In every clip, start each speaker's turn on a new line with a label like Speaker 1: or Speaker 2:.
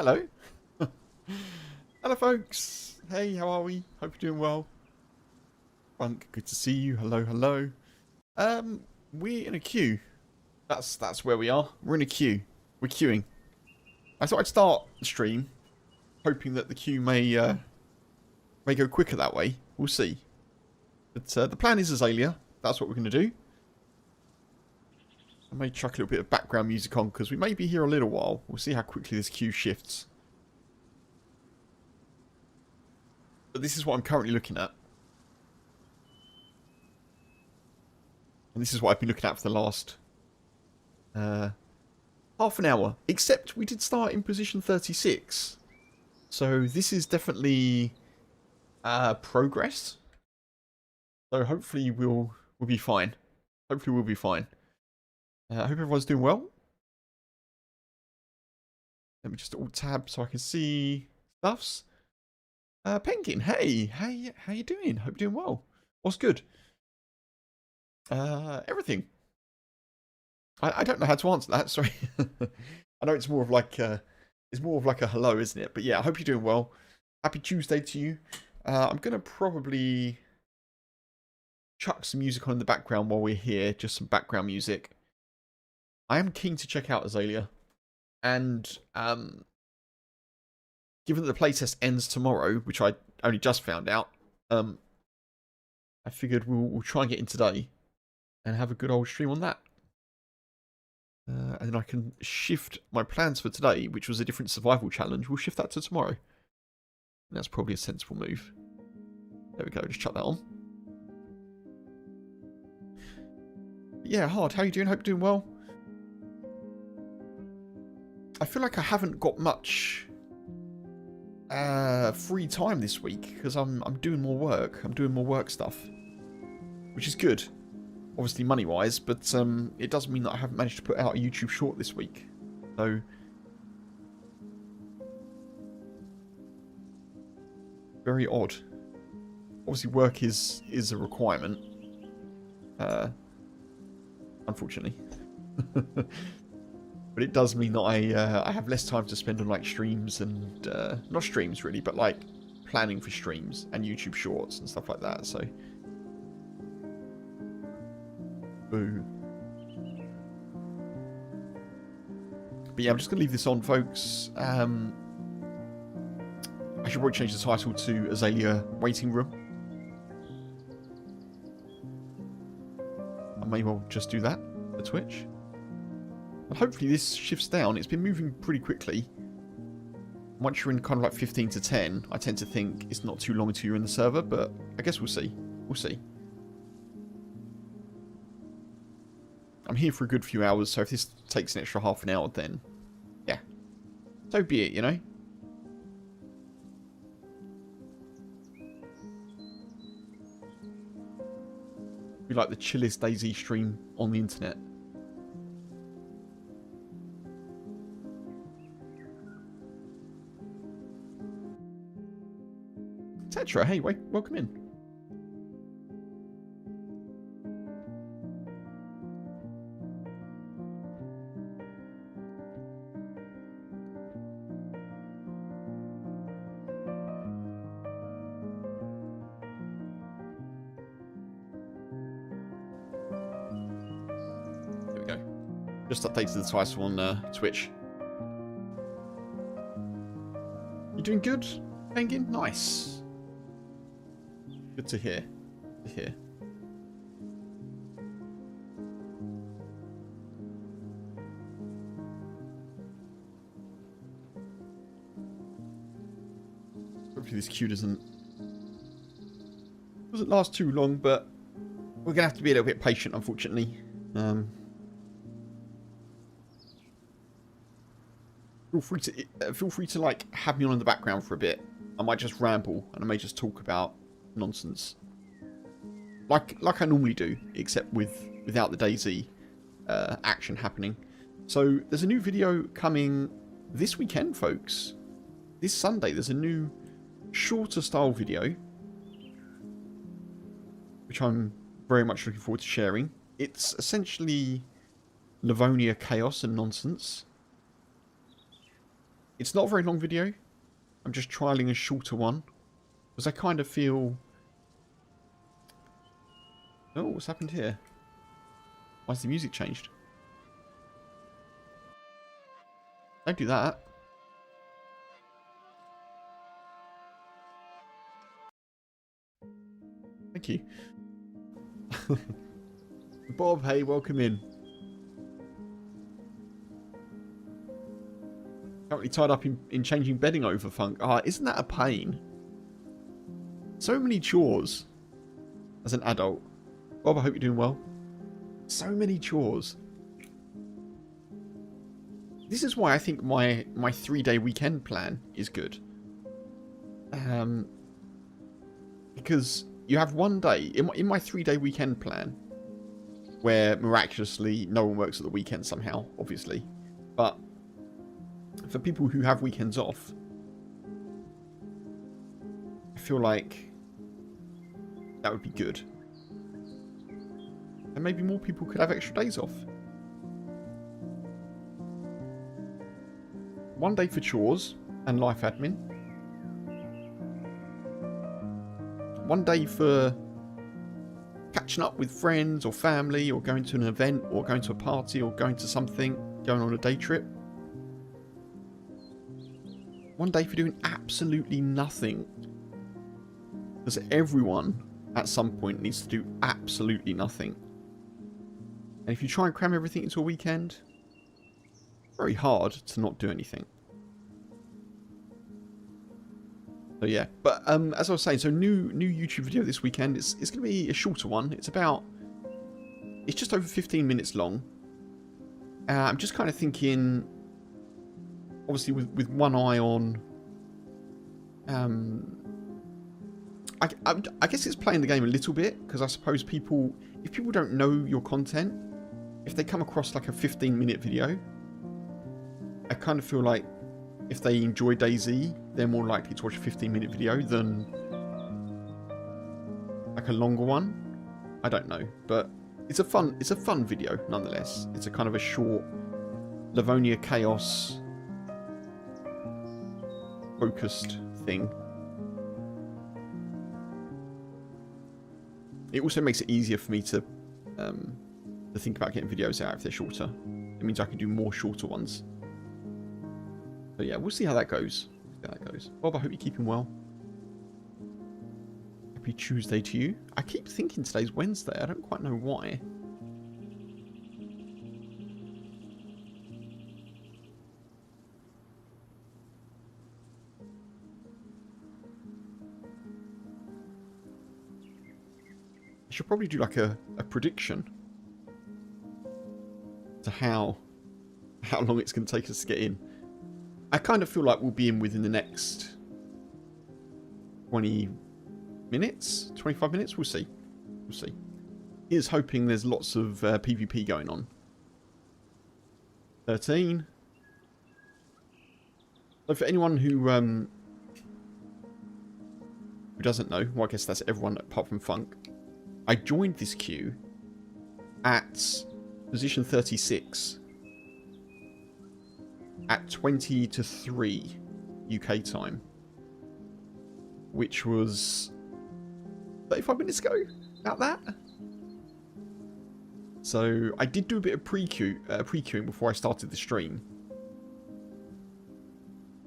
Speaker 1: Hello. Hello, folks. Hey, how are we? Hope you're doing well. Funk, good to see you. Hello, hello. We're in a queue. That's where we are. We're in a queue. We're queuing. I thought I'd start the stream, hoping that the queue may go quicker that way. We'll see. But the plan is Azalea. That's what we're going to do. I may chuck a little bit of background music on because we may be here a little while. We'll see how quickly this queue shifts. But this is what I'm currently looking at. And this is what I've been looking at for the last half an hour. Except we did start in position 36. So this is definitely progress. So hopefully we'll be fine. Hopefully we'll be fine. I hope everyone's doing well. Let me just alt tab so I can see stuffs. Penguin, hey, how you doing? Hope you're doing well. What's good? Everything. I don't know how to answer that. Sorry. I know it's more of like a hello, isn't it? But yeah, I hope you're doing well. Happy Tuesday to you. I'm gonna probably chuck some music on in the background while we're here. Just some background music. I am keen to check out Azalea, and given that the playtest ends tomorrow, which I only just found out, I figured we'll try and get in today and have a good old stream on that. And then I can shift my plans for today, which was a different survival challenge. We'll shift that to tomorrow. And that's probably a sensible move. There we go, just chuck that on. Yeah, Hard, how you doing? Hope you're doing well. I feel like I haven't got much free time this week because I'm doing more work. I'm doing more work stuff, which is good, obviously money wise, but it does mean that I haven't managed to put out a YouTube short this week. So very odd. Obviously work is a requirement, unfortunately. But it does mean that I have less time to spend on like streams and not streams really, but like planning for streams and YouTube shorts and stuff like that. So, boo. But yeah, I'm just gonna leave this on, folks. I should probably change the title to Azalea Waiting Room. I may well just do that for Twitch. And hopefully this shifts down. It's been moving pretty quickly. Once you're in kind of like 15 to 10, I tend to think it's not too long until you're in the server, but I guess we'll see. We'll see. I'm here for a good few hours, so if this takes an extra half an hour, then yeah. So be it, you know? Be like the chillest dayz stream on the internet. Tetra, hey, welcome in. There we go. Just updated the title on Twitch. You doing good, Penguin? Nice. Good to hear. Good to hear. Hopefully this queue doesn't last too long, but we're gonna have to be a little bit patient, unfortunately. Feel free to like have me on in the background for a bit. I might just ramble and I may just talk about nonsense, like I normally do, except without the dayz action happening. So there's a new video coming this weekend, folks. This Sunday there's a new shorter style video, which I'm very much looking forward to sharing. It's essentially Livonia chaos and nonsense. it's not a very long video. I'm just trialing a shorter one. Because I kind of feel... Oh, what's happened here? Why's the music changed? Don't do that. Thank you. Bob, hey, welcome in. Currently tied up in changing bedding over, Funk. Ah, isn't that a pain? So many chores as an adult. Bob, I hope you're doing well. So many chores. This is why I think my 3-day weekend plan is good. Because you have one day, in my 3-day weekend plan, where miraculously no one works at the weekend somehow, obviously. But for people who have weekends off, I feel like that would be good. And maybe more people could have extra days off. One day for chores and life admin. One day for catching up with friends or family, or going to an event, or going to a party, or going to something, going on a day trip. One day for doing absolutely nothing. Because everyone at some point needs to do absolutely nothing. And if you try and cram everything into a weekend, it's very hard to not do anything. So yeah, but as I was saying, so new YouTube video this weekend. It's going to be a shorter one. It's just over 15 minutes long. I'm just kind of thinking, obviously with one eye on, I guess it's playing the game a little bit, because I suppose if people don't know your content, if they come across like a 15-minute video, I kind of feel like if they enjoy dayz, they're more likely to watch a 15-minute video than like a longer one. I don't know, but it's a fun video nonetheless. It's a kind of a short Livonia Chaos focused thing. It also makes it easier for me to think about getting videos out if they're shorter. It means I can do more shorter ones. So yeah, we'll see how that goes. Bob, I hope you're keeping well. Happy Tuesday to you. I keep thinking today's Wednesday. I don't quite know why. I should probably do like a prediction to how long it's going to take us to get in. I kind of feel like we'll be in within the next 20 minutes, 25 minutes. We'll see. Here's hoping there's lots of PvP going on. 13. So for anyone who doesn't know, well, I guess that's everyone apart from Funk. I joined this queue at position 36 at 20 to 3 UK time, which was 35 minutes ago, about that. So I did do a bit of pre-queuing before I started the stream.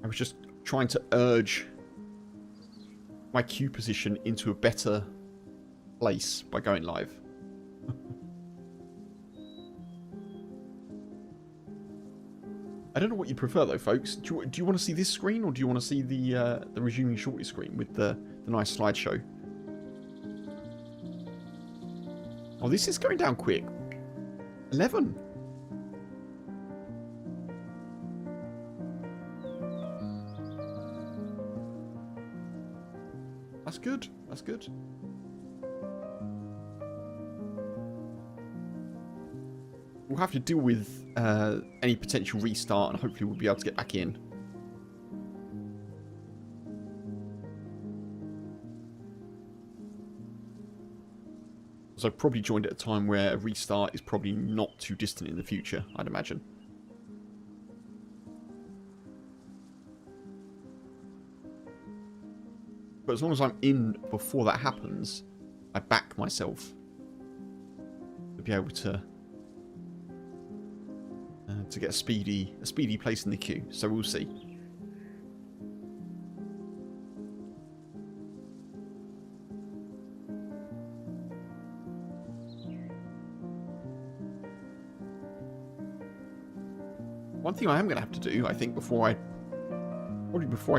Speaker 1: I was just trying to urge my queue position into a better place by going live. I don't know what you prefer though, folks. Do you want to see this screen, or do you want to see the resuming shortly screen with the nice slideshow? Oh, this is going down quick. 11. That's good. That's good. We'll have to deal with any potential restart, and hopefully we'll be able to get back in. So I've probably joined at a time where a restart is probably not too distant in the future, I'd imagine. But as long as I'm in before that happens, I back myself to be able to get a speedy place in the queue. So we'll see. One thing I am going to have to do, I think, before I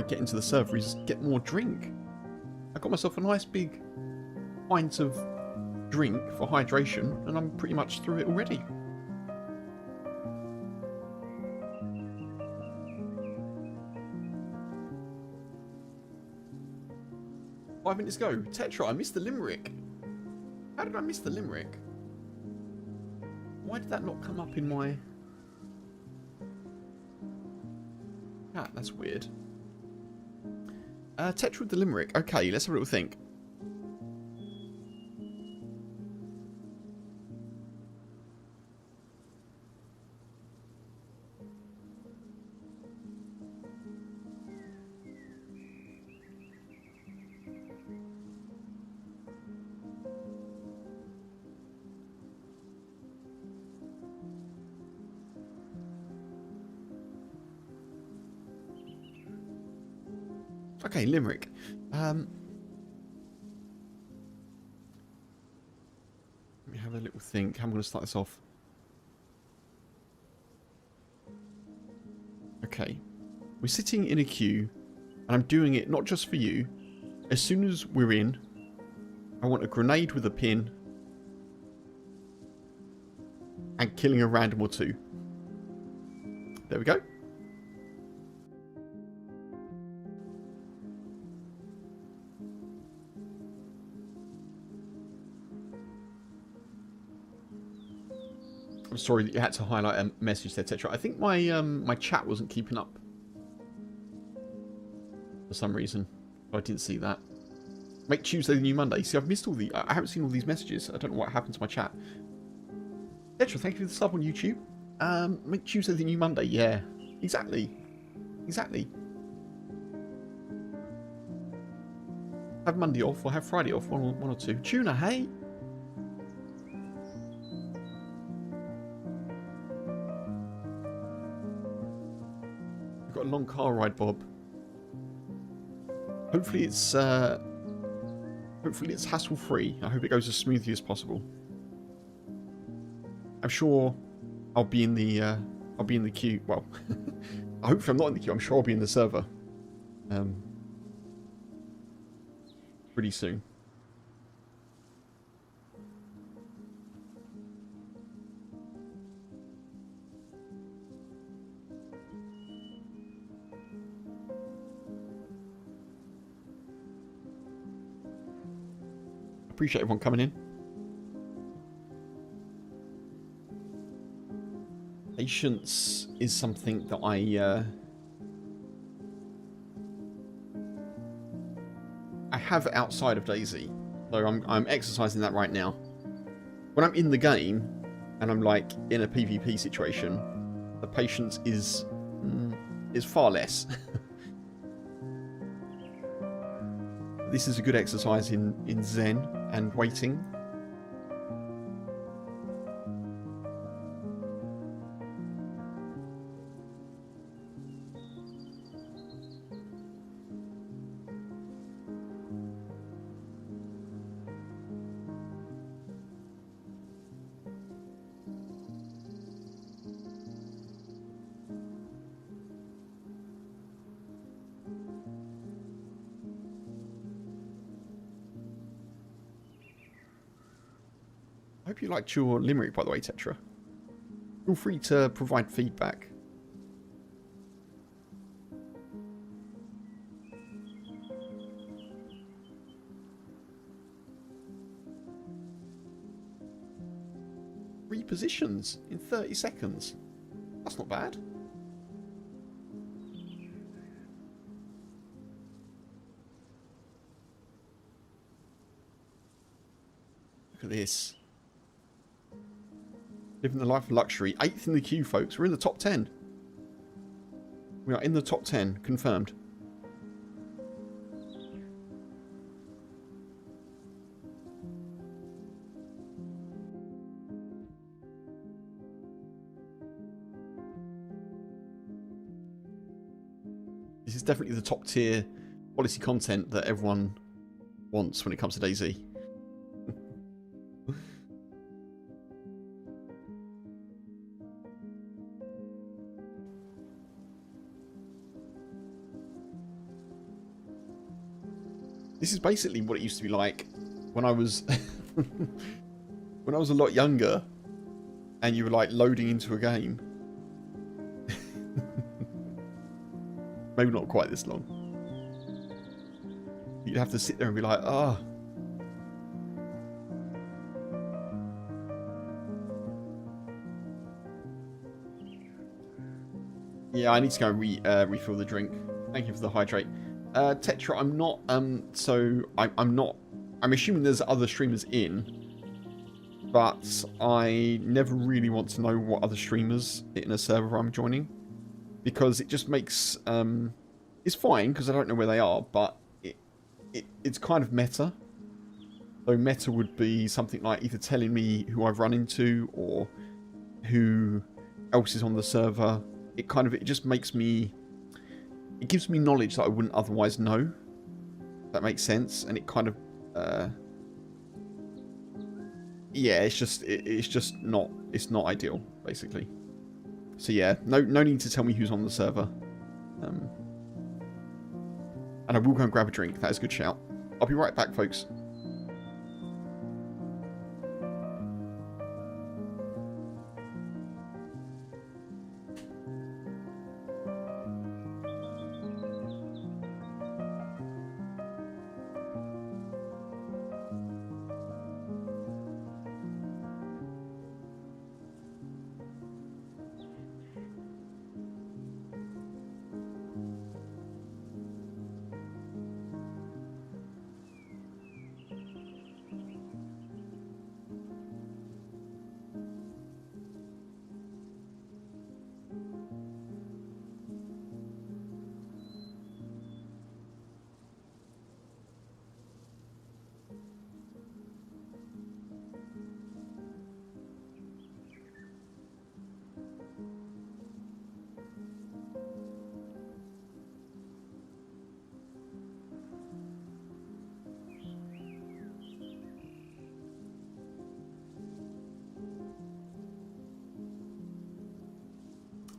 Speaker 1: get into the server is get more drink. I got myself a nice big pint of drink for hydration, and I'm pretty much through it already. Five minutes ago. Tetra, I missed the limerick. How did I miss the limerick? Why did that not come up in my... Ah, that's weird. Tetra with the limerick. Okay, let's have a little think. Okay, limerick. Let me have a little think. How am I going to start this off? Okay. We're sitting in a queue, and I'm doing it not just for you. As soon as we're in, I want a grenade with a pin and killing a random or two. There we go. I'm sorry that you had to highlight a message there, Tetra. I think my my chat wasn't keeping up for some reason. I didn't see that. Make Tuesday the new Monday. See, I've missed all the... I haven't seen all these messages. I don't know what happened to my chat. Tetra, thank you for the sub on YouTube. Make Tuesday the new Monday. Yeah, exactly. Exactly. Have Monday off or have Friday off. One or two. Tuna, hey. We've got a long car ride, Bob. Hopefully it's hassle-free. I hope it goes as smoothly as possible. I'm sure I'll be in the queue. Well, hopefully I'm not in the queue. I'm sure I'll be in the server pretty soon. Appreciate everyone coming in. Patience is something that I have outside of dayz. So I'm exercising that right now. When I'm in the game and I'm like in a PvP situation, the patience is far less. This is a good exercise in Zen and waiting. I hope you liked your limerick, by the way, Tetra. Feel free to provide feedback. Repositions in 30 seconds. That's not bad. Look at this. Living the life of luxury. 8th in the queue, folks. We're in the top 10. We are in the top 10. Confirmed. This is definitely the top tier quality content that everyone wants when it comes to dayz. This is basically what it used to be like when I was when I was a lot younger and you were like loading into a game. Maybe not quite this long. You'd have to sit there and be like, ah. Oh. Yeah, I need to go and refill the drink. Thank you for the hydrate. Tetra, I'm not, I'm not, I'm assuming there's other streamers in, but I never really want to know what other streamers in a server I'm joining, because it just makes, it's fine because I don't know where they are, but it's kind of meta. So meta would be something like either telling me who I've run into or who else is on the server. It just makes me, it gives me knowledge that I wouldn't otherwise know. That makes sense, and it kind of, yeah, it's just not, it's not ideal, basically. So yeah, no need to tell me who's on the server. And I will go and grab a drink. That is a good shout. I'll be right back, folks.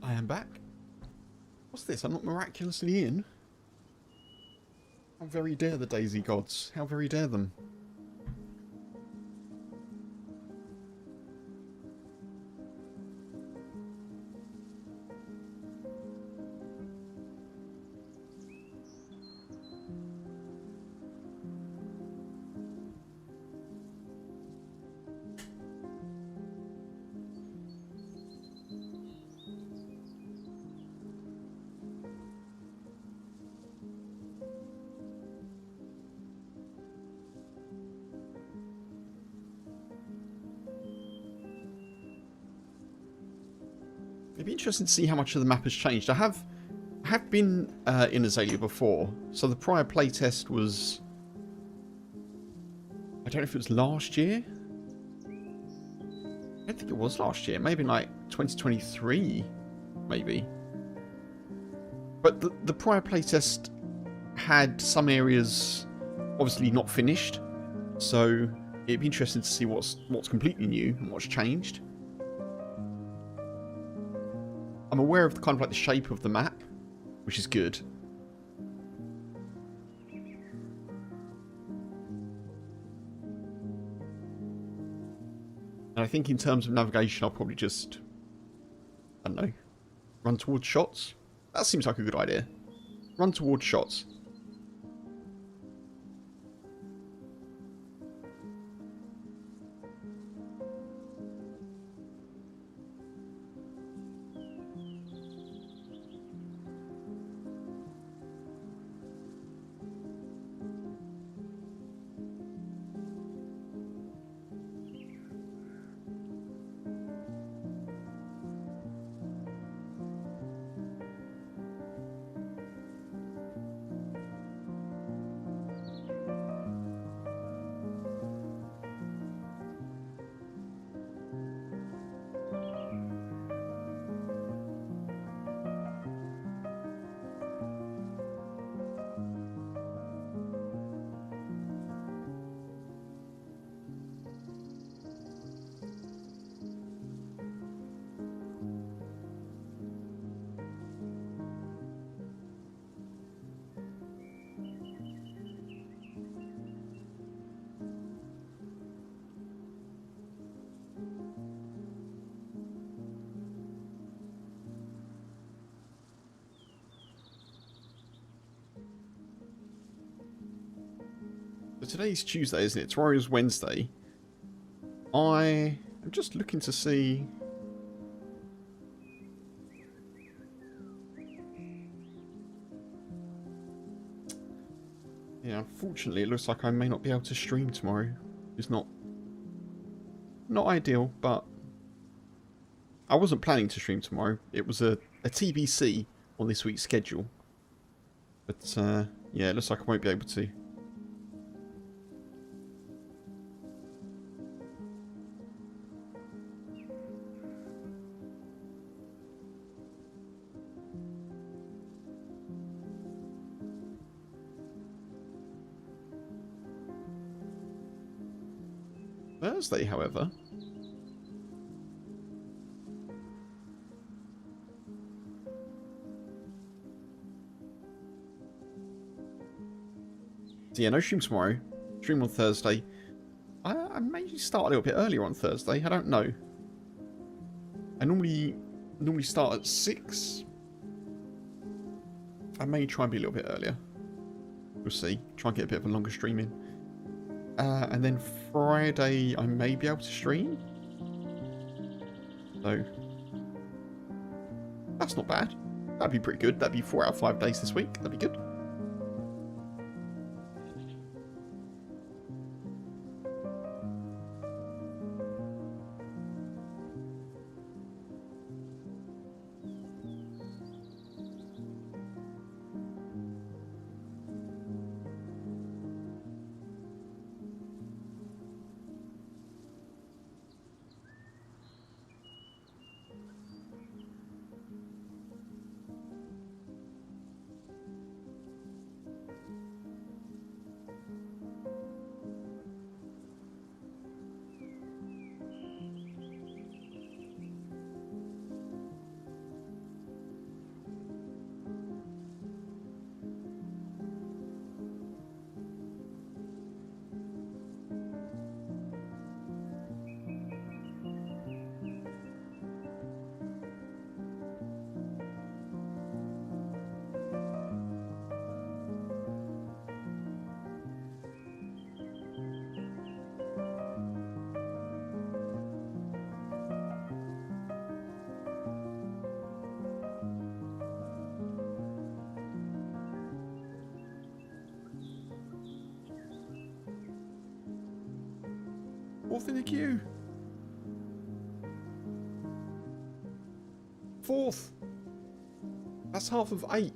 Speaker 1: I am back. What's this? I'm not miraculously in? How very dare the dayz gods. How very dare them. It'd be interesting to see how much of the map has changed. I have been in Azalea before, so the prior playtest was, I don't know if it was last year. I don't think it was last year. Maybe like 2023, maybe. But the prior playtest had some areas obviously not finished, so it'd be interesting to see what's completely new and what's changed. I'm aware of the kind of like the shape of the map, which is good. And I think in terms of navigation, I'll probably just, I don't know, run towards shots. That seems like a good idea. Run towards shots. So today's Tuesday, isn't it? Tomorrow's Wednesday. I am just looking to see... Yeah, unfortunately it looks like I may not be able to stream tomorrow. It's not ideal, but I wasn't planning to stream tomorrow. It was a TBC on this week's schedule. But yeah, it looks like I won't be able to. Thursday, however. So yeah, no stream tomorrow. Stream on Thursday. I may start a little bit earlier on Thursday. I don't know. I normally start at 6. I may try and be a little bit earlier. We'll see. Try and get a bit of a longer stream in. And then Friday I may be able to stream. So that's not bad. That'd be pretty good. That'd be 4 out of 5 days this week. That'd be good. Fourth in the queue. Fourth. That's half of 8th.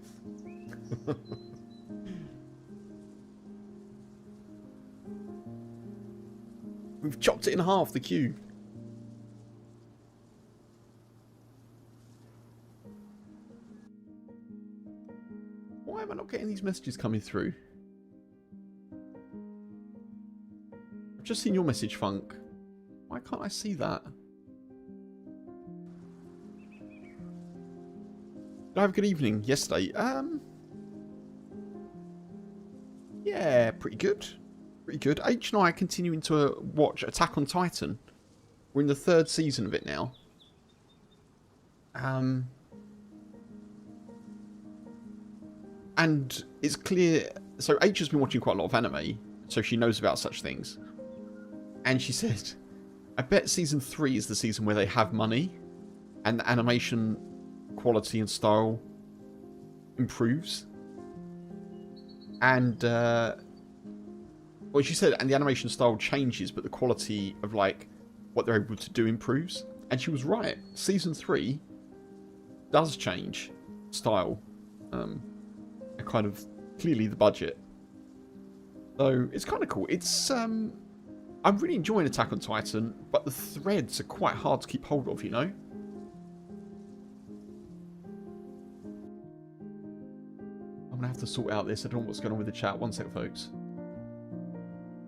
Speaker 1: We've chopped it in half, the queue. Why am I not getting these messages coming through? I've just seen your message, Funk. Why can't I see that? Did I have a good evening yesterday? Yeah, pretty good. Pretty good. H and I are continuing to watch Attack on Titan. We're in the 3rd season of it now. And it's clear... So H has been watching quite a lot of anime, so she knows about such things. And she said, I bet season 3 is the season where they have money and the animation quality and style improves. And, well, she said, and the animation style changes, but the quality of, like, what they're able to do improves. And she was right. Season 3 does change style. And kind of, clearly the budget. So, it's kind of cool. It's, I'm really enjoying Attack on Titan, but the threads are quite hard to keep hold of, you know? I'm going to have to sort out this. I don't know what's going on with the chat. One sec, folks.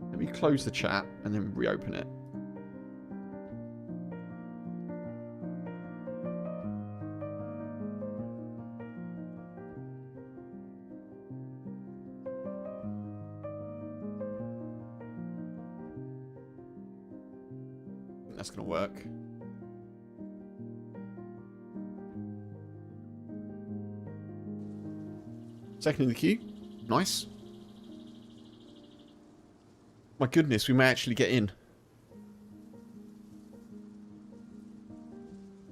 Speaker 1: Let me close the chat and then reopen it. That's going to work. Second in the queue. Nice. My goodness, we may actually get in.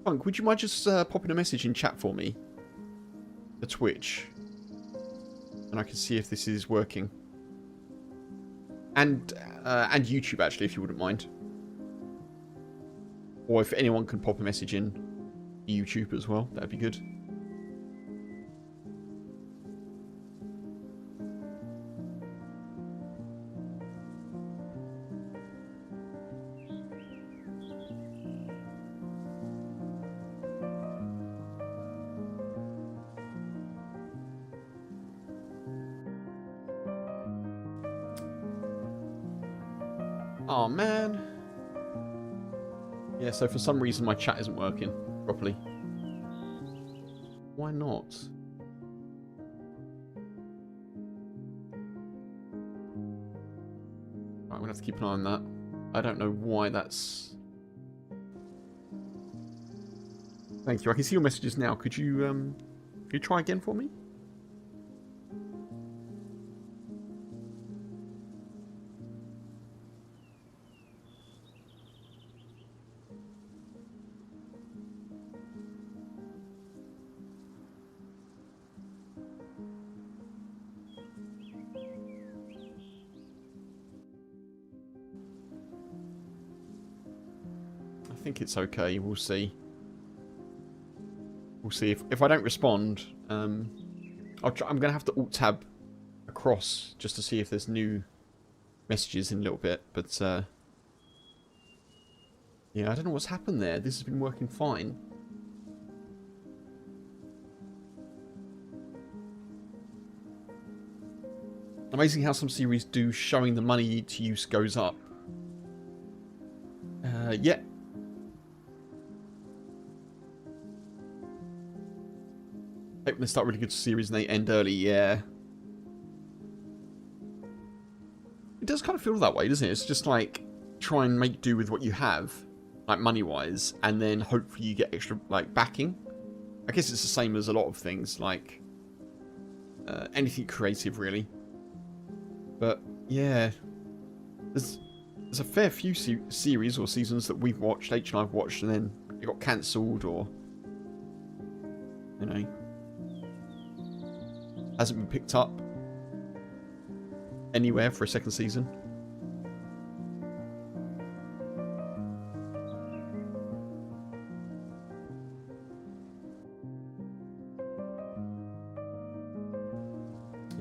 Speaker 1: Funk, would you mind just popping a message in chat for me? The Twitch. And I can see if this is working. And YouTube, actually, if you wouldn't mind. Or if anyone can pop a message in YouTube as well, that'd be good. Oh man. Yeah, so for some reason my chat isn't working properly. Why not? Right, I'm gonna have to keep an eye on that. I don't know why that's... Thank you. I can see your messages now. Could you try again for me? I think it's okay. We'll see. We'll see. If I don't respond, I'm going to have to alt-tab across just to see if there's new messages in a little bit. But, yeah, I don't know what's happened there. This has been working fine. Amazing how some series do, showing the money to use goes up. Yeah. When they start really good series and they end early, yeah. It does kind of feel that way, doesn't it? It's just like, try and make do with what you have, like money-wise, and then hopefully you get extra, like, backing. I guess it's the same as a lot of things, like, anything creative, really. But, yeah, there's a fair few series or seasons that we've watched, H and I've watched, and then it got cancelled or, you know, hasn't been picked up anywhere for a second season.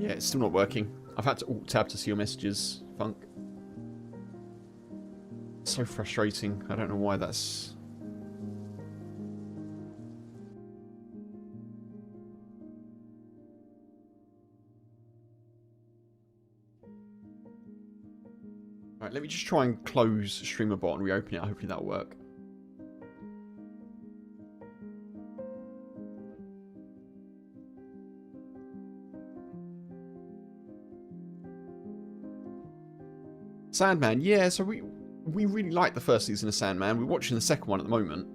Speaker 1: Yeah, it's still not working. I've had to alt-tab to see your messages, Funk. It's so frustrating. I don't know why that's... Right, let me just try and close Streamer Bot and reopen it. Hopefully that'll work. Sandman, yeah, so we really like the first season of Sandman. We're watching the second one at the moment.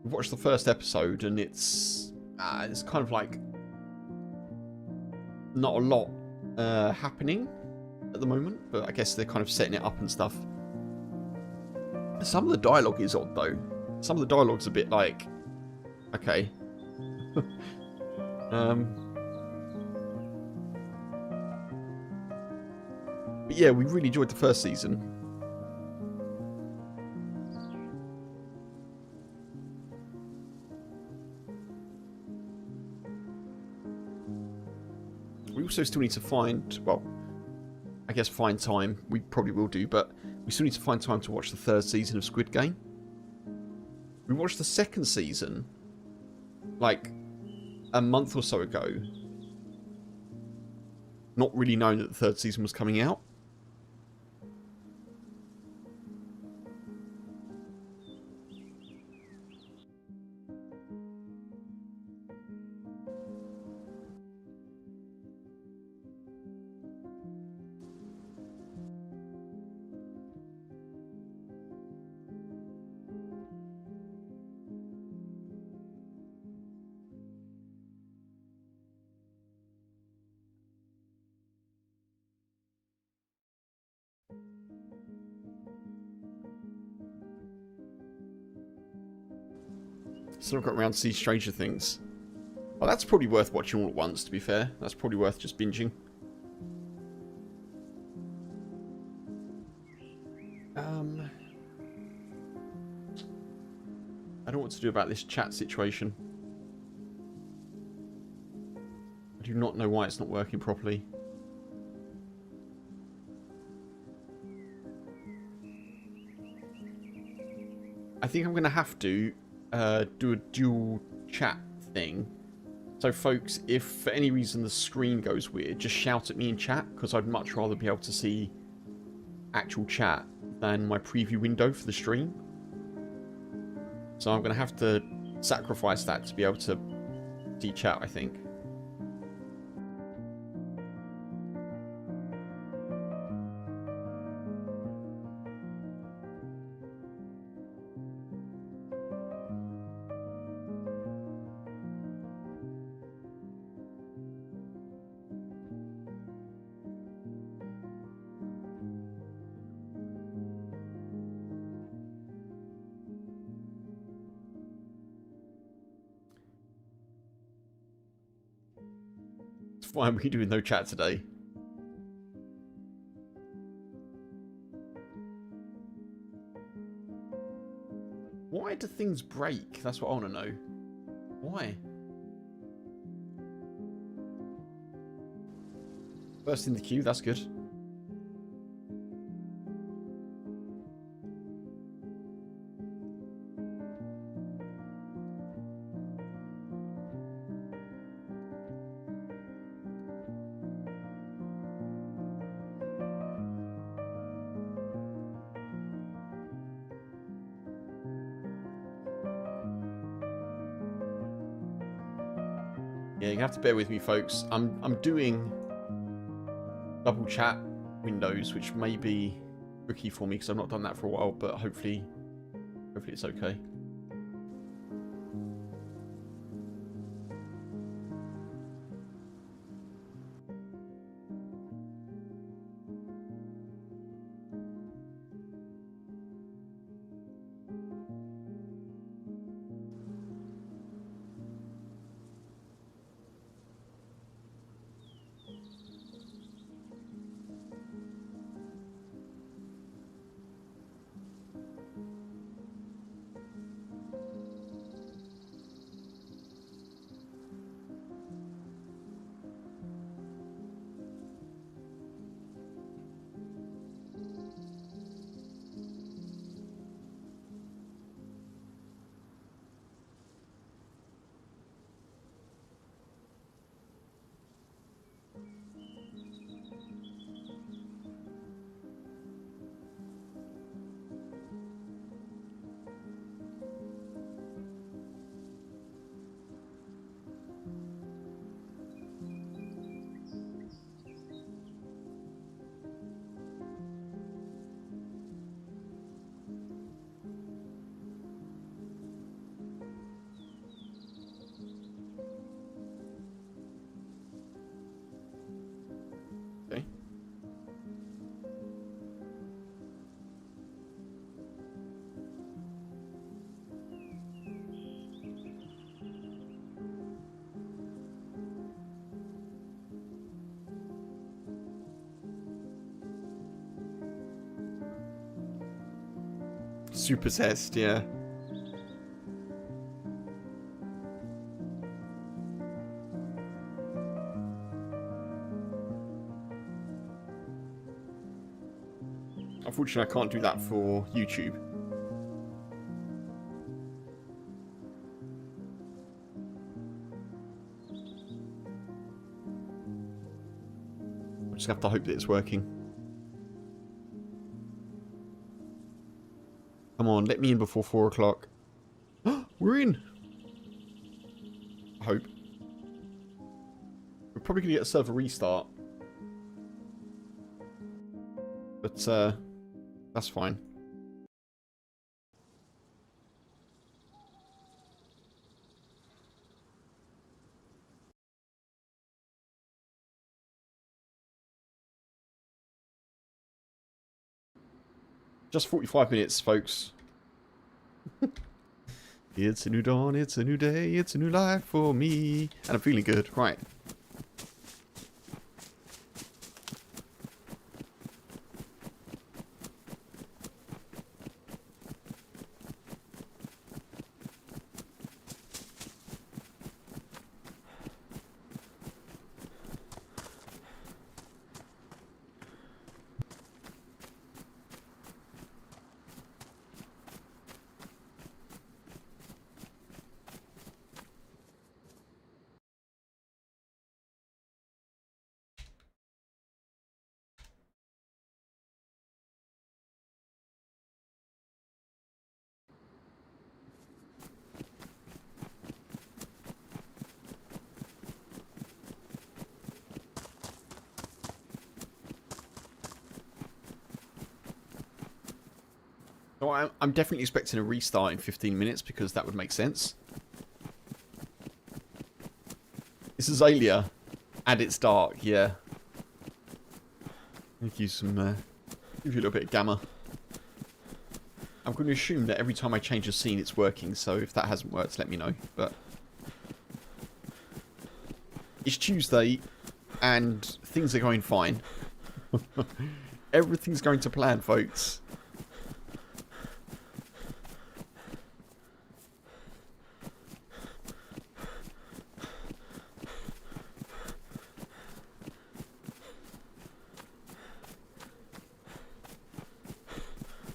Speaker 1: We've watched the first episode and it's kind of like not a lot happening at the moment, but I guess they're kind of setting it up and stuff. Some of the dialogue is odd though. Some of the dialogue's a bit like, okay. But yeah, we really enjoyed the first season. We also still need to find, well, I guess find time. We probably will do, but we still need to find time to watch the third season of Squid Game. We watched the second season like a month or so ago, not really knowing that the third season was coming out. Still got around to see Stranger Things. Well, that's probably worth watching all at once, to be fair. That's probably worth just binging. I don't know what to do about this chat situation. I do not know why it's not working properly. I think I'm going to have to do a dual chat thing. So folks, if for any reason the screen goes weird, just shout at me in chat, because I'd much rather be able to see actual chat than my preview window for the stream. So I'm going to have to sacrifice that to be able to see chat, I think. Why are we doing no chat today? Why do things break? That's what I want to know. Why? First in the queue, that's good. Yeah, you have to bear with me, folks. I'm doing double chat windows, which may be tricky for me because I've not done that for a while, but hopefully it's okay. Okay. Super test, yeah. Unfortunately, I can't do that for YouTube. I just have to hope that it's working. Come on, let me in before 4 o'clock. We're in! I hope. We're probably going to get a server restart. But, that's fine. Just 45 minutes, folks. It's a new dawn, it's a new day, it's a new life for me. And I'm feeling good. Right. So I'm definitely expecting a restart in 15 minutes because that would make sense. It's Azalea, and it's dark, yeah. Give you some, give you a little bit of gamma. I'm going to assume that every time I change a scene it's working, so if that hasn't worked, let me know. But it's Tuesday, and things are going fine. Everything's going to plan, folks.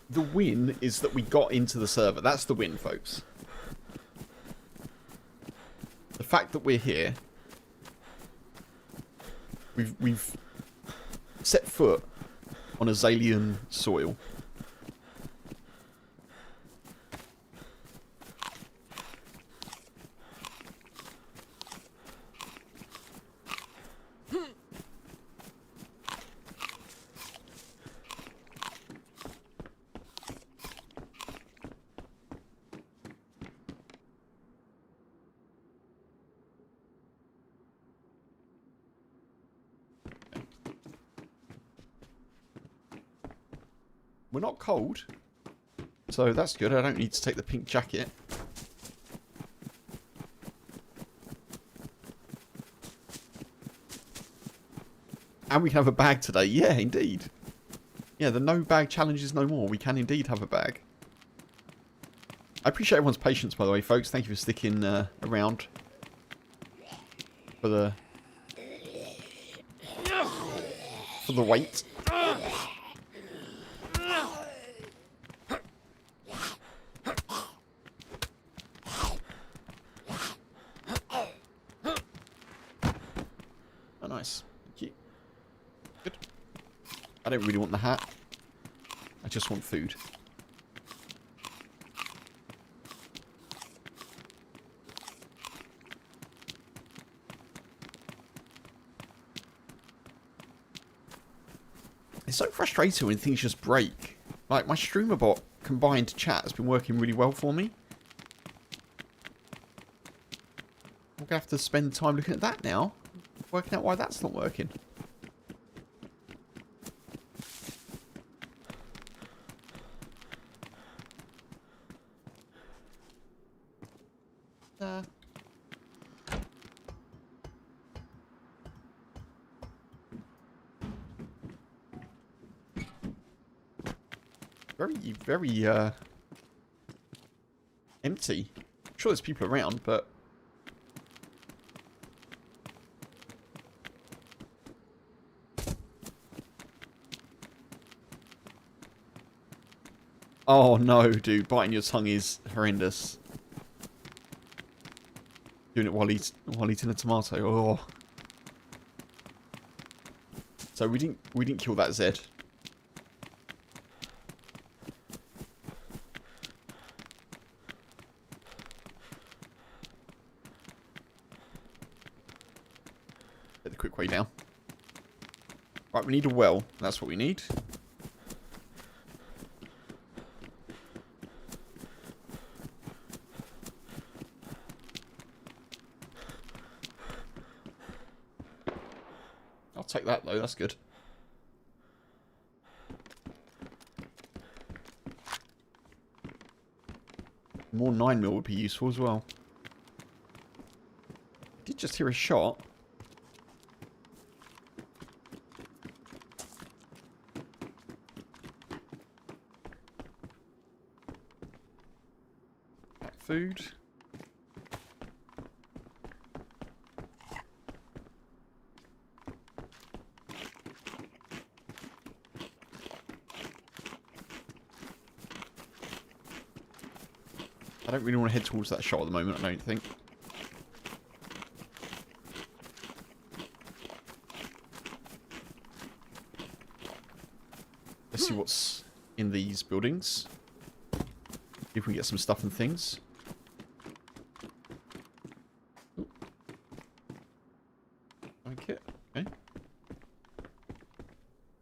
Speaker 1: The win is that we got into the server. That's the win, folks. The fact that we're here, we've set foot on Azalean soil. We're not cold, so that's good. I don't need to take the pink jacket. And we can have a bag today. Yeah, indeed. Yeah, the no bag challenge is no more. We can indeed have a bag. I appreciate everyone's patience, by the way, folks. Thank you for sticking around for the wait. Oh, nice. Thank you. Good. I don't really want the hat. I just want food. It's so frustrating when things just break. Like, my streamer bot combined chat has been working really well for me. I'm going to have to spend time looking at that now. Working out why that's not working. Very empty. I'm sure there's people around, but oh no, dude, biting your tongue is horrendous. Doing it while eating a tomato. Oh. So we didn't kill that Zed. Get the quick way down. Right, we need a well. That's what we need. I'll take that though, that's good. more 9mm would be useful as well. I did just hear a shot. Food. I don't really want to head towards that shot at the moment, I don't think. Let's see what's in these buildings. See if we can get some stuff and things. Okay.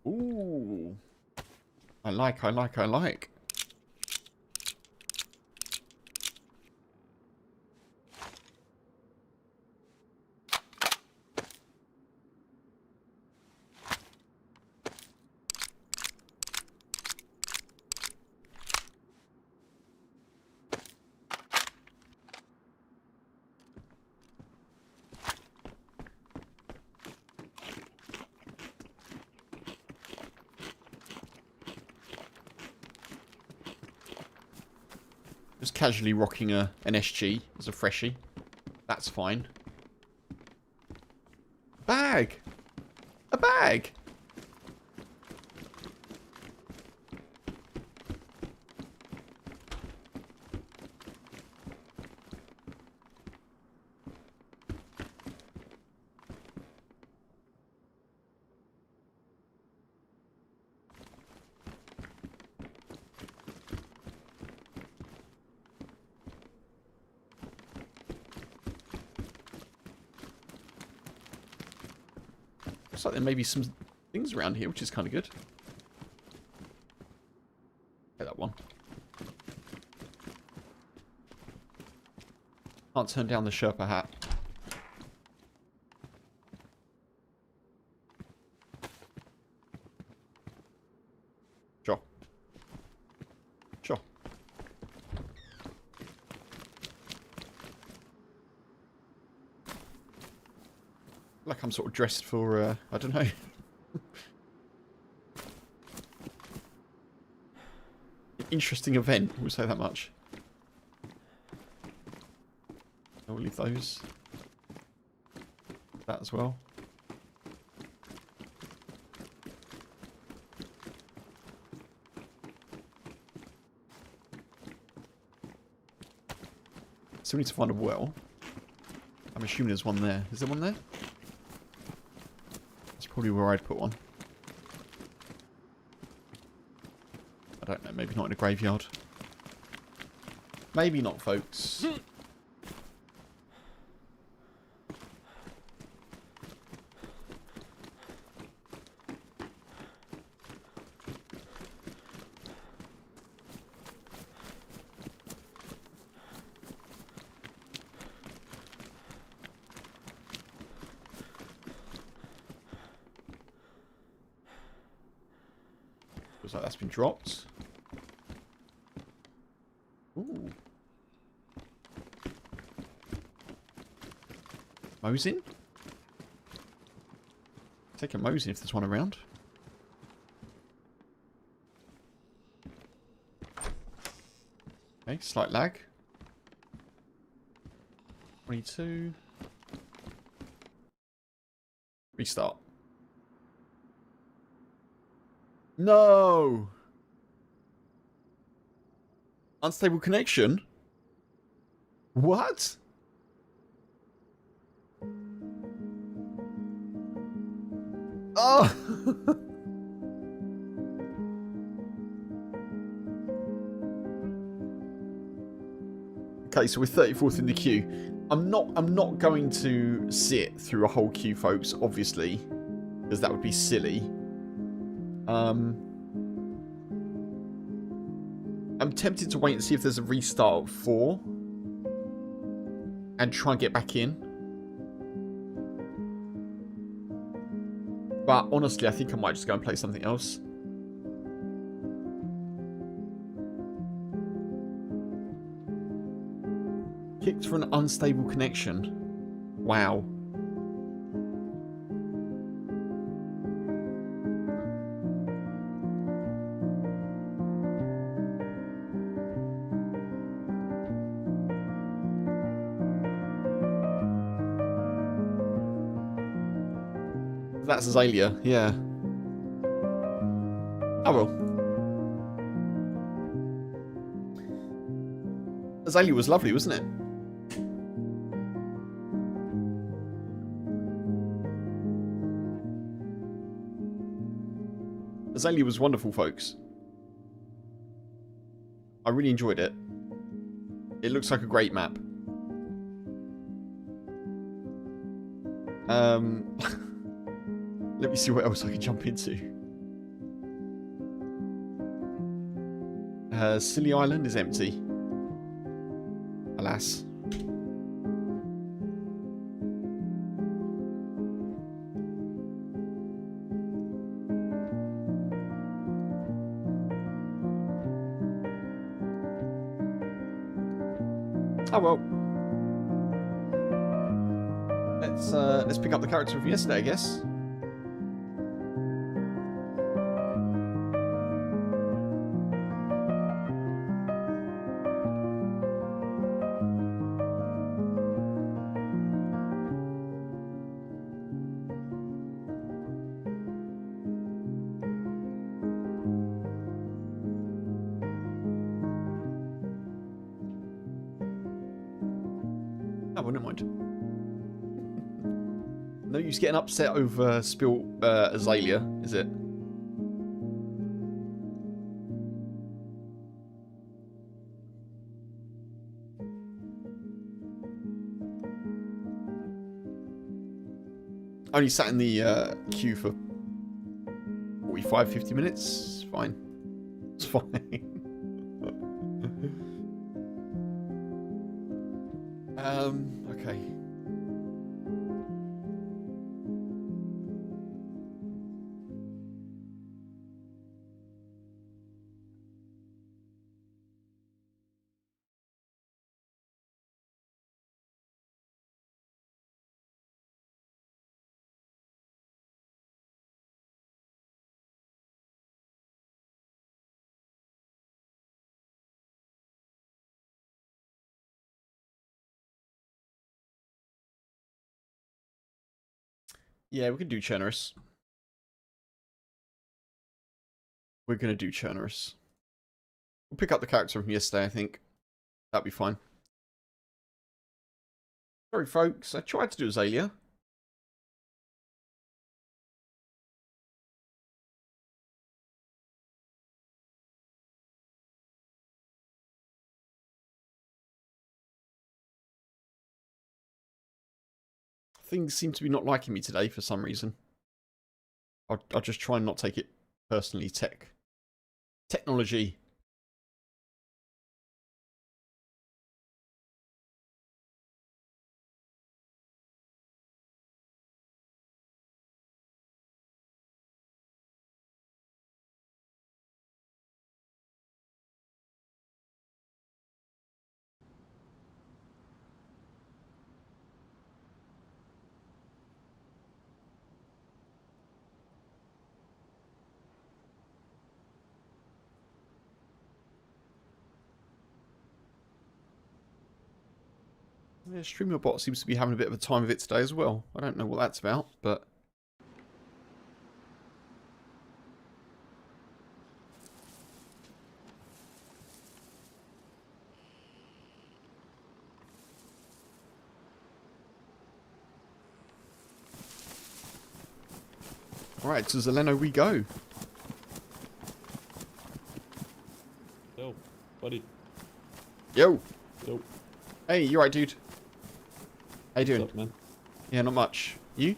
Speaker 1: Ooh. I like. Just casually rocking an SG as a freshie. That's fine. Bag! A bag! Looks like there may be some things around here, which is kind of good. Get that one. Can't turn down the Sherpa hat. Sure. Sure. Like I'm sort of dressed for, I don't know. Interesting event, we'll say that much. I'll leave those. That as well. So we need to find a well. I'm assuming there's one there. Is there one there? That's probably where I'd put one. I don't know, maybe not in a graveyard. Maybe not, folks. Looks like that's been dropped. Ooh. Mosin? Take a Mosin if there's one around. Okay, slight lag. 22. Restart. No! Unstable connection? What? Oh! Okay, so we're 34th in the queue. I'm not going to sit through a whole queue, folks, obviously, because that would be silly. I'm tempted to wait and see if there's a restart at 4 and try and get back in. But honestly, I think I might just go and play something else. It's for an unstable connection. Wow. That's Azalea, yeah. Oh well. Azalea was lovely, wasn't it? Azalea was wonderful, folks. I really enjoyed it. It looks like a great map. Let me see what else I can jump into. Silly Island is empty. Alas. Oh well. Let's pick up the character from yesterday, I guess. Oh, well, never mind. No use getting upset over spilt Azalea, is it? Only sat in the queue for 45, 50 minutes. Fine. It's fine. Okay. Yeah, we can do Chernarus. We're going to do Chernarus. We'll pick up the character from yesterday, I think. That'll be fine. Sorry, folks. I tried to do Azalea. Things seem to be not liking me today for some reason. I'll just try and not take it personally. Technology. Yeah, StreamerBot seems to be having a bit of a time of it today as well. I don't know what that's about, but... Alright, to Zeleno we go.
Speaker 2: Yo, buddy.
Speaker 1: Yo!
Speaker 2: Yo.
Speaker 1: Hey, you right, dude? How you doing?
Speaker 2: What's up, man?
Speaker 1: Yeah, not much. You?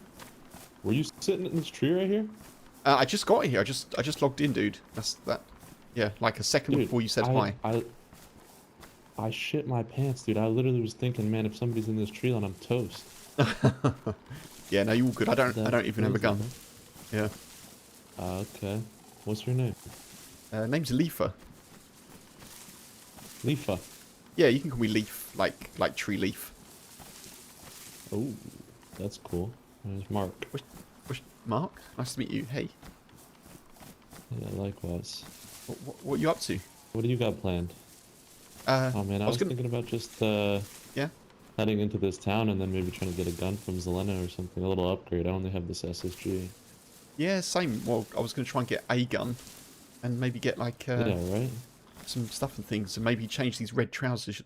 Speaker 2: Were you sitting in this tree right here?
Speaker 1: I just got here. I just logged in, dude. That's that. Yeah, like a second
Speaker 2: Dude,
Speaker 1: before you said hi.
Speaker 2: I shit my pants, dude. I literally was thinking, man, if somebody's in this tree line, I'm toast.
Speaker 1: Yeah, no, you're all good. I don't even have a gun.
Speaker 2: Man.
Speaker 1: Yeah.
Speaker 2: Okay. What's your name?
Speaker 1: Name's LEAFUR.
Speaker 2: LEAFUR.
Speaker 1: Yeah, you can call me Leaf, like tree leaf.
Speaker 2: Oh, that's cool. There's Mark.
Speaker 1: Mark, nice to meet you. Hey,
Speaker 2: Yeah, likewise.
Speaker 1: what are you up to?
Speaker 2: What do you got planned? Oh man,
Speaker 1: I
Speaker 2: I
Speaker 1: was
Speaker 2: was
Speaker 1: gonna.
Speaker 2: thinking about just
Speaker 1: Yeah.
Speaker 2: heading into this town and then maybe trying to get a gun from Zelena or something, a little upgrade. I only have this SSG.
Speaker 1: Yeah, same. Well, I was gonna try and get a gun, and maybe get like
Speaker 2: Yeah, right?
Speaker 1: some stuff and things, and maybe change these red trousers.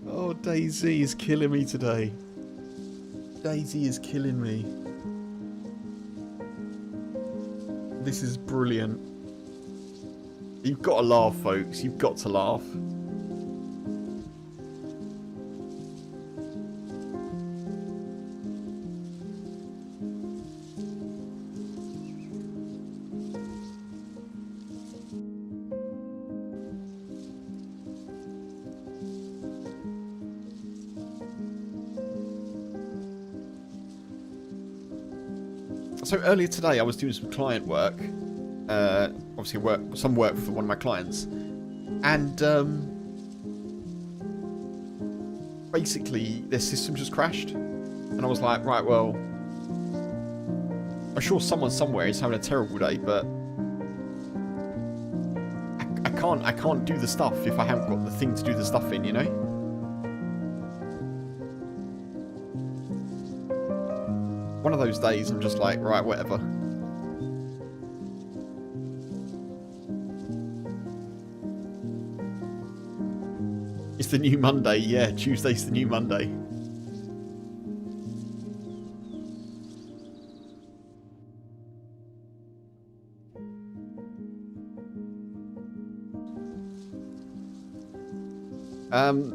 Speaker 1: Oh, Daisy is killing me today. Daisy is killing me. This is brilliant. You've got to laugh, folks. You've got to laugh. So earlier today I was doing some client work. Obviously some work for one of my clients. And basically their system just crashed. And I was like, right, well, I'm sure someone somewhere is having a terrible day, but I can't do the stuff if I haven't got the thing to do the stuff in, you know? One of those days I'm just like, right, whatever. It's the new Monday, yeah, Tuesday's the new Monday.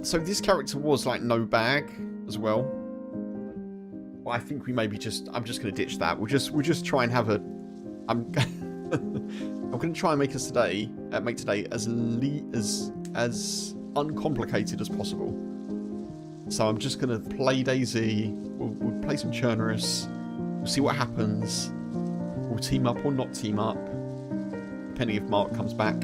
Speaker 1: So this character was like no bag as well. Well, I think we maybe I'm just gonna ditch that. We'll just try and have a. I'm gonna try and make today as uncomplicated as possible. So I'm just gonna play dayz. We'll play some Chernarus. We'll see what happens. We'll team up or not team up, depending if Mark comes back.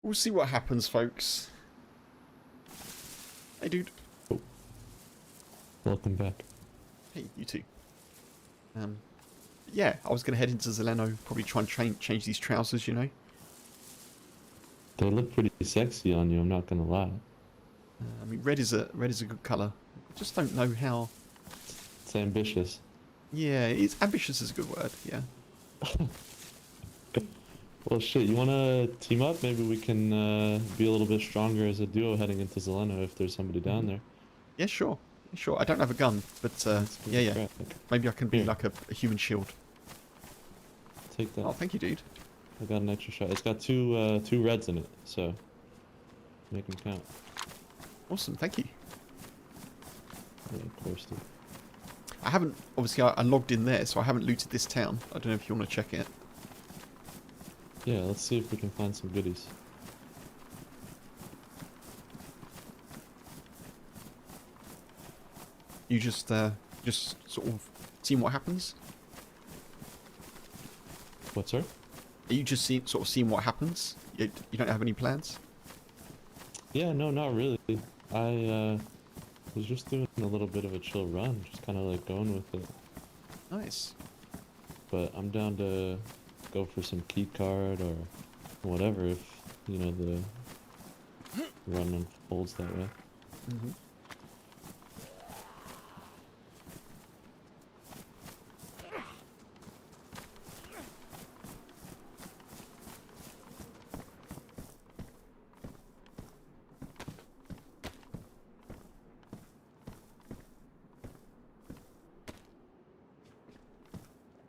Speaker 1: We'll see what happens, folks. Hey, dude.
Speaker 2: Oh. Welcome back.
Speaker 1: Hey, you too. Yeah, I was going to head into Zeleno, probably try and change these trousers, you know?
Speaker 2: They look pretty sexy on you, I'm not gonna lie.
Speaker 1: I mean, red is a good colour. I just don't know how...
Speaker 2: It's ambitious.
Speaker 1: Yeah, it's ambitious is a good word, yeah.
Speaker 2: Well, shit, you wanna team up? Maybe we can be a little bit stronger as a duo heading into Zeleno if there's somebody down there.
Speaker 1: Yeah, sure. Sure, I don't have a gun, but yeah.
Speaker 2: Crap.
Speaker 1: Maybe I can be
Speaker 2: Here.
Speaker 1: like a human shield.
Speaker 2: Take that.
Speaker 1: Oh, thank you, dude.
Speaker 2: I got an extra shot. It's got two reds in it, so make them count.
Speaker 1: Awesome, thank you.
Speaker 2: Yeah, of course, dude.
Speaker 1: I haven't, obviously I logged in there, so I haven't looted this town. I don't know if you want to check it.
Speaker 2: Yeah, let's see if we can find some goodies.
Speaker 1: You just sort of seeing what happens?
Speaker 2: What, sir?
Speaker 1: Are you just sort of seeing what happens? You don't have any plans?
Speaker 2: Yeah, no, not really. I was just doing a little bit of a chill run, just kind of like going with it.
Speaker 1: Nice.
Speaker 2: But I'm down to go for some key card or whatever if, you know, the run unfolds that way.
Speaker 1: Mm-hmm.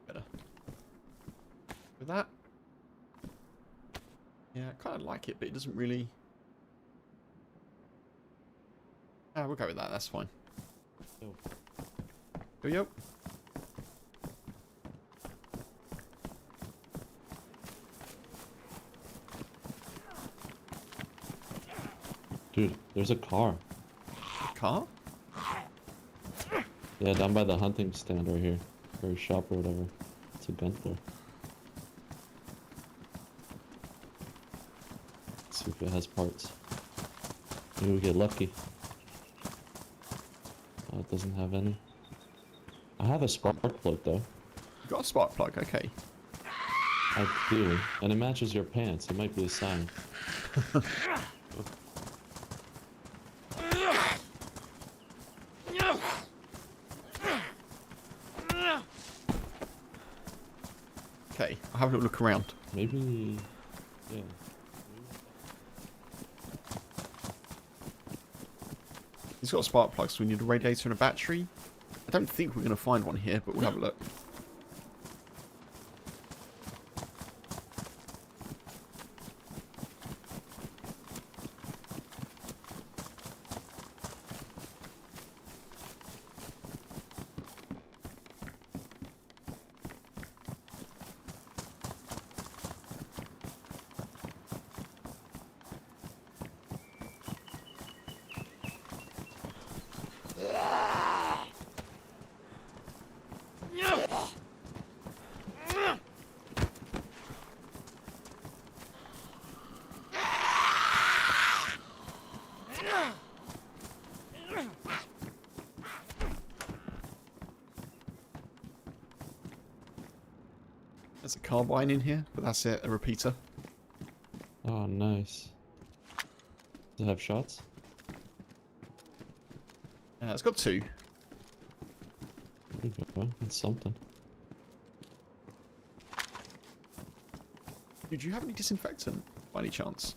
Speaker 1: Better. With that. Yeah, I kind of like it, but it doesn't really... Ah, we'll go with that, that's fine.
Speaker 2: Yo.
Speaker 1: Yo, yo.
Speaker 2: Dude, there's a car.
Speaker 1: Car?
Speaker 2: Yeah, down by the hunting stand right here. Or a shop or whatever. It's a Gunther. Let's see if it has parts. Maybe we get lucky. Oh, it doesn't have any. I have a spark plug though.
Speaker 1: You got a spark plug, okay.
Speaker 2: I do. And it matches your pants. It might be a sign.
Speaker 1: Okay, I'll have a little look around.
Speaker 2: Maybe... Yeah.
Speaker 1: He's got a spark plug, so we need a radiator and a battery. I don't think we're going to find one here, but we'll have a look. There's a carbine in here, but that's it, a repeater.
Speaker 2: Oh, nice. Does it have shots?
Speaker 1: It's got 2.
Speaker 2: There you go. That's something.
Speaker 1: Did you have any disinfectant, by any chance?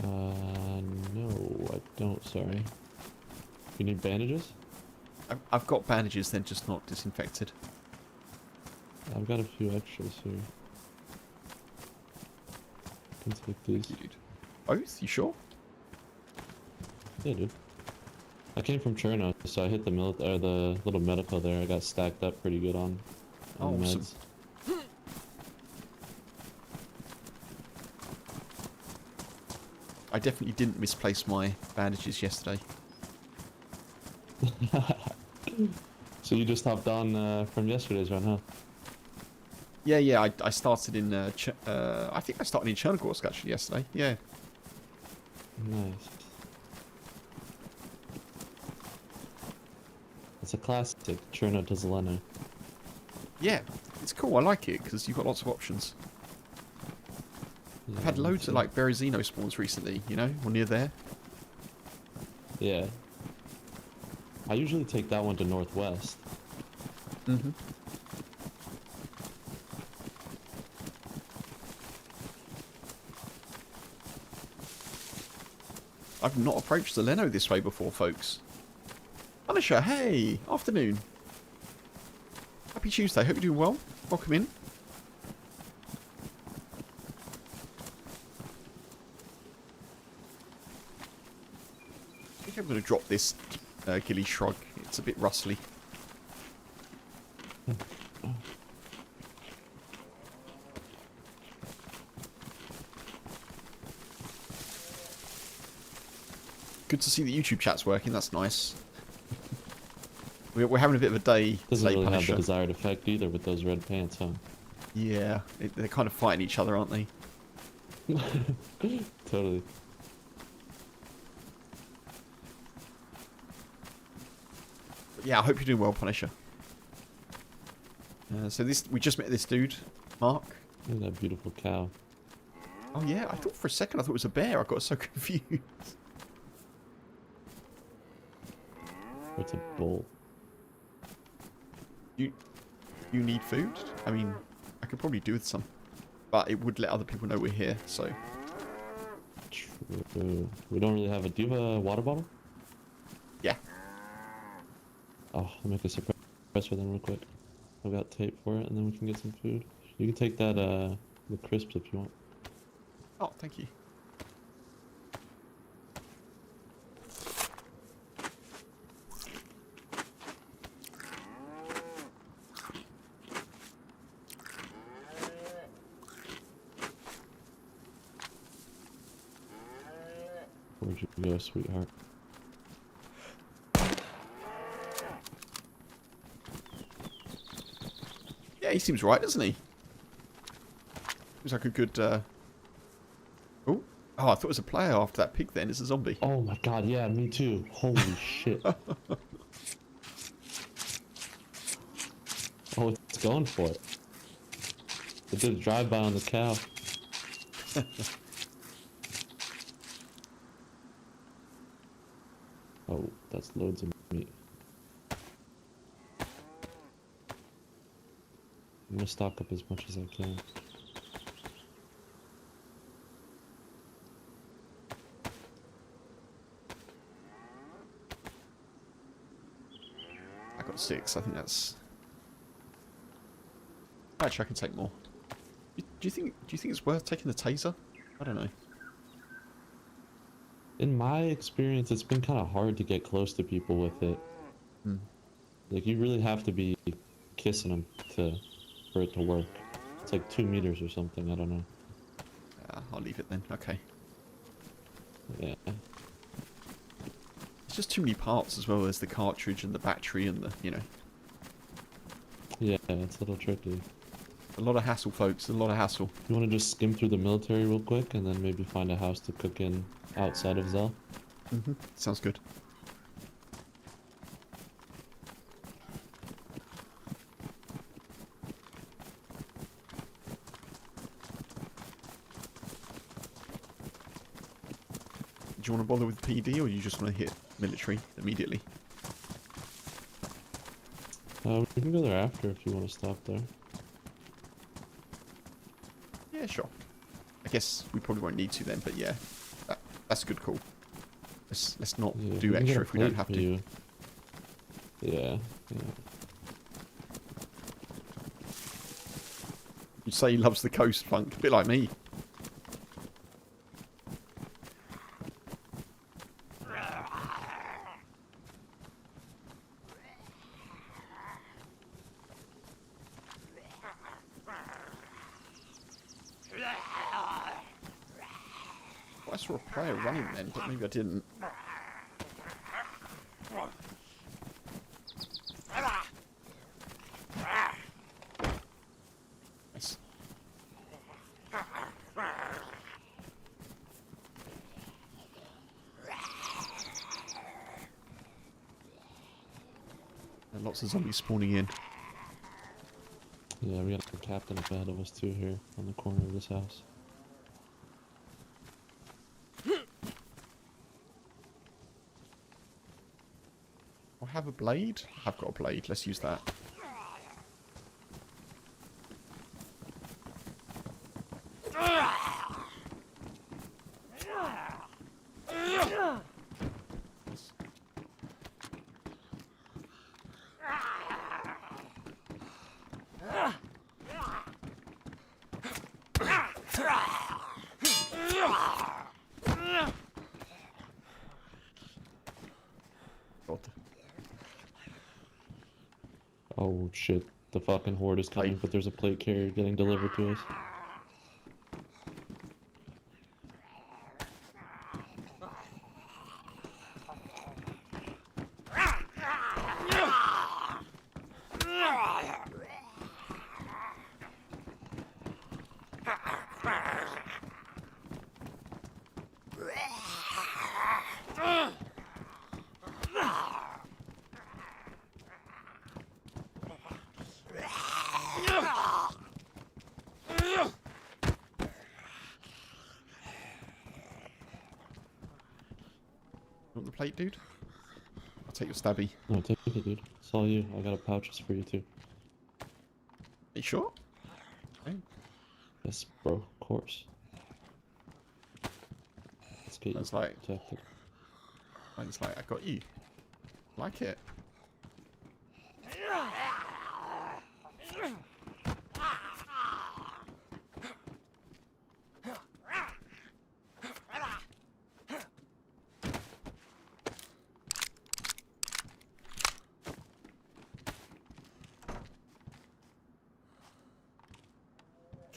Speaker 2: No, I don't, sorry. You need bandages?
Speaker 1: I've got bandages, then just not disinfected.
Speaker 2: I've got a few extras here. Can take these.
Speaker 1: Dude. Both? You sure?
Speaker 2: Yeah, dude. I came from Chernarus, so I hit the the little medical there. I got stacked up pretty good on
Speaker 1: Awesome.
Speaker 2: meds.
Speaker 1: I definitely didn't misplace my bandages yesterday.
Speaker 2: So you just hopped on from yesterday's run, huh?
Speaker 1: Yeah, I started in, I think I started in Chernarus actually yesterday, yeah.
Speaker 2: Nice. It's a classic, Chernarus.
Speaker 1: Yeah, it's cool, I like it, because you've got lots of options. I've had loads of, like, Berezino spawns recently, you know, when you're there.
Speaker 2: Yeah. I usually take that one to Northwest.
Speaker 1: Mm-hmm. I've not approached the Leno this way before, folks. Punisher, hey! Afternoon. Happy Tuesday, hope you're doing well. Welcome in. I think I'm going to drop this ghillie shrug. It's a bit rustly. Good to see the YouTube chat's working, that's nice. We're having a bit of a day
Speaker 2: Doesn't
Speaker 1: today,
Speaker 2: really have
Speaker 1: Punisher.
Speaker 2: the desired effect either with those red pants, huh?
Speaker 1: Yeah, they're kind of fighting each other, aren't they?
Speaker 2: Totally.
Speaker 1: But yeah, I hope you're doing well, Punisher. So we just met this dude, Mark.
Speaker 2: Look at that beautiful cow.
Speaker 1: Oh yeah, I thought for a second I thought it was a bear. I got so confused.
Speaker 2: It's a bull.
Speaker 1: You need food? I mean, I could probably do with some, but it would let other people know we're here. So
Speaker 2: True. We don't really have a... Do you have a water bottle?
Speaker 1: yeah,
Speaker 2: Oh, I'll make a suppressor then real quick. I've got tape for it, and then we can get some food. You can take that the crisps if you want.
Speaker 1: Oh, thank you.
Speaker 2: Where'd you go, sweetheart?
Speaker 1: Yeah, he seems right, doesn't he? Seems like a good, Oh, I thought it was a player after that pig then. It's a zombie.
Speaker 2: Oh my god, yeah, me too. Holy shit. Oh, it's going for it. It did a drive-by on the cow. Oh, that's loads of meat. I'm gonna stock up as much as I can.
Speaker 1: I got 6. I think that's... Actually, I can take more. Do you think it's worth taking the taser? I don't know.
Speaker 2: In my experience, it's been kind of hard to get close to people with it.
Speaker 1: Hmm.
Speaker 2: Like, you really have to be kissing them for it to work. It's like 2 meters or something, I don't know.
Speaker 1: I'll leave it then. Okay.
Speaker 2: Yeah.
Speaker 1: It's just too many parts as well as the cartridge and the battery and the, you know.
Speaker 2: Yeah, it's a little tricky.
Speaker 1: A lot of hassle, folks. A lot of hassle.
Speaker 2: You want to just skim through the military real quick and then maybe find a house to cook in outside of Zell?
Speaker 1: Mm-hmm. Sounds good. Do you want to bother with PD or you just want to hit military immediately?
Speaker 2: We can go there after if you want to stop there.
Speaker 1: Yeah, sure. I guess we probably won't need to then, but yeah, that's a good call. Let's not
Speaker 2: Yeah,
Speaker 1: do
Speaker 2: we can get
Speaker 1: extra
Speaker 2: a
Speaker 1: if we don't
Speaker 2: plate
Speaker 1: have
Speaker 2: for
Speaker 1: to.
Speaker 2: you. Yeah, yeah.
Speaker 1: You say he loves the coast, Funk, a bit like me. Well, I saw a player running then, but maybe I didn't. Nice. And lots of zombies spawning in.
Speaker 2: Yeah, we got the captain up ahead of us too here on the corner of this house.
Speaker 1: I have a blade? I've got a blade. Let's use that. God.
Speaker 2: Oh shit, the fucking horde is coming, but there's a plate carrier getting delivered to us.
Speaker 1: You want the plate, dude? I'll take your stabby.
Speaker 2: No, take it, dude. It's all you. I got a pouches for you too.
Speaker 1: Are you sure? Okay.
Speaker 2: Yes, bro, of course. Let's get you
Speaker 1: That's like...
Speaker 2: protected.
Speaker 1: It's like, I got you. Like it.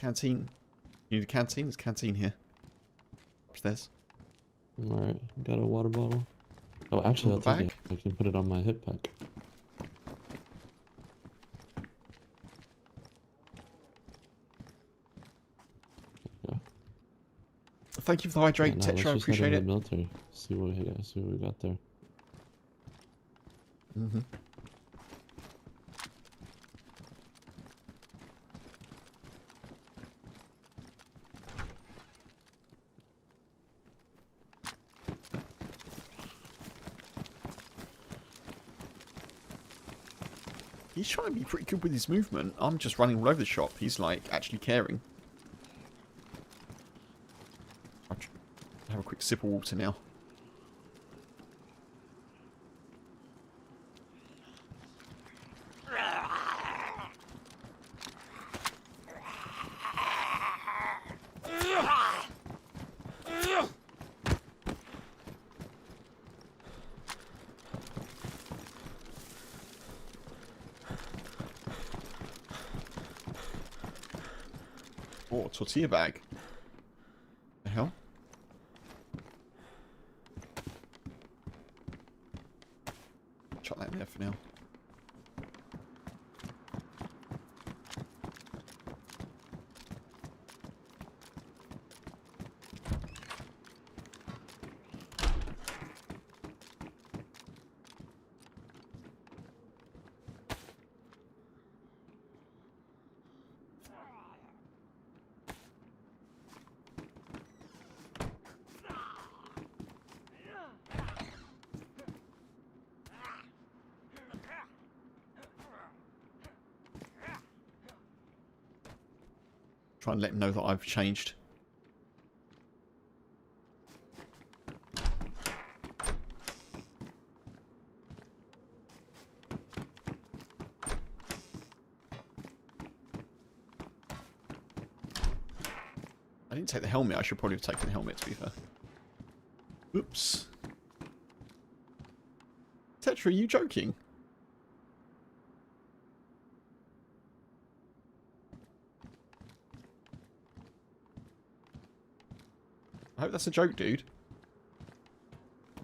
Speaker 1: Canteen. You need a canteen? There's a canteen here. Upstairs.
Speaker 2: Alright, got a water bottle. Oh, actually, I'll
Speaker 1: The
Speaker 2: take it. I can put it on my hip pack. Yeah.
Speaker 1: Thank you for the hydrate,
Speaker 2: Yeah, no,
Speaker 1: Tetra. I
Speaker 2: let's just head
Speaker 1: appreciate
Speaker 2: into
Speaker 1: it.
Speaker 2: the military. See what we got there.
Speaker 1: Mm-hmm. He's trying to be pretty good with his movement. I'm just running all over the shop. He's like actually caring. I'll have a quick sip of water now. Oh, tortilla bag. The hell? Chuck that in there for now. Try and let him know that I've changed. I didn't take the helmet. I should probably have taken the helmet, to be fair. Oops. Tetra, are you joking? I hope that's a joke, dude.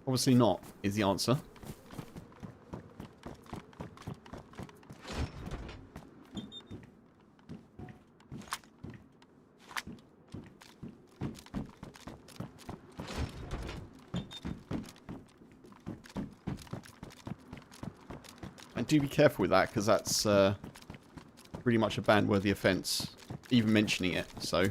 Speaker 1: Obviously not, is the answer. And do be careful with that, because that's pretty much a ban-worthy offence, even mentioning it, so...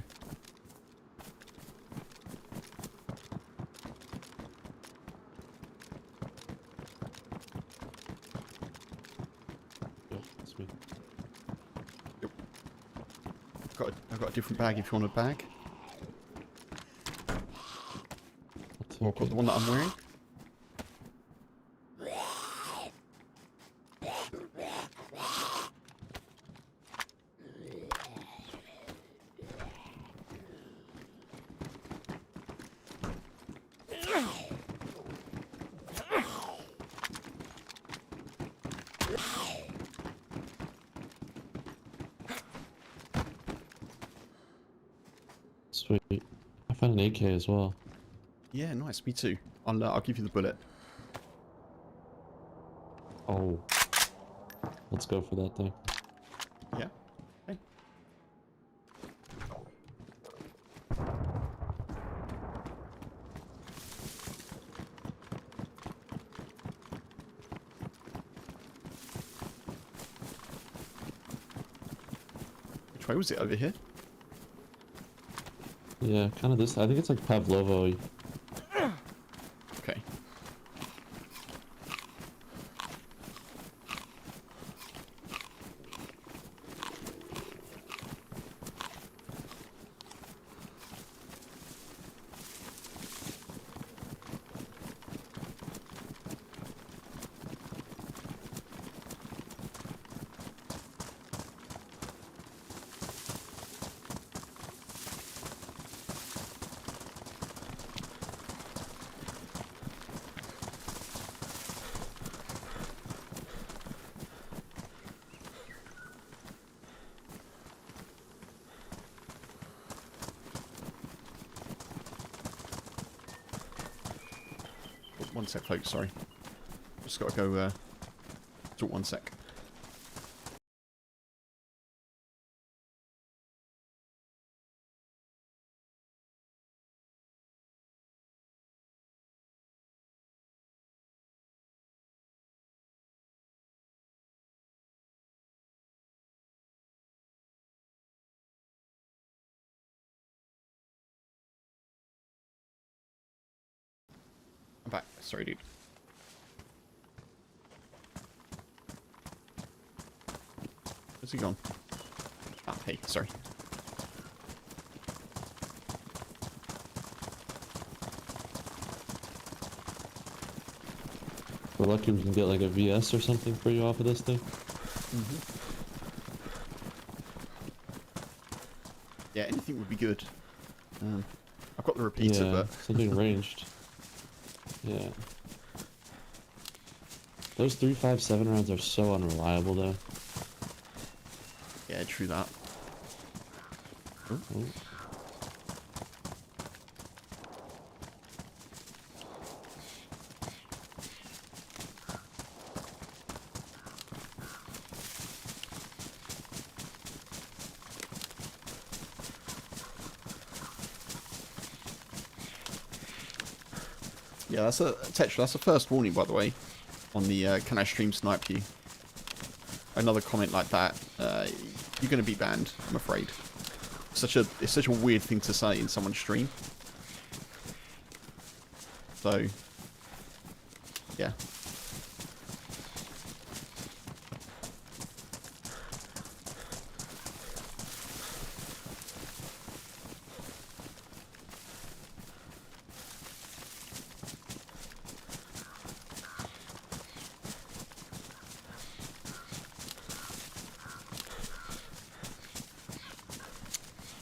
Speaker 1: I've got a different bag if you want a bag. Or I've got the one that I'm wearing.
Speaker 2: Sweet. I found an AK as well.
Speaker 1: Yeah, nice. Me too. I'll give you the bullet.
Speaker 2: Oh. Let's go for that thing.
Speaker 1: Yeah. Okay. Which way was it? Over here?
Speaker 2: Yeah, kind of this. I think it's like Pavlovo.
Speaker 1: Okay. One sec, folks, sorry. Just gotta go, talk 1 sec. I'm back. Sorry, dude. Where's he gone? Ah, hey, sorry.
Speaker 2: We're lucky we can get like a VS or something for you off of this thing.
Speaker 1: Yeah, anything would be good. I've got the repeater,
Speaker 2: Yeah,
Speaker 1: but...
Speaker 2: something ranged. Yeah. Those 3.57 rounds are so unreliable though.
Speaker 1: Yeah, true that.
Speaker 2: Oh.
Speaker 1: Yeah, that's a Tetra. That's the first warning, by the way, on the "Can I stream snipe you?" Another comment like that, you're going to be banned. I'm afraid. It's such a weird thing to say in someone's stream. So, yeah.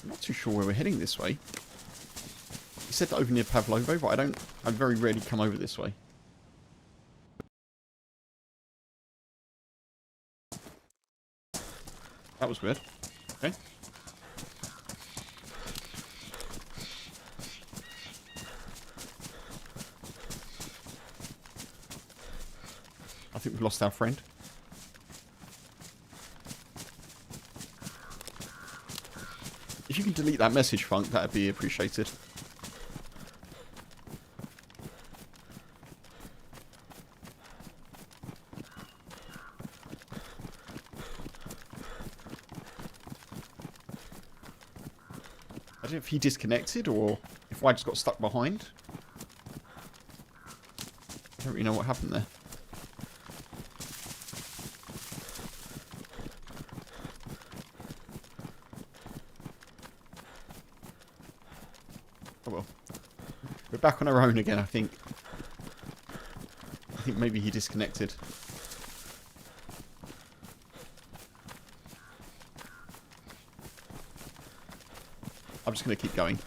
Speaker 1: I'm not too sure where we're heading this way. He said over near Pavlovo, but I very rarely come over this way. That was weird. Okay. I think we've lost our friend. If you can delete that message, Funk, that'd be appreciated. I don't know if he disconnected or if I just got stuck behind. I don't really know what happened there. Oh well. We're back on our own again, I think. I think maybe he disconnected. I'm just going to keep going.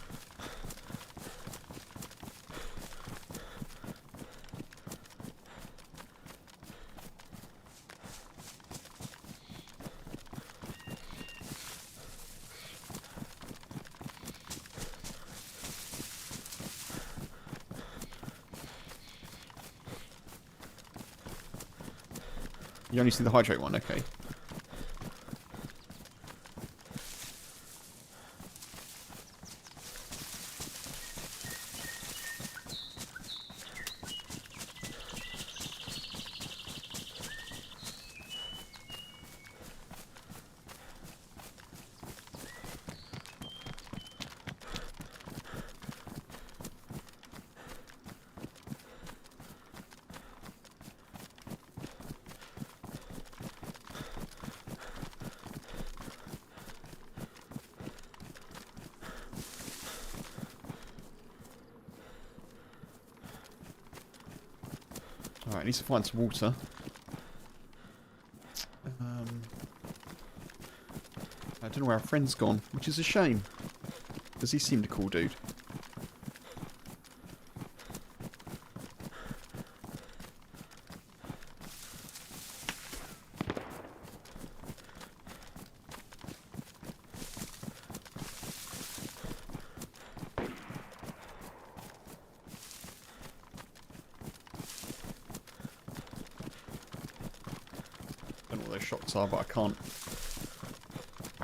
Speaker 1: You only see the hydrate one, okay. Alright, I need to find some water. I don't know where our friend's gone, which is a shame. Because he seemed a cool dude. their shots are, but I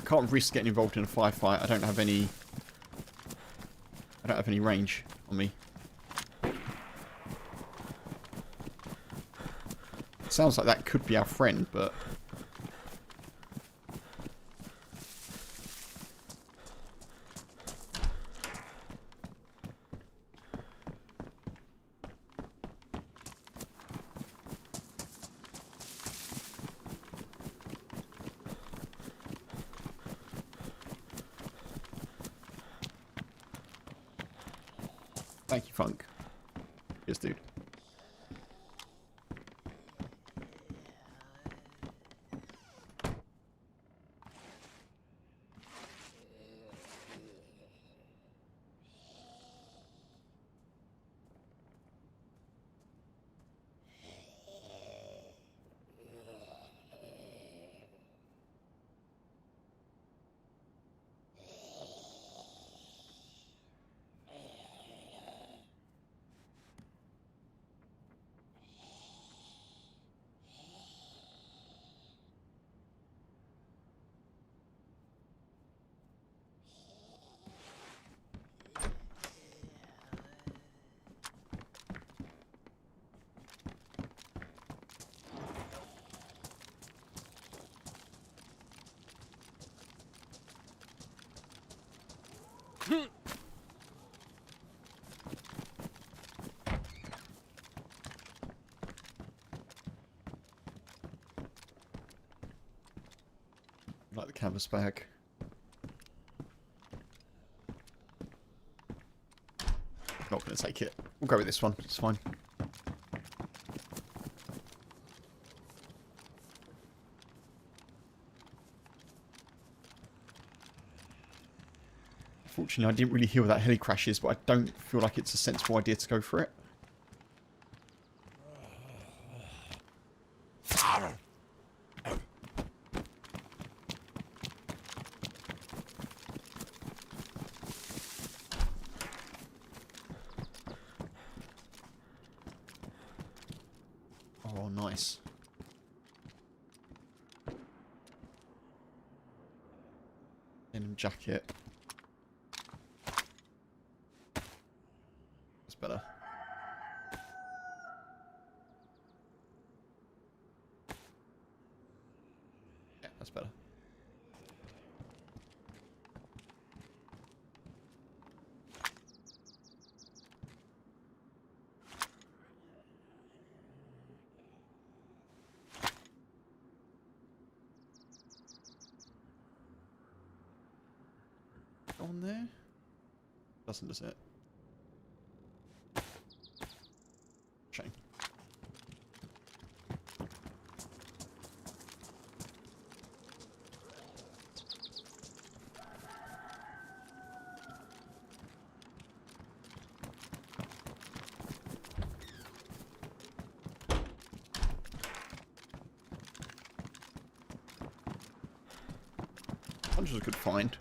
Speaker 1: can't risk getting involved in a firefight. I don't have any range on me. Sounds like that could be our friend, but thank you, Funk. Yes, dude. Like the canvas bag. Not going to take it. We'll go with this one. It's fine. Fortunately, I didn't really hear where that heli crash is, but I don't feel like it's a sensible idea to go for it. Oh, nice. Denim jacket. That's better. Yeah, that's better. On there? Doesn't, does it? Shame. Punch was a good find.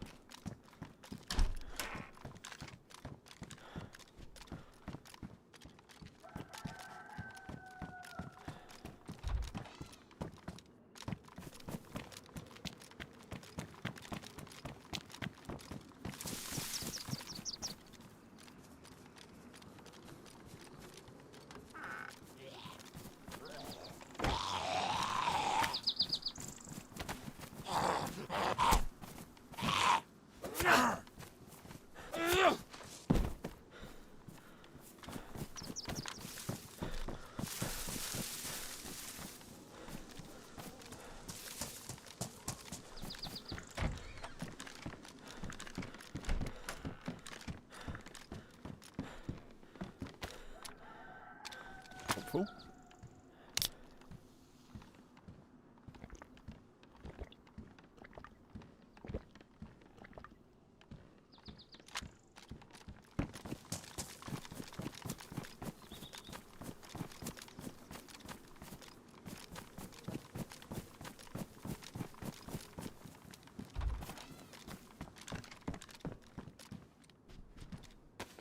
Speaker 1: Helpful.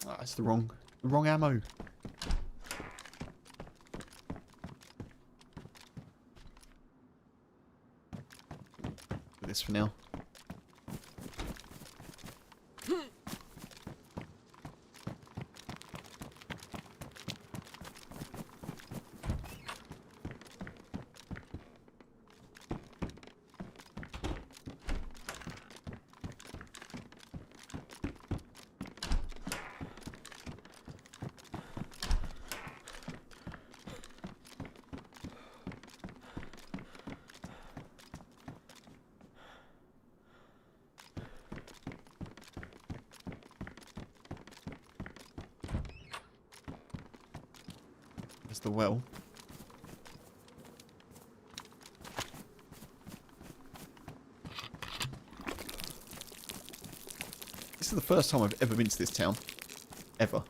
Speaker 1: Ah, that's the wrong ammo. this for now. There's the well. This is the first time I've ever been to this town. Ever.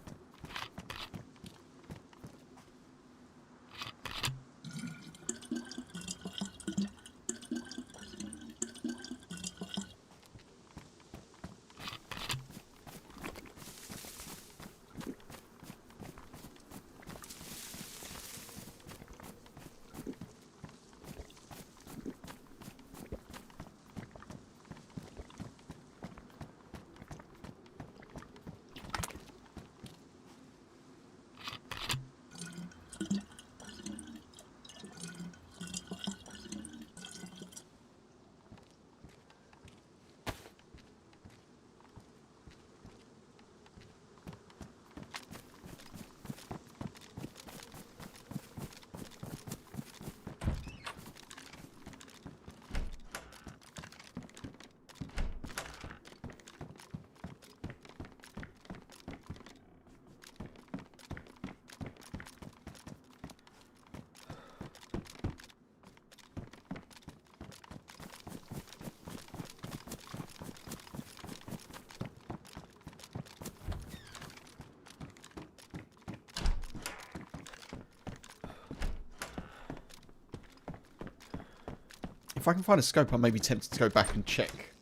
Speaker 1: If I can find a scope, I may be tempted to go back and check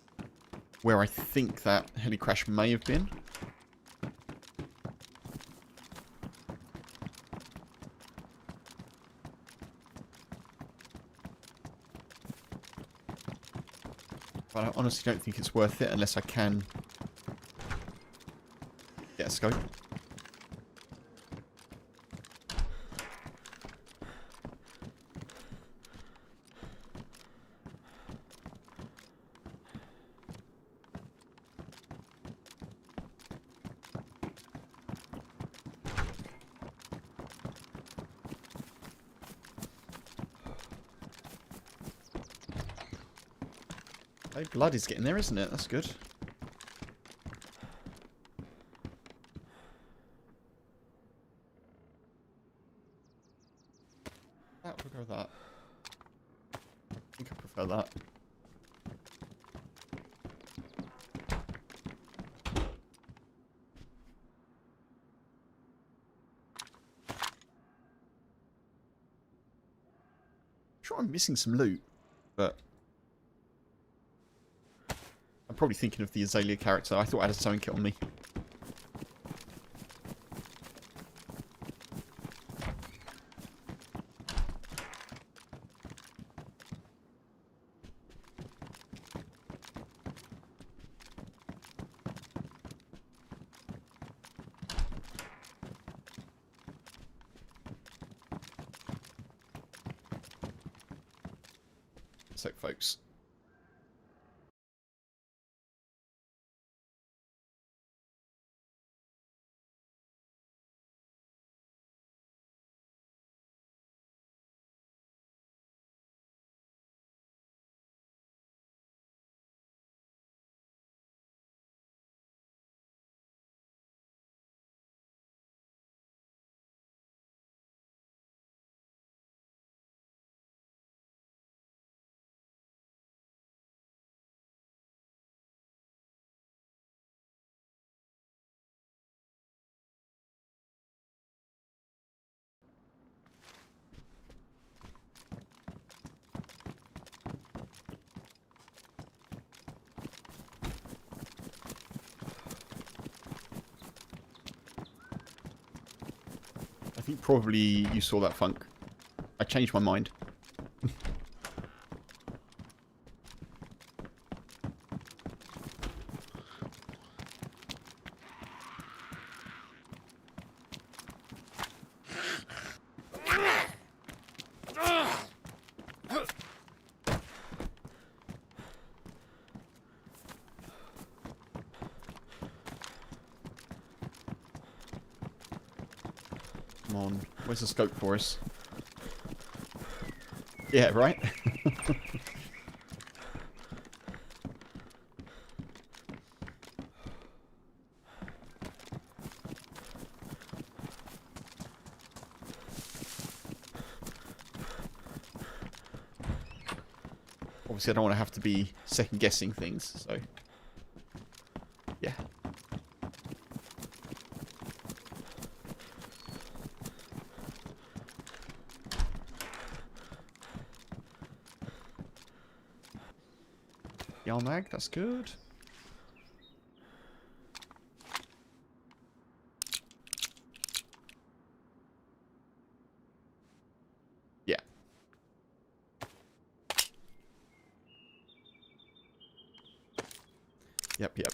Speaker 1: where I think that heli crash may have been. But I honestly don't think it's worth it unless I can get a scope. Okay, blood is getting there, isn't it? That's good. That would go that. I think I prefer that. Sure, I'm missing some loot, but I'm probably thinking of the Azalea character. I thought I had a sewing kit on me. So, folks. I think probably you saw that, Funk. I changed my mind. Come on. Where's the scope for us? Yeah, right? Obviously, I don't want to have to be second-guessing things, so... Yeah. Yarmag, that's good. Yeah. Yep, yep.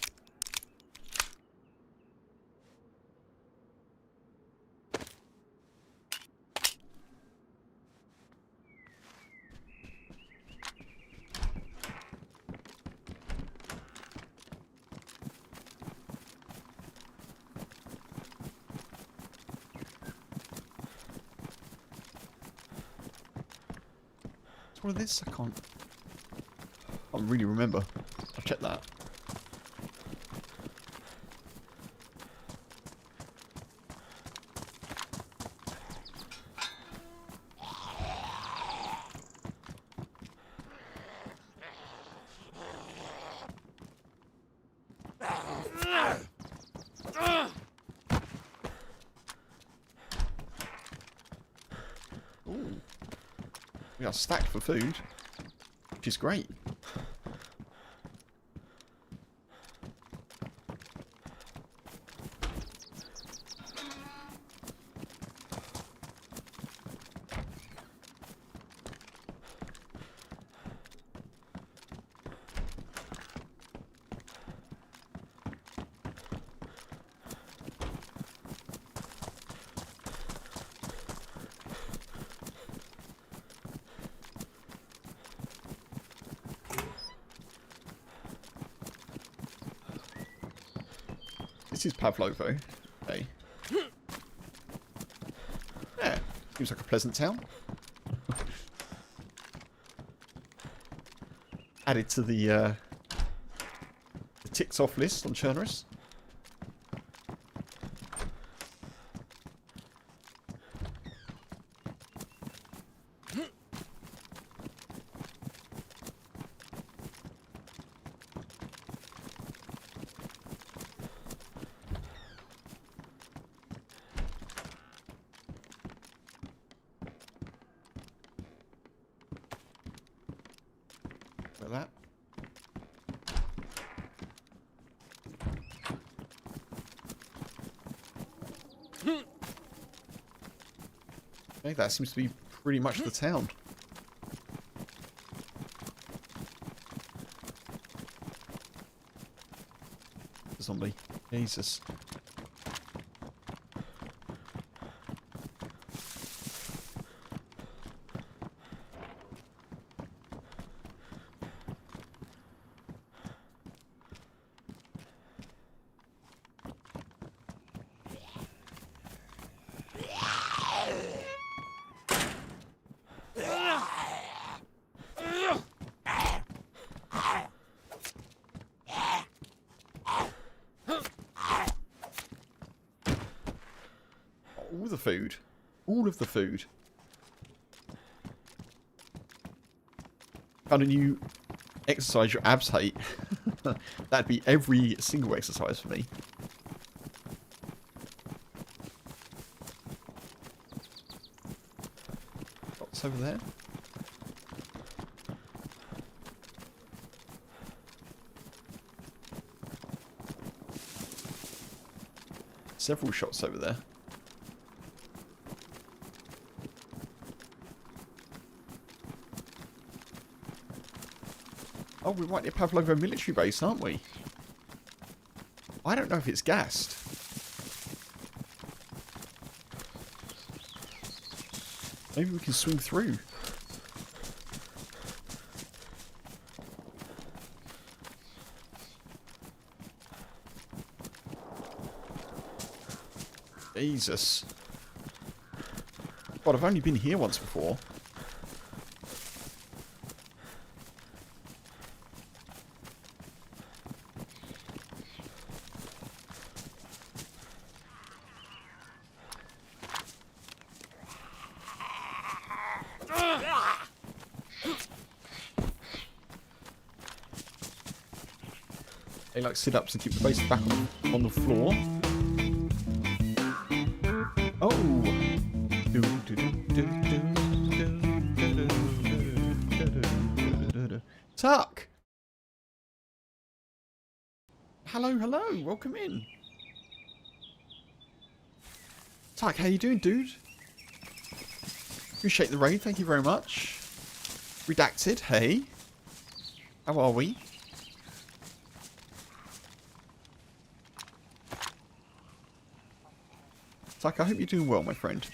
Speaker 1: What is this? I can't really remember. I'll check that. Ooh. We are stacked for food, which is great. This is Pavlovo. Okay. Yeah, seems like a pleasant town. Added to the ticks off list on Chernarus. Like that. Okay, that seems to be pretty much the town. Zombie. Jesus. All the food. All of the food. Found a new exercise your abs hate. That'd be every single exercise for me. What's over there? Several shots over there. Oh, we're right near Pavlovo military base, aren't we? I don't know if it's gassed. Maybe we can swing through. Jesus. God, I've only been here once before. They like sit-ups and keep the base back on the floor. Oh! Tuck! Hello, hello, welcome in. Tuck, how you doing, dude? Appreciate the raid, thank you very much. Redacted, hey. How are we? Tuck, I hope you're doing well, my friend.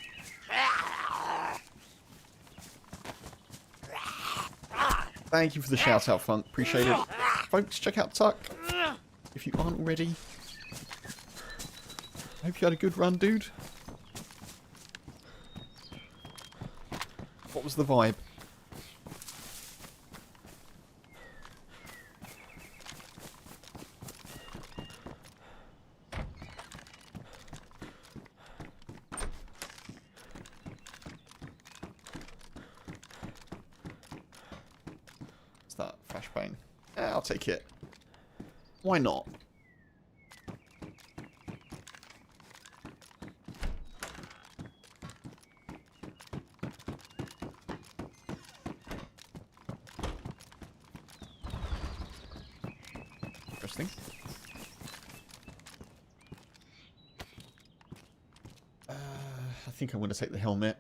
Speaker 1: Thank you for the shout out, Funk. Appreciate it. Folks, check out Tuck if you aren't already. I hope you had a good run, dude. What was the vibe? What's that? Flashbang. Yeah, I'll take it. Why not? Interesting. I think I'm going to take the helmet.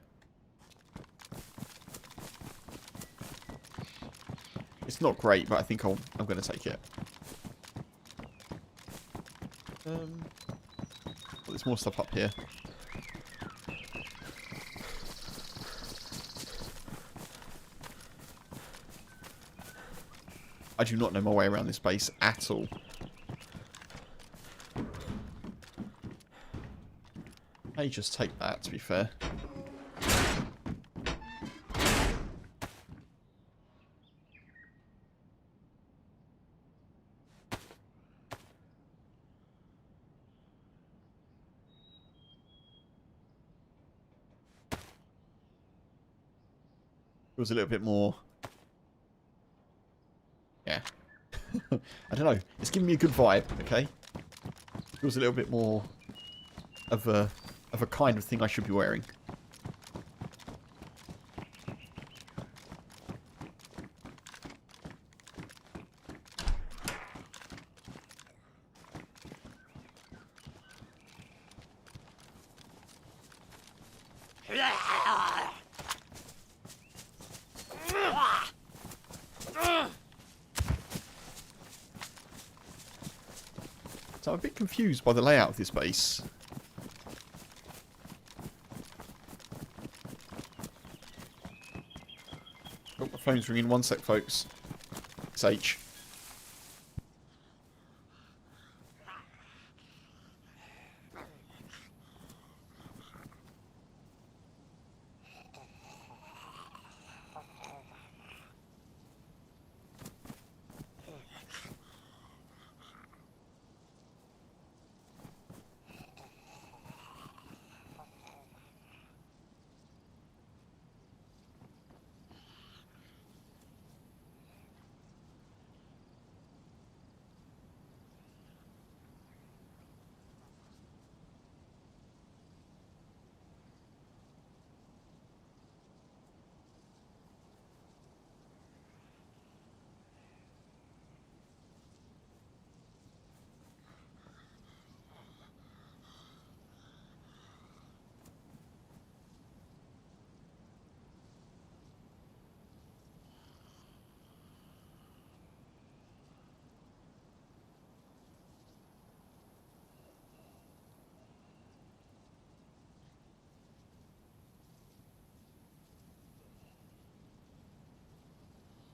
Speaker 1: It's not great, but I think I'm going to take it. Well, there's more stuff up here. I do not know my way around this base at all. I may just take that, to be fair. It was a little bit more... Yeah. I don't know. It's giving me a good vibe, okay? It was a little bit more of a kind of thing I should be wearing. So I'm a bit confused by the layout of this base. Oh, my phone's ringing. One sec, folks. It's H.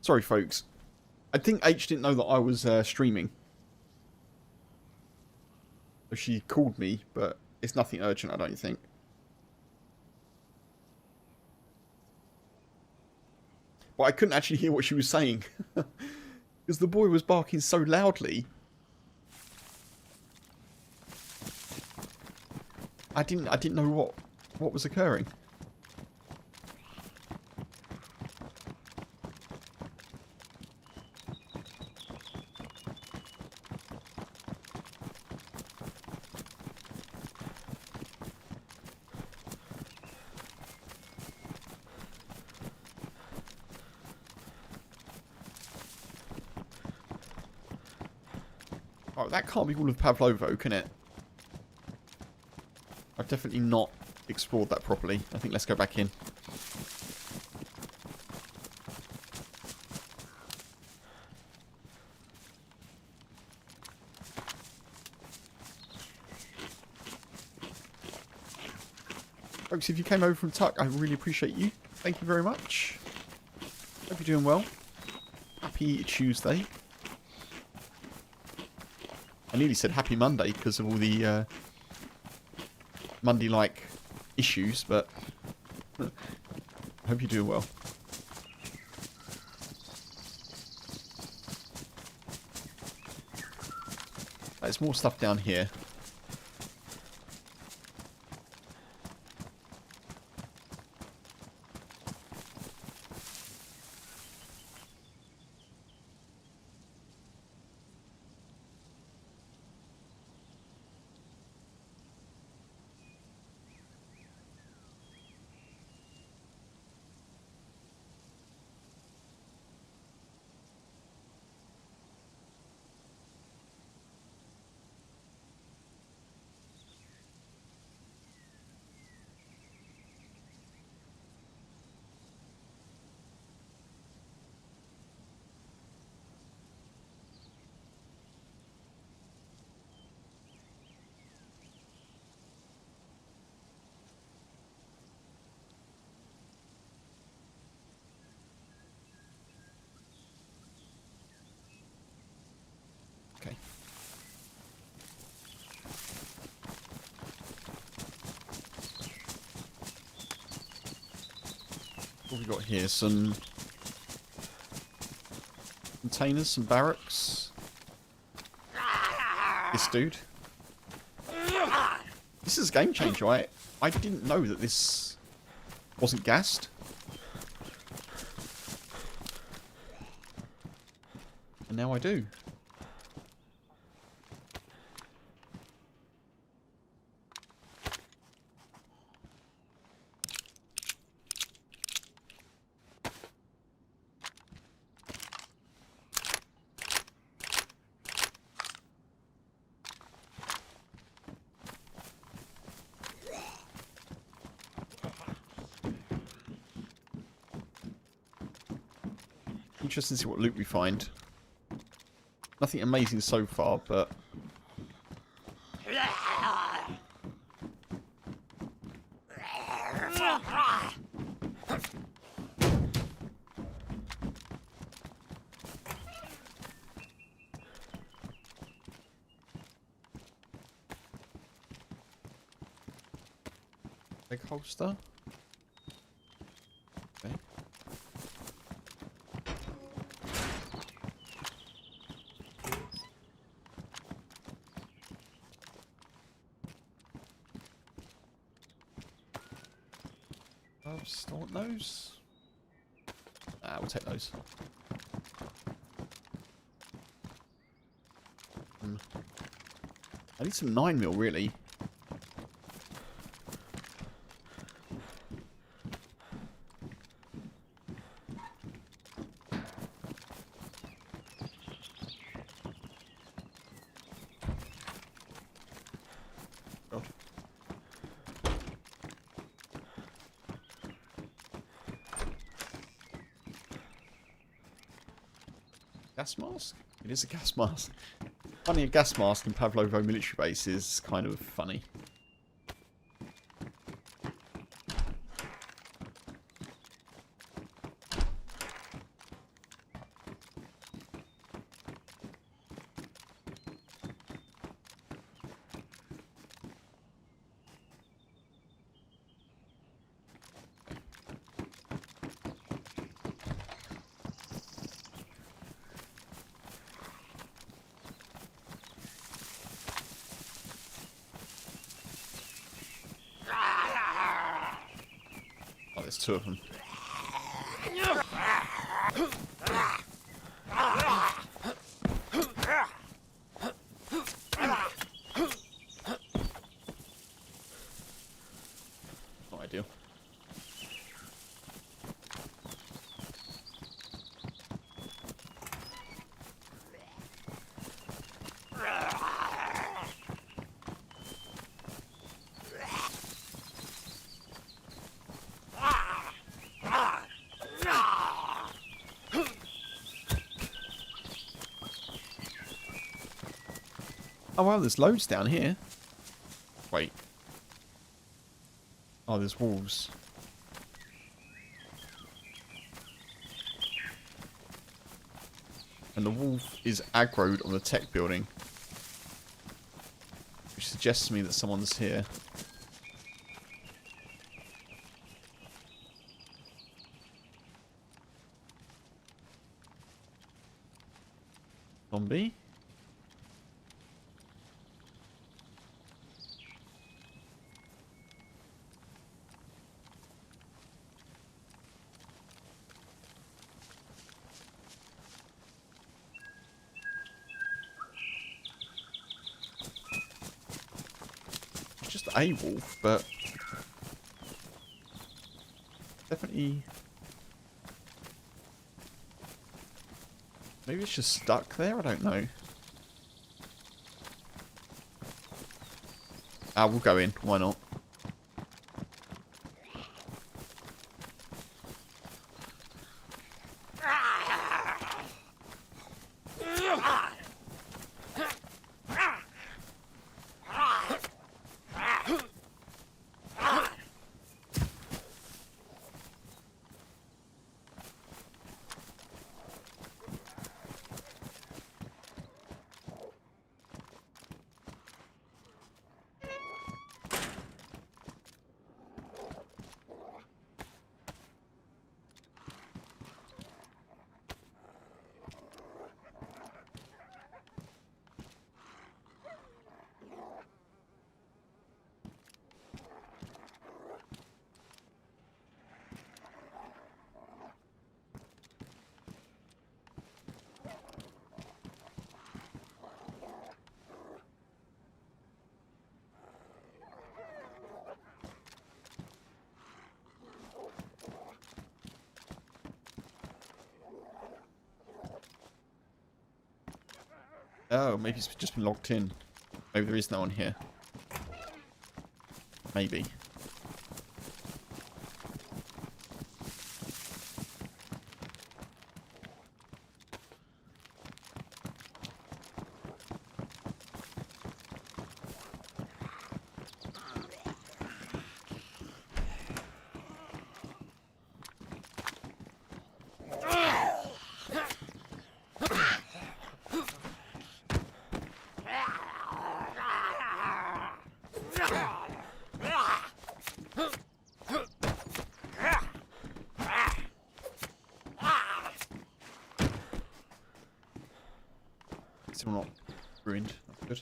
Speaker 1: Sorry, folks. I think H didn't know that I was streaming. So she called me, but it's nothing urgent, I don't think. but I couldn't actually hear what she was saying. Because the boy was barking so loudly. I didn't know what was occurring. Oh, that can't be all of Pavlovo, can it? I've definitely not explored that properly. I think let's go back in. Folks, if you came over from Tuck, I really appreciate you. Thank you very much. Hope you're doing well. Happy Tuesday. I nearly said happy Monday because of all the Monday-like issues, but I hope you're doing well. There's more stuff down here. Okay. What have we got here? Some containers, some barracks. This dude. This is a game changer. I didn't know that this wasn't gassed. And now I do. Interesting to see what loot we find. Nothing amazing so far, but... Big holster. Okay. Still want those? Ah, we'll take those. I need some 9mm, really. God. Gas mask? It is a gas mask. Funny, a gas mask in Pavlovo military base is kind of funny. there's two of them. Not ideal. Oh wow, there's loads down here. Wait. Oh, there's wolves. And the wolf is aggroed on the tech building. Which suggests to me that someone's here. Zombie? Just a wolf, but definitely maybe it's just stuck there, I don't know. Ah, we'll go in, why not? Oh, maybe it's just been locked in. Maybe there is no one here. Maybe. Still not ruined. That's good.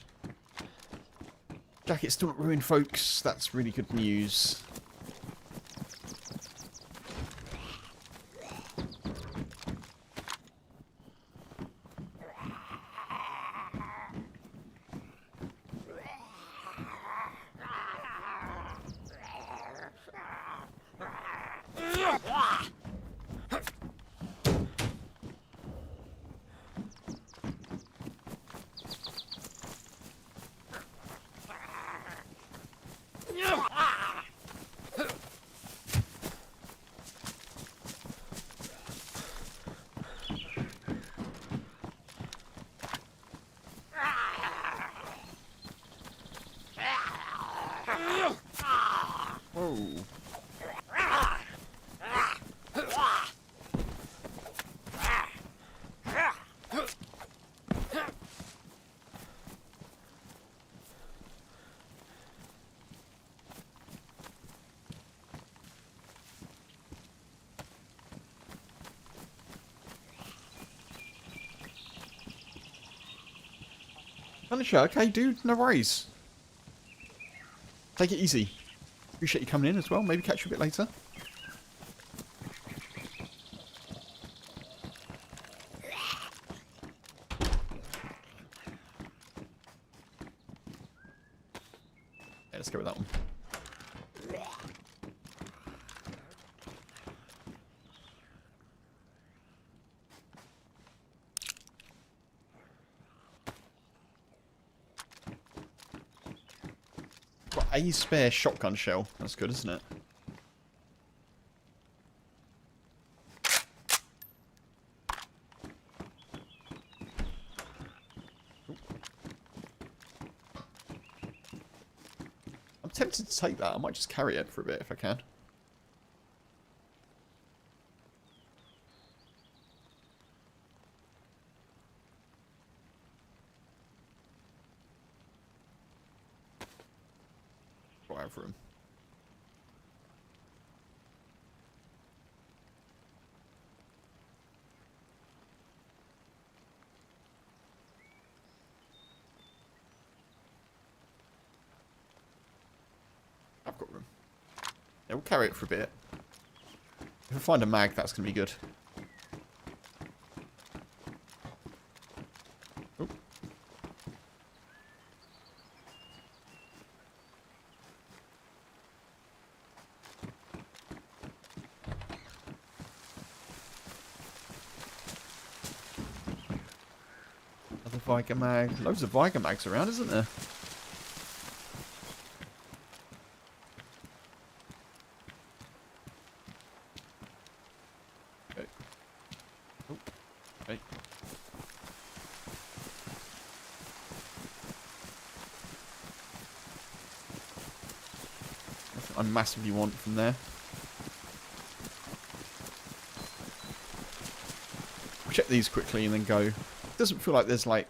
Speaker 1: Jacket's still not ruined, folks. That's really good news. Whoa. Punisher, okay, dude, no worries. Take it easy. Appreciate you coming in as well. Maybe catch you a bit later. let's go with that one. Got a spare shotgun shell. That's good, isn't it? I'm tempted to take that. I might just carry it for a bit if I can. Drive room. I've got room. Yeah, we'll carry it for a bit. If I find a mag, that's going to be good. Oh. Another Viger mag. Loads of Viger mags around, isn't there? Okay. Oh. Okay. Nothing I massively want from there. Check these quickly and then go. It doesn't feel like there's like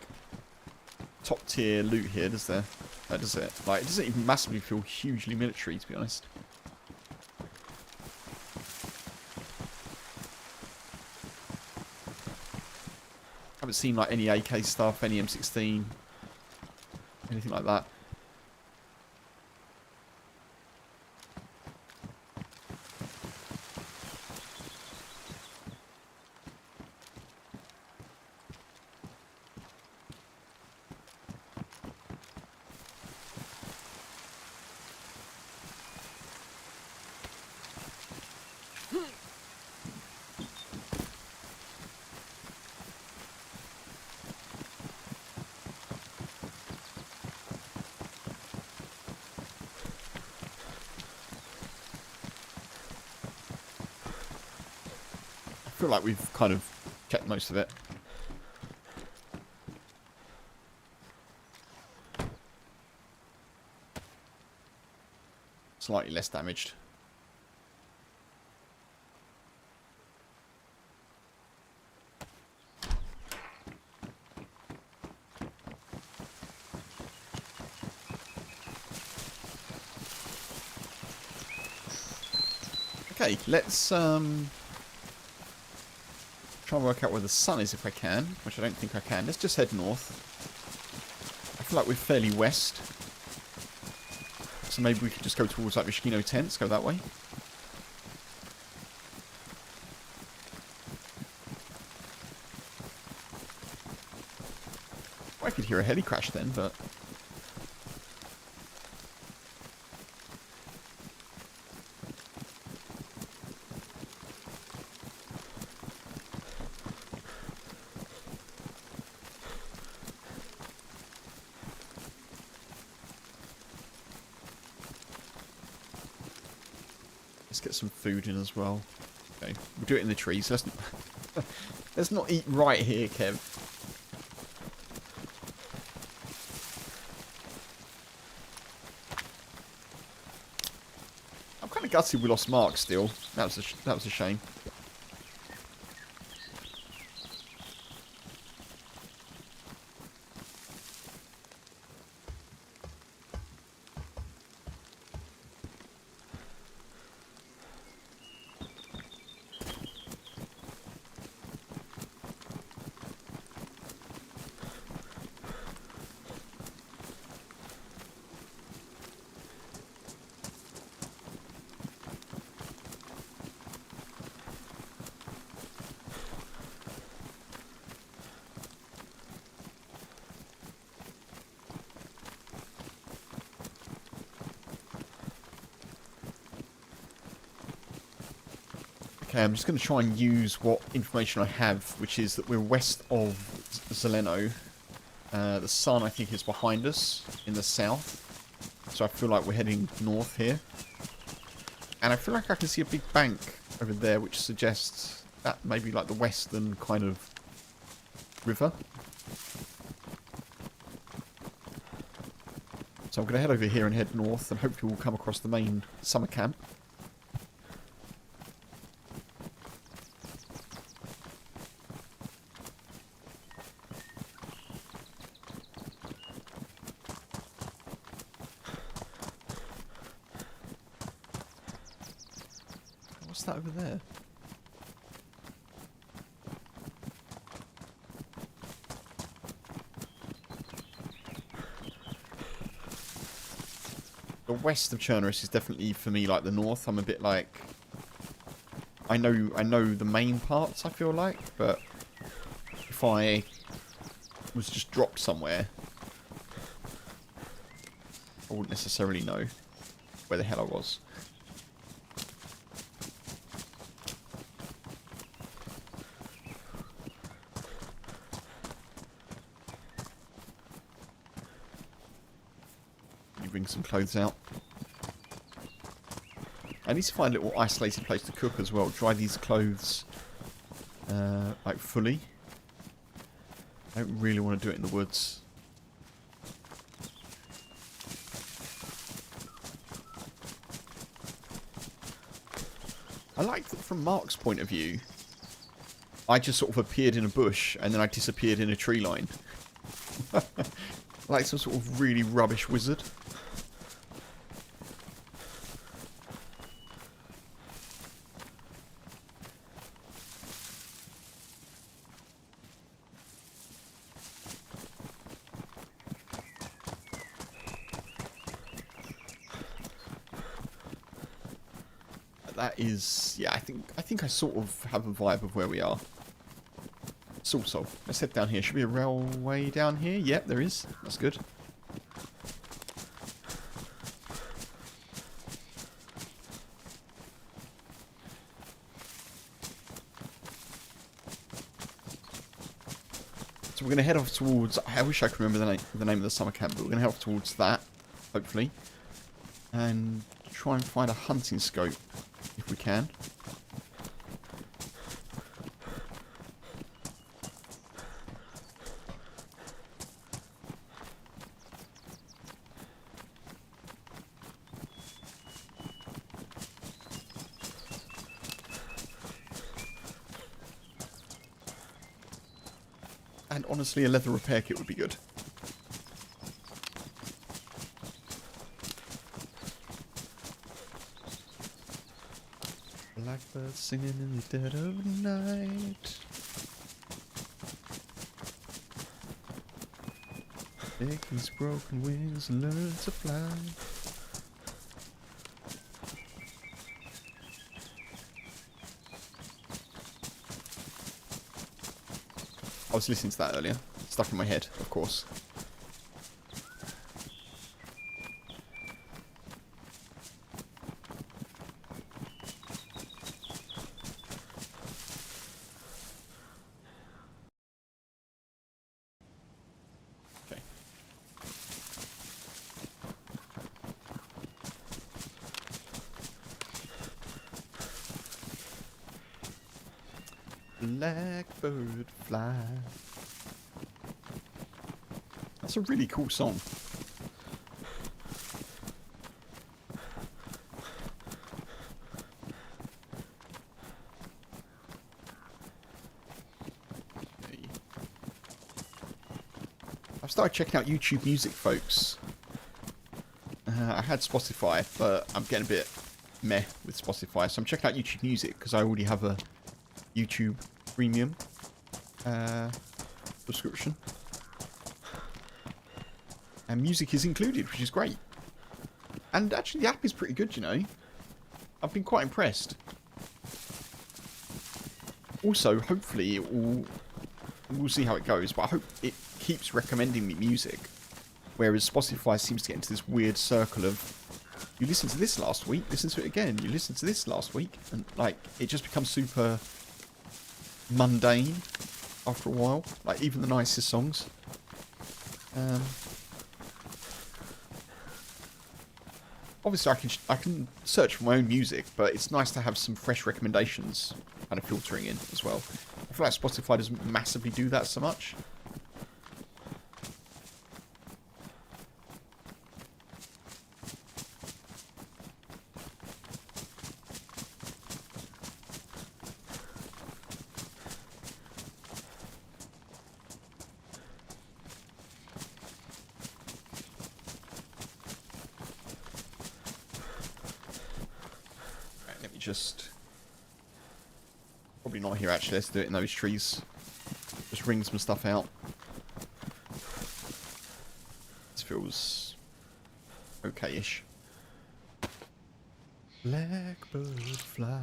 Speaker 1: top tier loot here, does there? Does it? Like, it doesn't even massively feel hugely military, to be honest. Haven't seen like any AK stuff, any M16, anything like that. I feel like we've kind of checked most of it. Slightly less damaged. Okay, let's try and work out where the sun is if I can, which I don't think I can. Let's just head north. I feel like we're fairly west. So maybe we could just go towards like Vishkino tents, go that way. Well, I could hear a heli crash then, but... Let's get some food in as well. Okay, we'll do it in the trees. Let's not eat right here, Kev. I'm kind of gutted we lost Mark still. That was a shame. Okay, I'm just going to try and use what information I have, which is that we're west of Zeleno. The sun, I think, is behind us in the south. So I feel like we're heading north here. And I feel like I can see a big bank over there, which suggests that maybe like the western kind of river. So I'm going to head over here and head north, and hopefully we'll come across the main summer camp. What's that over there? The west of Chernarus is definitely for me like the north. I'm a bit like I know the main parts, I feel like, but if I was just dropped somewhere, I wouldn't necessarily know where the hell I was. Bring some clothes out. I need to find a little isolated place to cook as well. Dry these clothes like fully. I don't really want to do it in the woods. I like that from Mark's point of view, I just sort of appeared in a bush and then I disappeared in a tree line. Like some sort of really rubbish wizard. That is, yeah, I think I sort of have a vibe of where we are. Sort of. Let's head down here. Should be a railway down here? Yep, there is. That's good. So we're going to head off towards, I wish I could remember the name of the summer camp, but we're going to head off towards that, hopefully. And try and find a hunting scope, if we can. And honestly, a leather repair kit would be good. Blackbird singing in the dead of night. Take his broken wings and learn to fly. I was listening to that earlier. Stuck in my head, of course. Okay. Blackbird fly. That's a really cool song. Okay. I've started checking out YouTube Music, folks. I had Spotify, but I'm getting a bit meh with Spotify, so I'm checking out YouTube Music because I already have a YouTube Premium subscription. And music is included, which is great. And actually the app is pretty good, you know. I've been quite impressed. Also, hopefully we'll see how it goes, but I hope it keeps recommending me music. Whereas Spotify seems to get into this weird circle of you listened to this last week, listen to it again. You listened to this last week, and like it just becomes super mundane after a while. Like even the nicest songs. Obviously, I can search for my own music, but it's nice to have some fresh recommendations kind of filtering in as well. I feel like Spotify doesn't massively do that so much. Just probably not here actually. Let's do it in those trees. Just ring some stuff out. This feels okay-ish. Blackbird fly.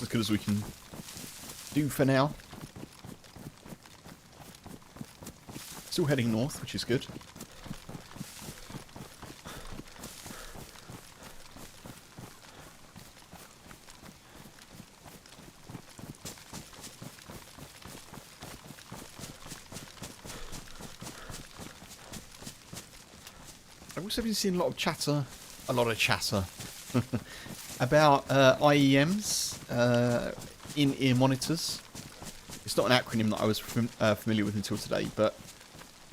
Speaker 1: As good as we can do for now. Still heading north, which is good. I've also been seeing a lot of chatter about IEMs, in-ear monitors. It's not an acronym that I was familiar with until today, but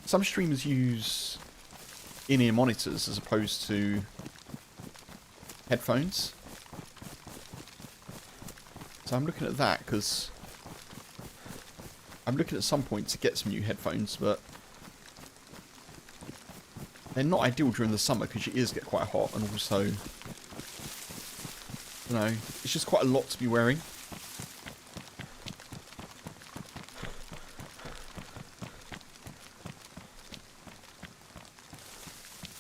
Speaker 1: some streamers use in-ear monitors as opposed to headphones. So I'm looking at that because I'm looking at some point to get some new headphones, but they're not ideal during the summer because your ears get quite hot, and also, you know, it's just quite a lot to be wearing.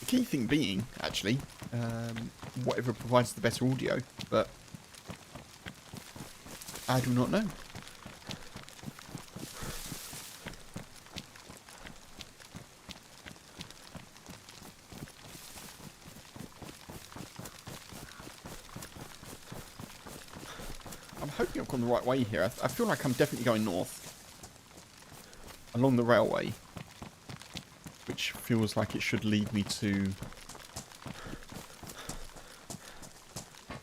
Speaker 1: The key thing being, actually, whatever provides the better audio, but I do not know. I'm hoping I've gone the right way here. I feel like I'm definitely going north along the railway, which feels like it should lead me to...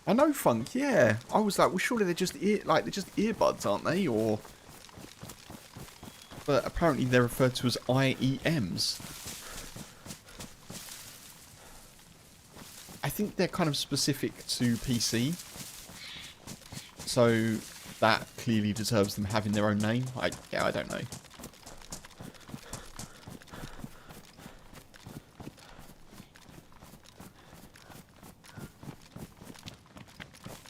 Speaker 1: I know, Funk, yeah. I was like, well, surely they're just earbuds, aren't they? Or... But apparently they're referred to as IEMs. I think they're kind of specific to PC. So that clearly deserves them having their own name. Yeah, I don't know.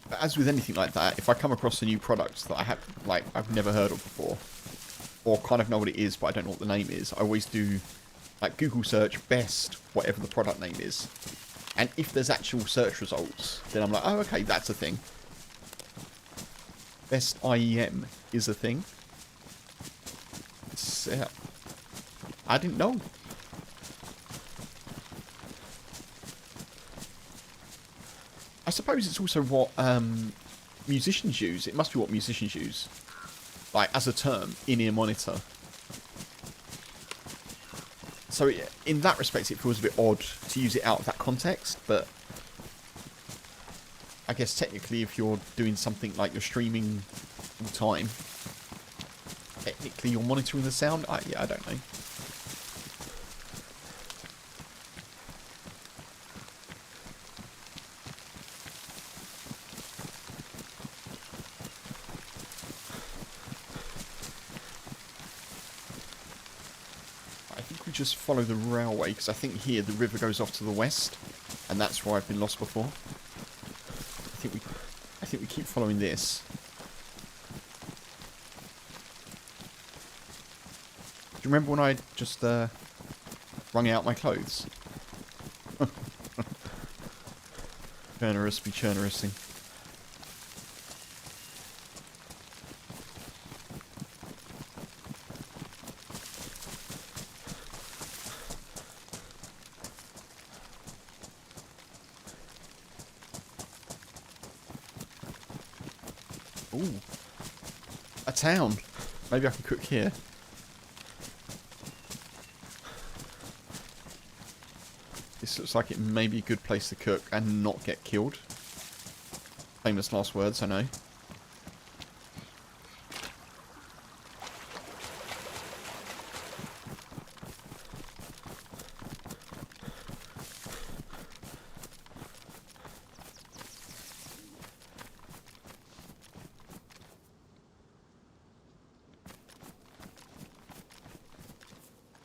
Speaker 1: But as with anything like that, if I come across a new product that I've never heard of before, or kind of know what it is but I don't know what the name is, I always do like Google search best whatever the product name is. And if there's actual search results, then I'm like, oh, okay, that's a thing. Best IEM is a thing. Yeah. I didn't know. I suppose it's also what musicians use. It must be what musicians use. Like, as a term, in-ear monitor. So, in that respect, it feels a bit odd to use it out of that context, but I guess technically if you're doing something like you're streaming all the time, technically you're monitoring the sound? Yeah, I don't know. just follow the railway, because I think here the river goes off to the west, and that's where I've been lost before. I think we keep following this. Do you remember when I just wrung out my clothes? Chernarus be Chernarusing. Ooh. A town. Maybe I can cook here. This looks like it may be a good place to cook and not get killed. Famous last words, I know.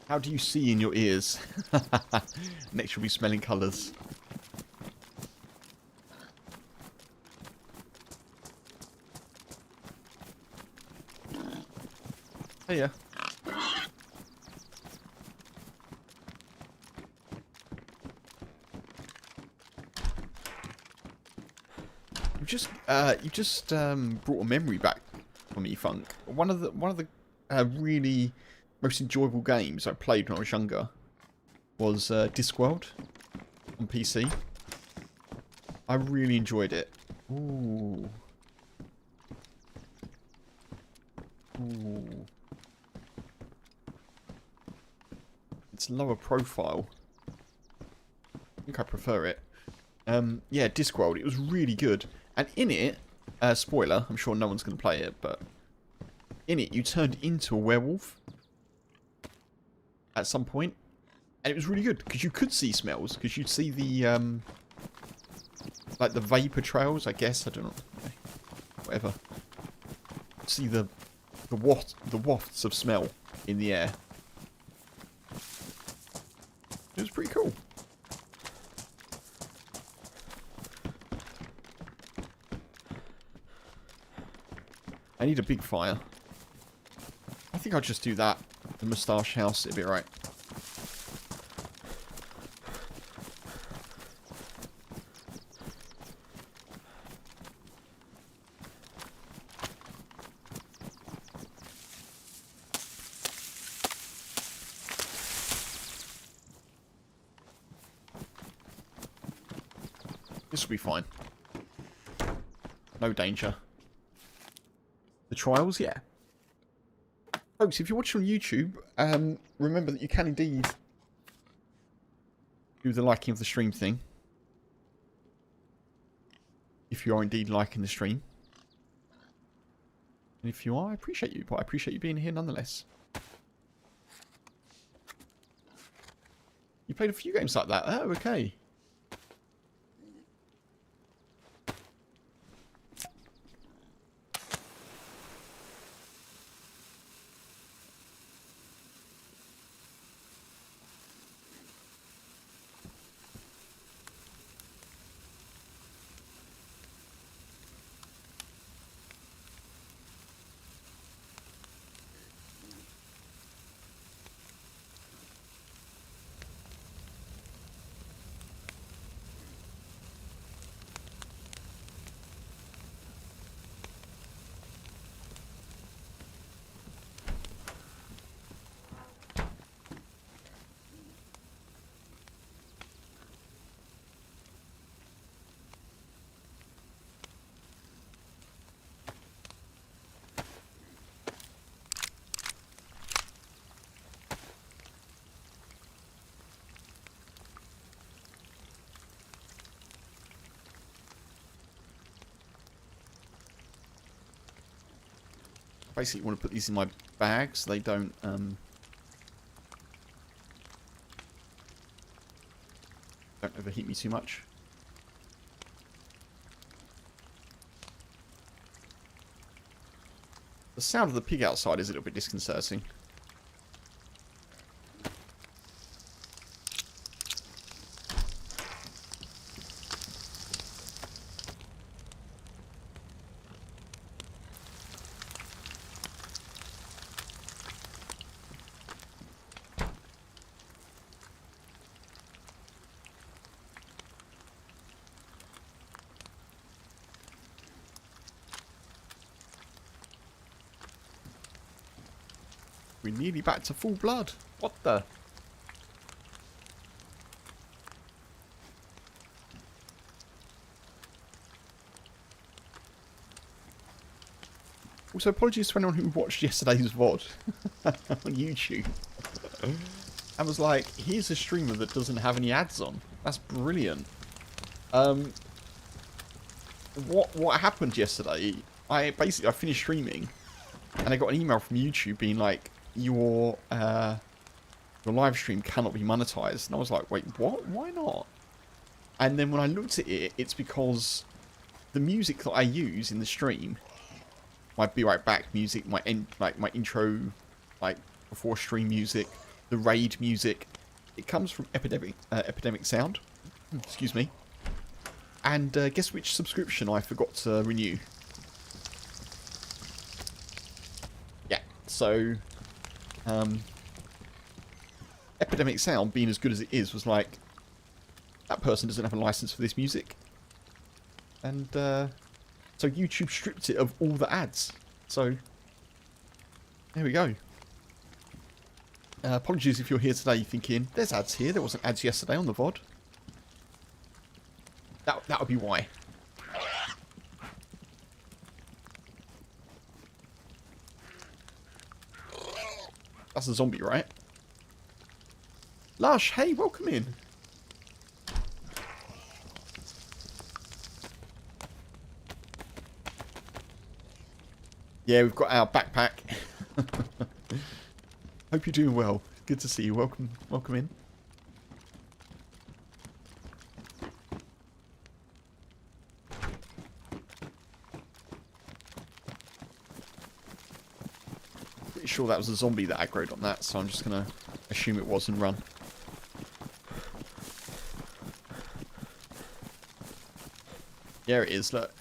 Speaker 1: How do you see in your ears? Next you'll be smelling colours. Hey, yeah. You just brought a memory back for me, Funk. One of the really most enjoyable games I played when I was younger was Discworld on PC. I really enjoyed it. Ooh. Ooh. It's lower profile. I think I prefer it. Yeah, Discworld. It was really good. And in it, spoiler, I'm sure no one's going to play it, but in it you turned into a werewolf at some point, and it was really good because you could see smells, because you'd see the like the vapor trails, I guess. I don't know, whatever. See the wafts of smell in the air. It was pretty cool. I need a big fire. I think I'll just do that. The moustache house, it'll be right. This will be fine. No danger. The trials, yeah. Folks, if you're watching on YouTube, remember that you can indeed do the liking of the stream thing. If you are indeed liking the stream. And if you are, I appreciate you, but I appreciate you being here nonetheless. You played a few games like that. Oh, okay. Basically want to put these in my bag so they don't overheat me too much. The sound of the pig outside is a little bit disconcerting. We're nearly back to full blood. What the? Also, apologies to anyone who watched yesterday's VOD on YouTube. I was like, here's a streamer that doesn't have any ads on. That's brilliant. What happened yesterday, I finished streaming and I got an email from YouTube being like, your live stream cannot be monetized. And I was like, wait, what? Why not? And then when I looked at it, it's because the music that I use in the stream, my Be Right Back music, my intro, like before stream music, the raid music, it comes from Epidemic Sound. Excuse me. And guess which subscription I forgot to renew? Yeah, so Epidemic Sound, being as good as it is, was like, that person doesn't have a license for this music. And so YouTube stripped it of all the ads. So there we go. Apologies if you're here today thinking, there's ads here. There wasn't ads yesterday on the VOD. That would be why. That's a zombie, right? Lush, hey, welcome in. Yeah, we've got our backpack. Hope you're doing well. Good to see you. Welcome in. Pretty sure that was a zombie that aggroed on that, so I'm just gonna assume it was and run. Yeah, it is. Look,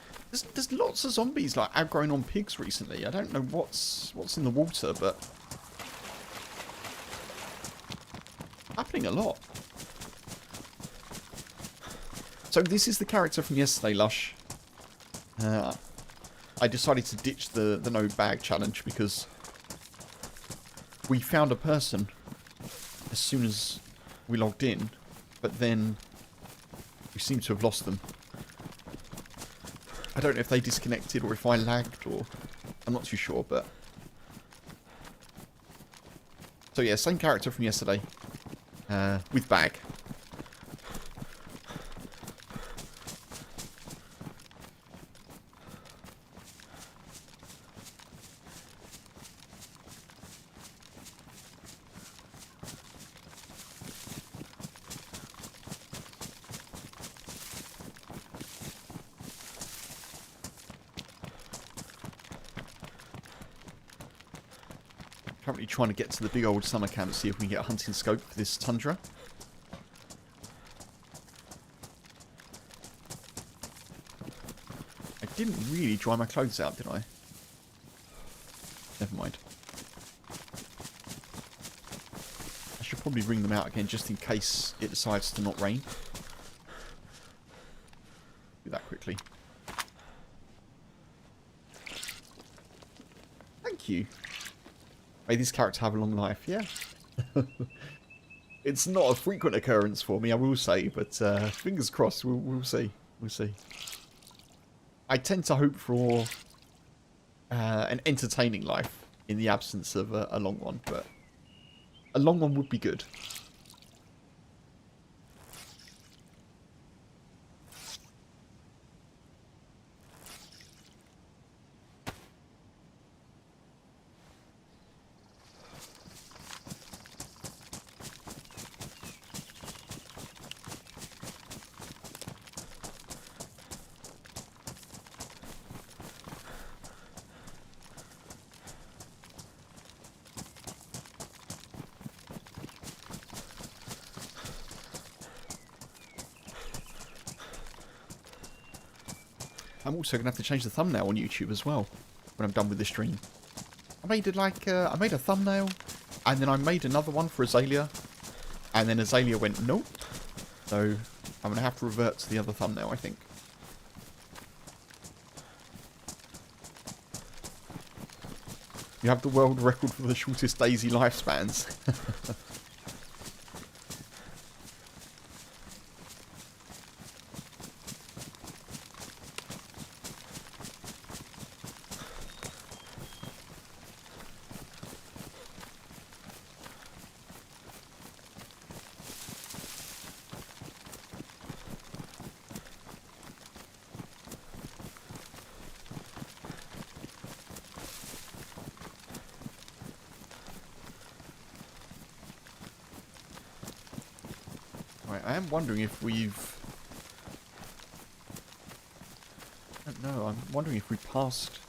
Speaker 1: there's lots of zombies like aggroing on pigs recently. I don't know what's in the water, but happening a lot. So this is the character from yesterday, Lush. I decided to ditch the no bag challenge because we found a person as soon as we logged in, but then we seem to have lost them. I don't know if they disconnected or if I lagged, or I'm not too sure, but so yeah, same character from yesterday, with bag. Currently trying to get to the big old summer camp, see if we can get a hunting scope for this tundra. I didn't really dry my clothes out, did I? Never mind. I should probably wring them out again just in case it decides to not rain. Do that quickly. Thank you. May this character have a long life. Yeah. It's not a frequent occurrence for me, I will say, but fingers crossed, we'll see. We'll see. I tend to hope for an entertaining life in the absence of a long one, but a long one would be good. I'm also going to have to change the thumbnail on YouTube as well when I'm done with this stream. I made it like, I made a thumbnail, and then I made another one for Azalea, and then Azalea went, nope. So I'm going to have to revert to the other thumbnail, I think. You have the world record for the shortest daisy lifespans. Right, I am wondering if we've... I don't know, I'm wondering if we passed...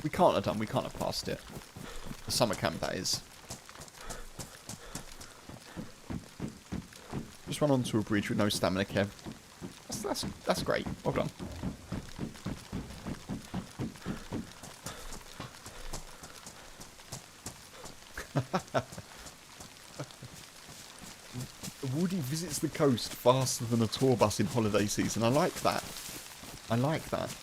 Speaker 1: We can't have done, we can't have passed it. The summer camp, that is. Just run onto a bridge with no stamina, Kev. That's great. Well done. Woody visits the coast faster than a tour bus in holiday season. I like that. I like that.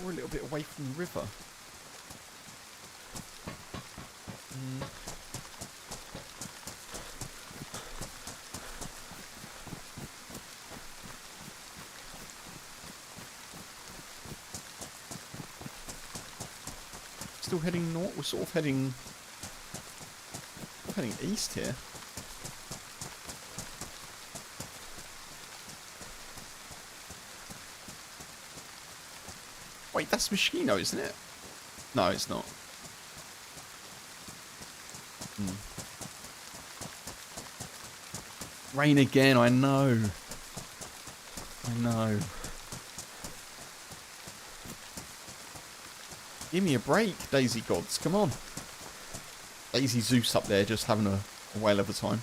Speaker 1: We're a little bit away from the river. Still heading north. We're sort of heading east here. Wait, that's Moschino, isn't it? No, it's not. Rain again, I know. I know. Give me a break, Daisy gods, come on. Daisy Zeus up there just having a whale of a time.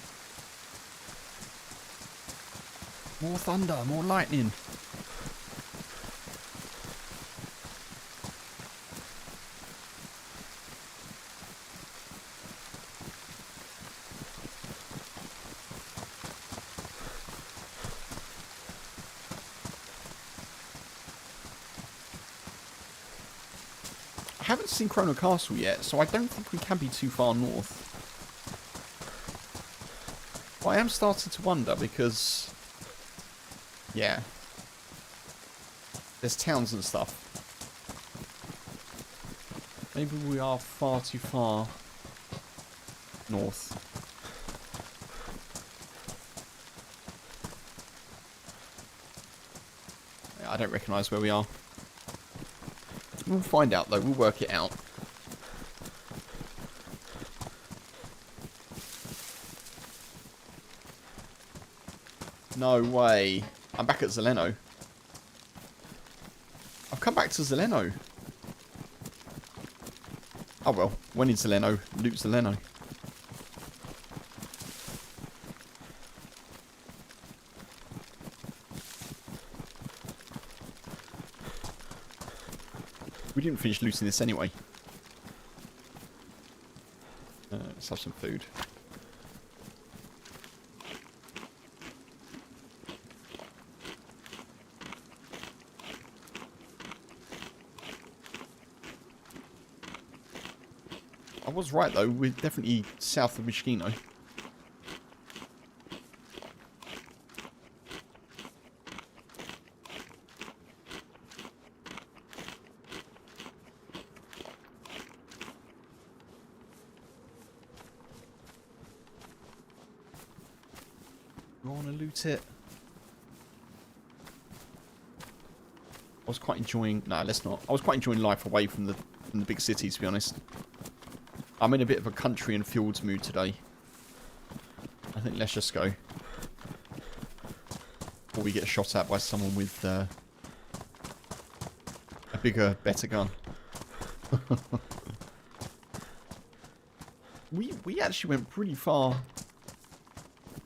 Speaker 1: More thunder, more lightning. I haven't seen Chrono Castle yet, so I don't think we can be too far north. But I am starting to wonder because, yeah, there's towns and stuff. Maybe we are far too far north. I don't recognise where we are. We'll find out though, we'll work it out. No way. I'm back at Zeleno. I've come back to Zeleno. Oh well, when in Zeleno, loot Zeleno. We didn't finish looting this anyway. Let's have some food. I was right though, we're definitely south of Moschino. It. I was quite enjoying... No, let's not. I was quite enjoying life away from the big cities, to be honest. I'm in a bit of a country and fields mood today. I think let's just go. Before we get shot at by someone with a bigger, better gun. We actually went pretty far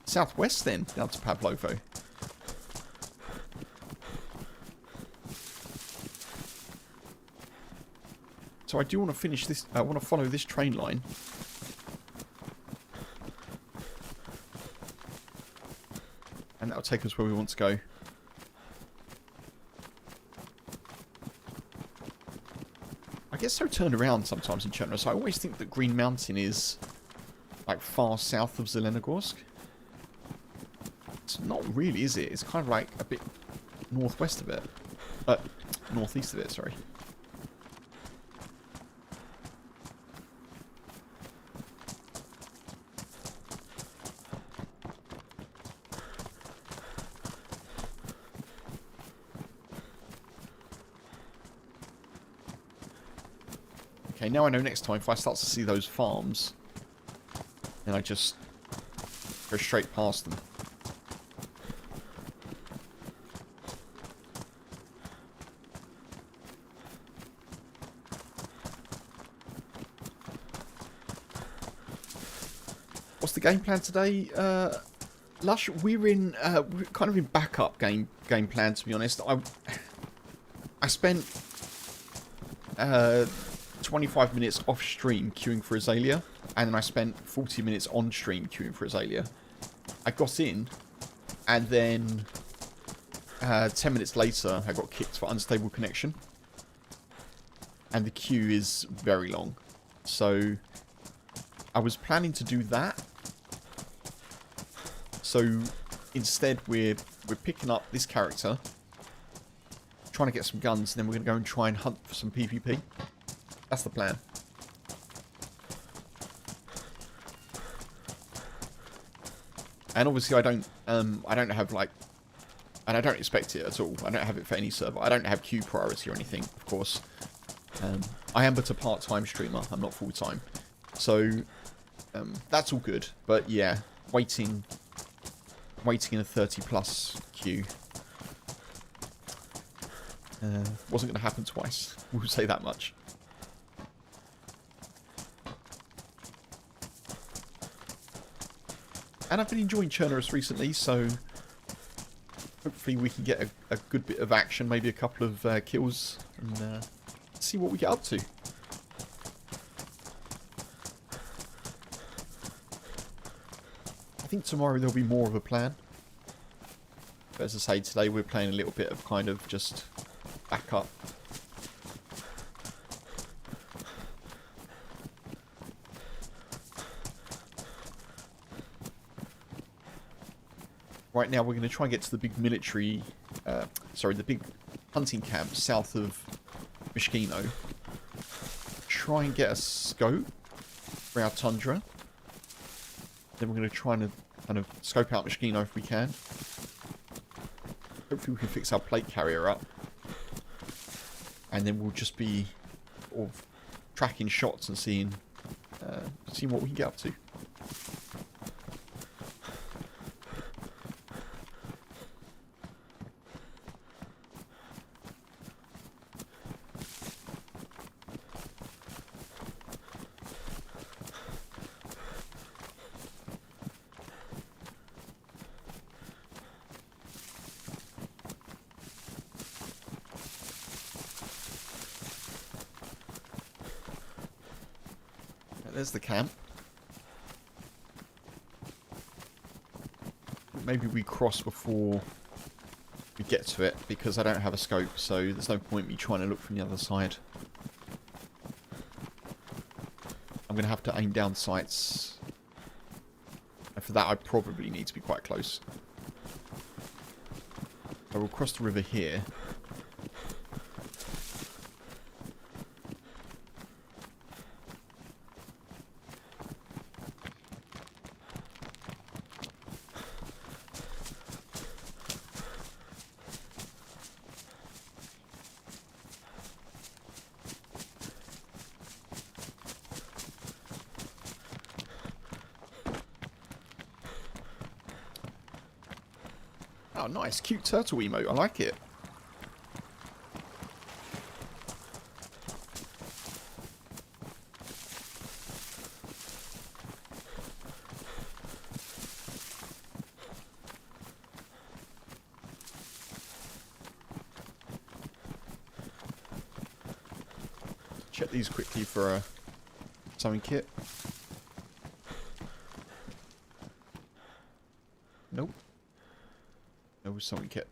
Speaker 1: southwest then, down to Pavlovo. So I do want to finish this, I want to follow this train line. And that'll take us where we want to go. I get so turned around sometimes in Chernarus. I always think that Green Mountain is like far south of Zelenogorsk. It's not really, is it? It's kind of like a bit northwest of it. Northeast of it, sorry. Okay, now I know next time if I start to see those farms, then I just go straight past them. What's the game plan today? Lush, we're kind of in backup game plan, to be honest. I spent 25 minutes off stream queuing for Azalea, and then I spent 40 minutes on stream queuing for Azalea. I got in, and then 10 minutes later I got kicked for unstable connection, and the queue is very long. So I was planning to do that. So instead we're picking up this character, trying to get some guns, and then we're going to go and try and hunt for some PvP. That's the plan. And obviously I don't have like, and I don't expect it at all. I don't have it for any server. I don't have queue priority or anything, of course. I am but a part-time streamer. I'm not full-time. So that's all good. But yeah, waiting in a 30+ queue wasn't going to happen twice. We'll say that much. And I've been enjoying Chernarus recently, so hopefully we can get a good bit of action, maybe a couple of kills, and see what we get up to. I think tomorrow there'll be more of a plan. But as I say, today we're playing a little bit of kind of just back up. Right now we're going to try and get to the big military, the big hunting camp south of Mishkino. Try and get a scope for our tundra. Then we're going to try and kind of scope out Mishkino if we can. Hopefully we can fix our plate carrier up. And then we'll just be sort of tracking shots and seeing what we can get up to. There's the camp. Maybe we cross before we get to it, because I don't have a scope, so there's no point me trying to look from the other side. I'm going to have to aim down sights. And for that I probably need to be quite close. I will cross the river here. Oh, nice. Cute turtle emote. I like it. Check these quickly for a sewing kit. Nope. No sewing kit.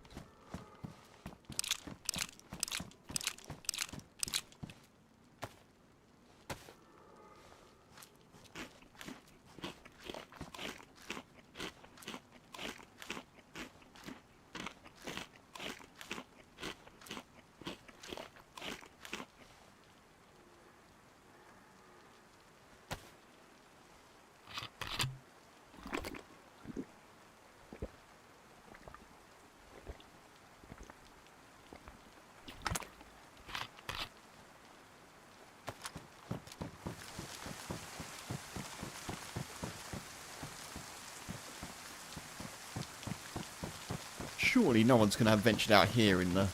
Speaker 1: Surely no one's going to have ventured out here in the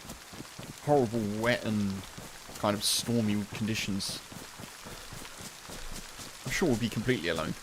Speaker 1: horrible, wet and kind of stormy conditions. I'm sure we'll be completely alone.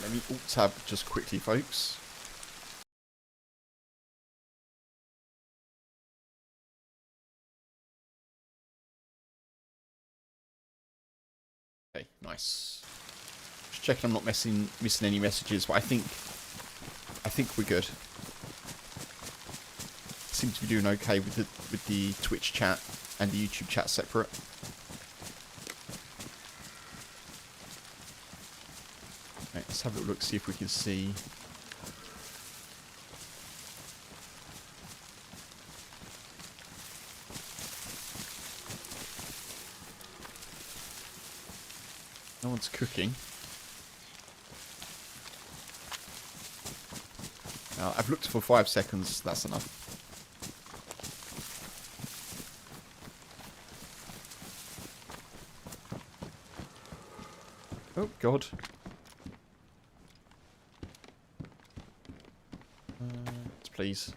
Speaker 1: Let me alt-tab just quickly, folks. Okay, nice. Just checking I'm not missing any messages, but I think we're good. Seem to be doing okay with the Twitch chat and the YouTube chat separate. Right, let's have a look, see if we can see. No one's cooking. I've looked for 5 seconds, that's enough. Oh, God. Please.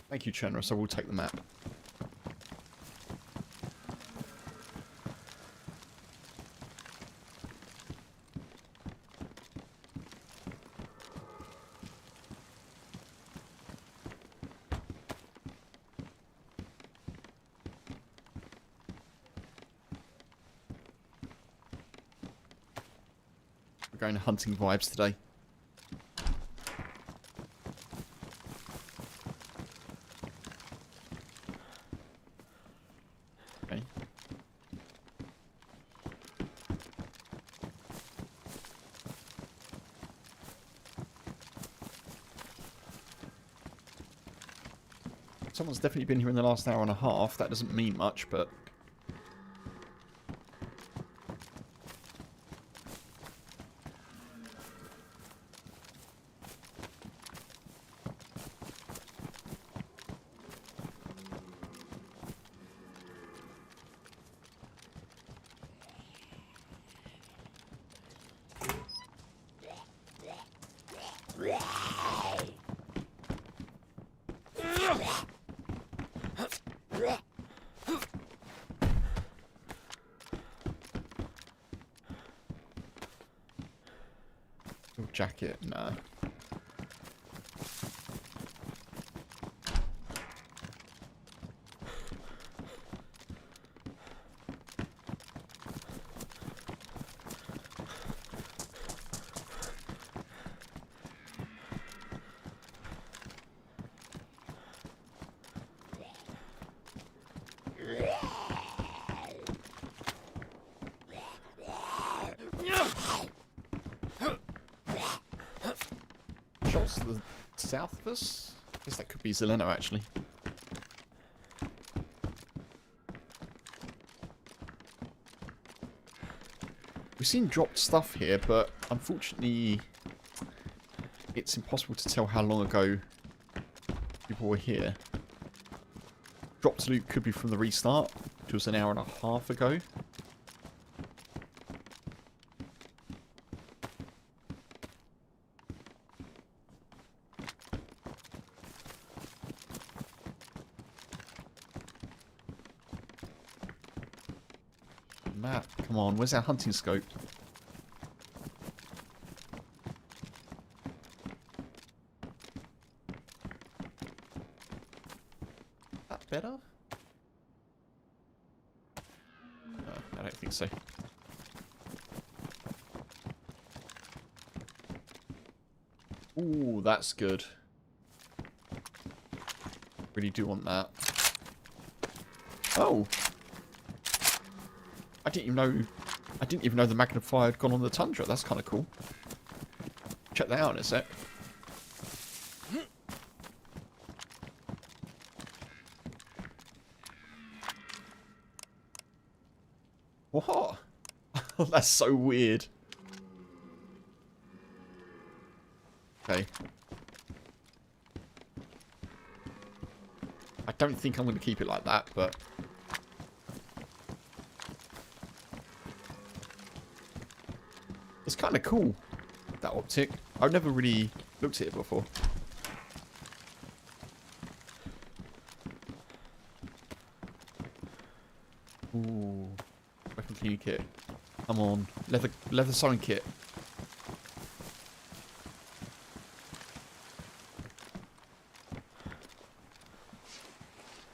Speaker 1: Thank you, Chernarus. I will take the map. We're going hunting vibes today. Okay. Someone's definitely been here in the last hour and a half. That doesn't mean much, but... jacket, nah. to the south of us. I guess that could be Zeleno, actually. We've seen dropped stuff here, but unfortunately, it's impossible to tell how long ago people were here. Dropped loot could be from the restart, which was an hour and a half ago. Map, come on, where's our hunting scope? That better? No, I don't think so. Ooh, that's good. Really do want that. Oh! I didn't even know the magnifier had gone on the tundra. That's kind of cool. Check that out in a sec. What? That's so weird. Okay. I don't think I'm going to keep it like that, but... It's kind of cool, that optic. I've never really looked at it before. Ooh. Weapon cleaning kit. Come on. Leather sewing kit.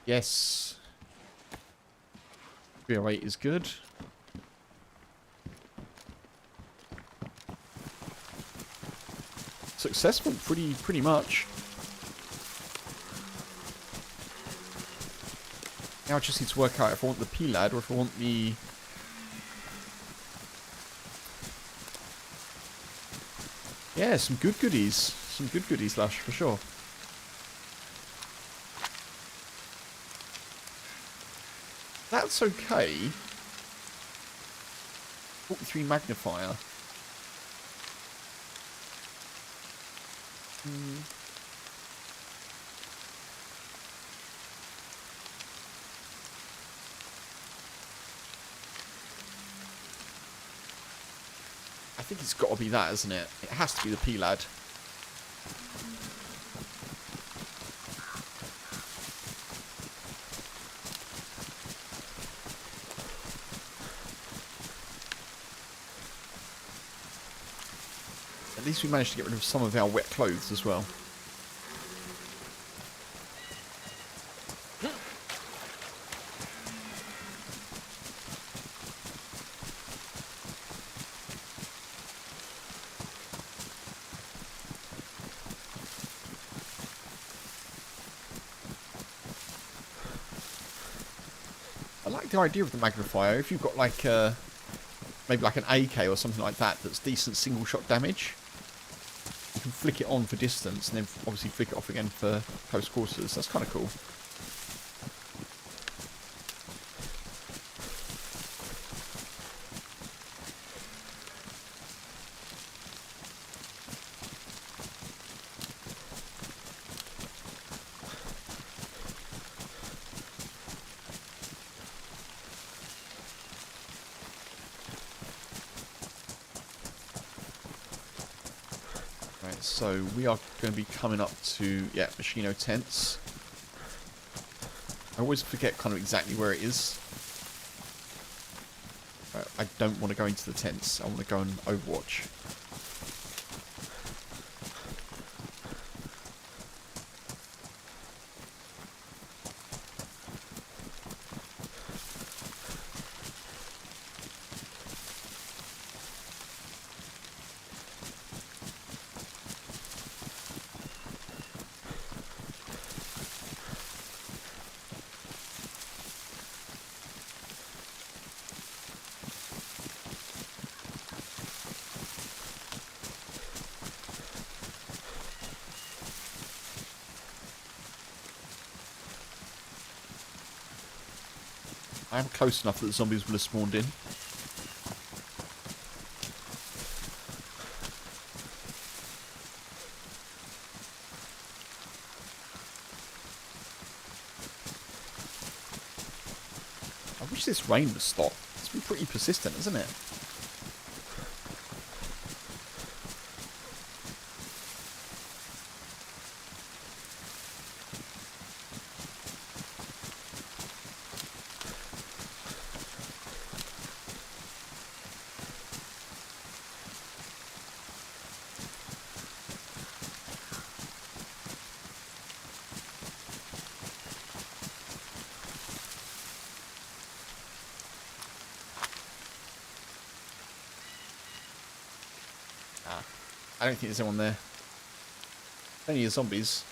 Speaker 1: Yes. 308 is good. Successful, pretty much. Now I just need to work out if I want the P-Lad or if I want the... Yeah, some good goodies. Some good goodies, Lush, for sure. That's okay. 43 magnifier. I think it's got to be that, isn't it? It has to be the P-Lad. At least we managed to get rid of some of our wet clothes as well. I like the idea of the magnifier. If you've got like maybe like an AK or something like that that's decent single shot damage, you can flick it on for distance and then obviously flick it off again for close quarters. That's kind of cool. So we are going to be coming up to, yeah, Machino tents. I always forget kind of exactly where it is. I don't want to go into the tents. I want to go and Overwatch. I am close enough that the zombies will have spawned in. I wish this rain would stop. It's been pretty persistent, hasn't it? I don't think there's anyone there. Plenty of zombies.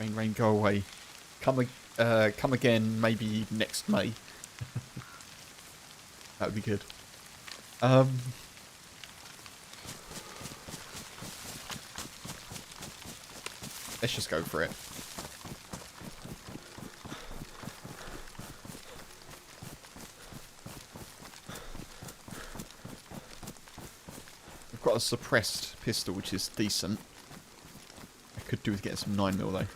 Speaker 1: Rain, rain, go away. Come again, maybe next May. That would be good. Let's just go for it. We've got a suppressed pistol, which is decent. I could do with getting some 9mm though.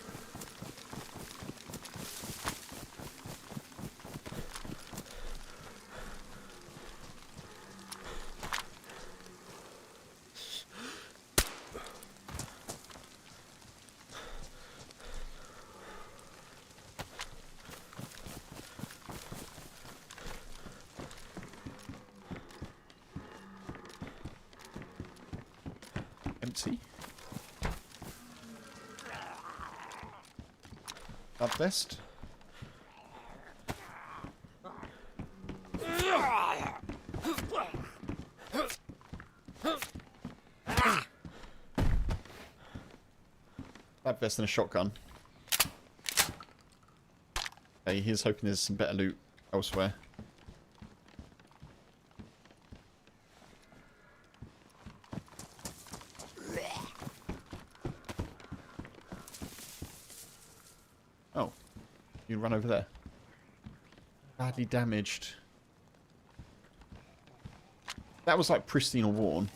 Speaker 1: Empty. Up vest. That vest and a shotgun. Okay, here's hoping there's some better loot elsewhere. Oh, you run over there. Badly damaged. That was like pristine or worn.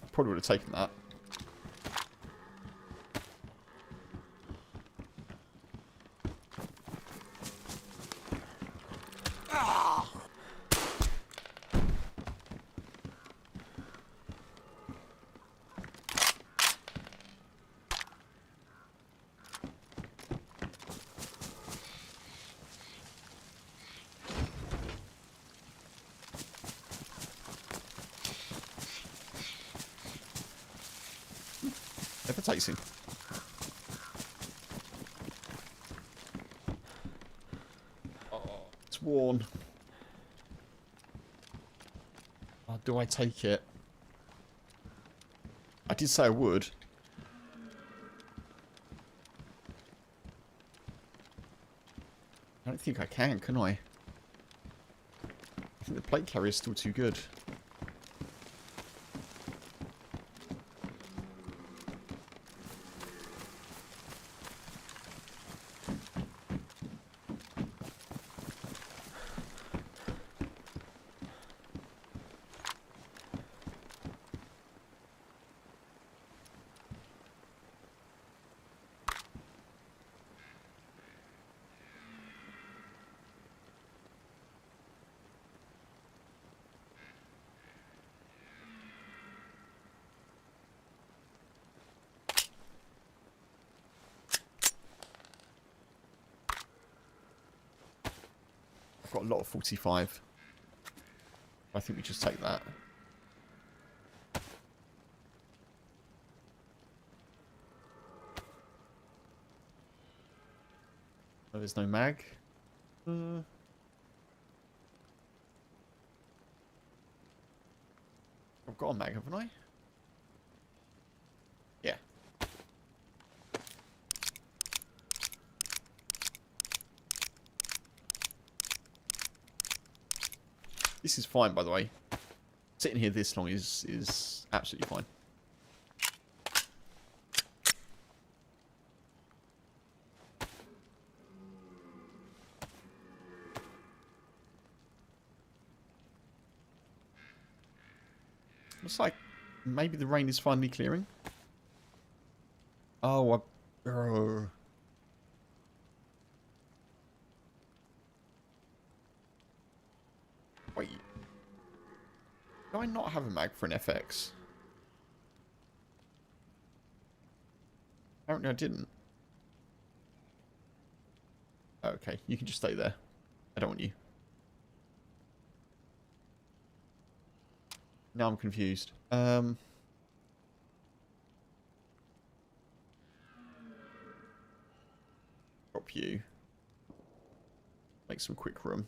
Speaker 1: I probably would have taken that. Levitating. Oh, it's worn. Oh, do I take it? I did say I would. I don't think I can I? I think the plate carrier is still too good. I've got a lot of 45. I think we just take that. Oh, there's no mag. I've got a mag, haven't I? This is fine, by the way. Sitting here this long is absolutely fine. Looks like maybe the rain is finally clearing. Oh, wait. Do I not have a mag for an FX? Apparently I didn't. Okay, you can just stay there. I don't want you. Now I'm confused. Drop you. Make some quick room.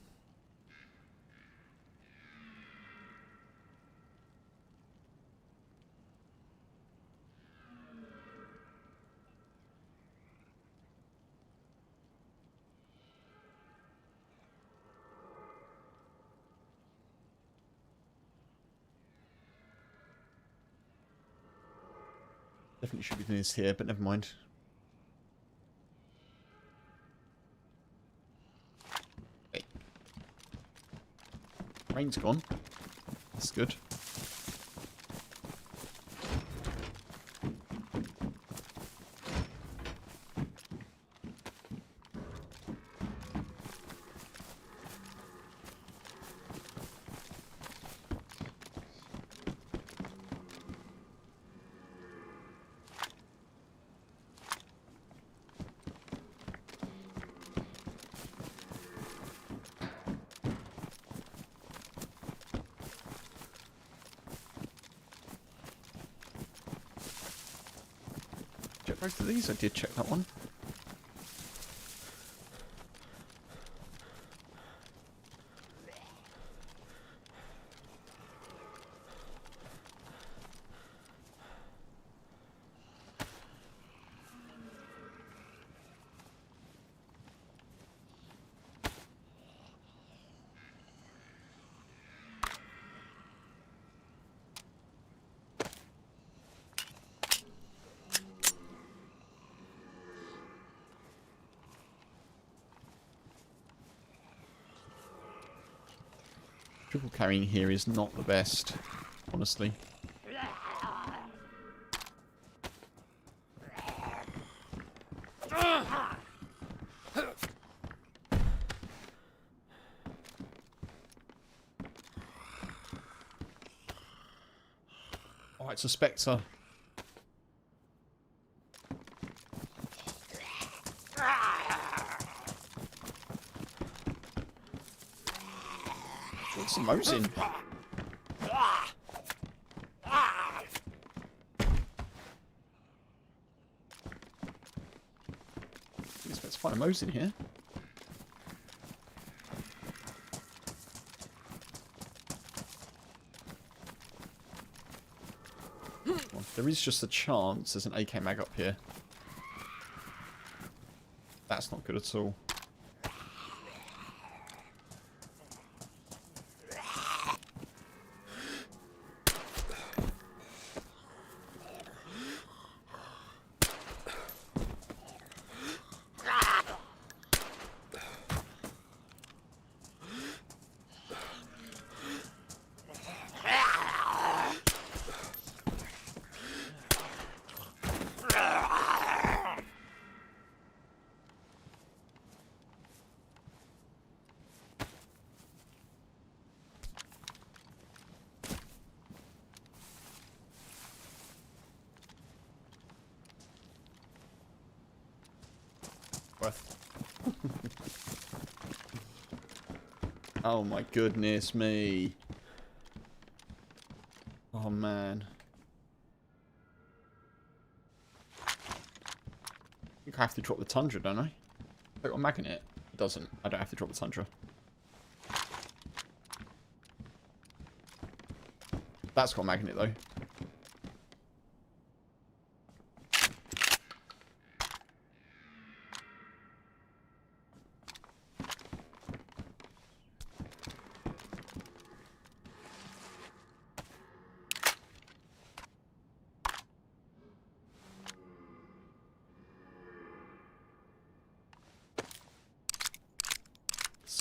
Speaker 1: Definitely should be doing this here, but never mind. Hey. Rain's gone. That's good. Check both of these. I did check that one. Triple carrying here is not the best, honestly. Oh, it's a Spectre. What's the Mosin? Let's find a Mosin here. Well, there is just a chance there's an AK mag up here. That's not good at all. Worth. Oh my goodness me. Oh man. I think I have to drop the Tundra, don't I? I got a mag in it. It doesn't. I don't have to drop the Tundra. That's got a mag in it though.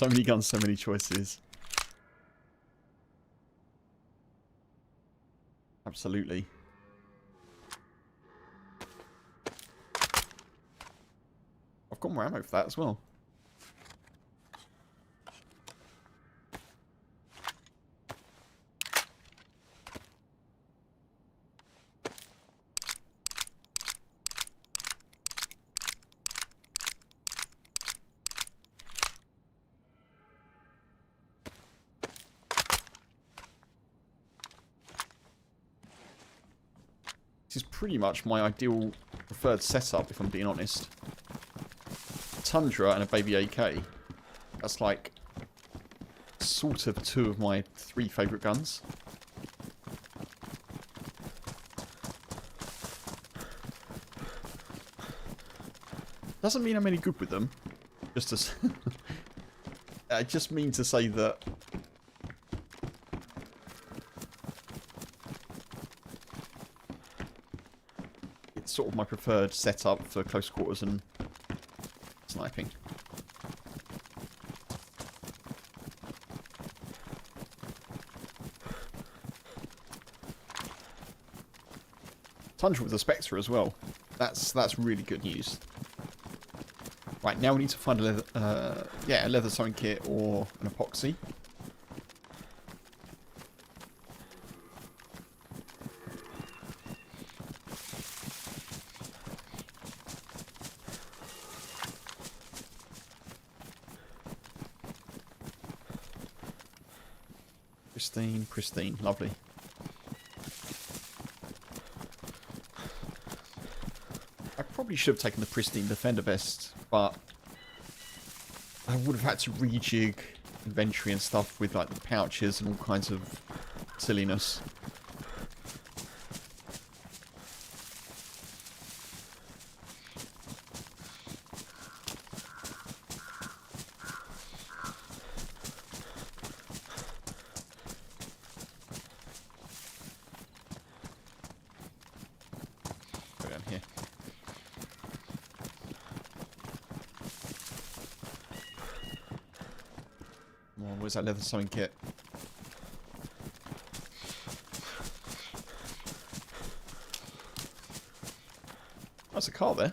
Speaker 1: So many guns, so many choices. Absolutely. I've got more ammo for that as well. This is pretty much my ideal preferred setup, if I'm being honest. A Tundra and a baby AK. That's like sort of two of my 3 favourite guns. Doesn't mean I'm any good with them. Just as I just mean to say that it's sort of my preferred setup for close quarters and sniping. Tundra with the Spectre as well. That's really good news. Right, now we need to find a leather, a leather sewing kit or an epoxy. Pristine, pristine, lovely. I probably should have taken the pristine defender vest, but I would have had to rejig inventory and stuff with like the pouches and all kinds of silliness. Go down here. Come on, where's that leather sewing kit? There's a car there.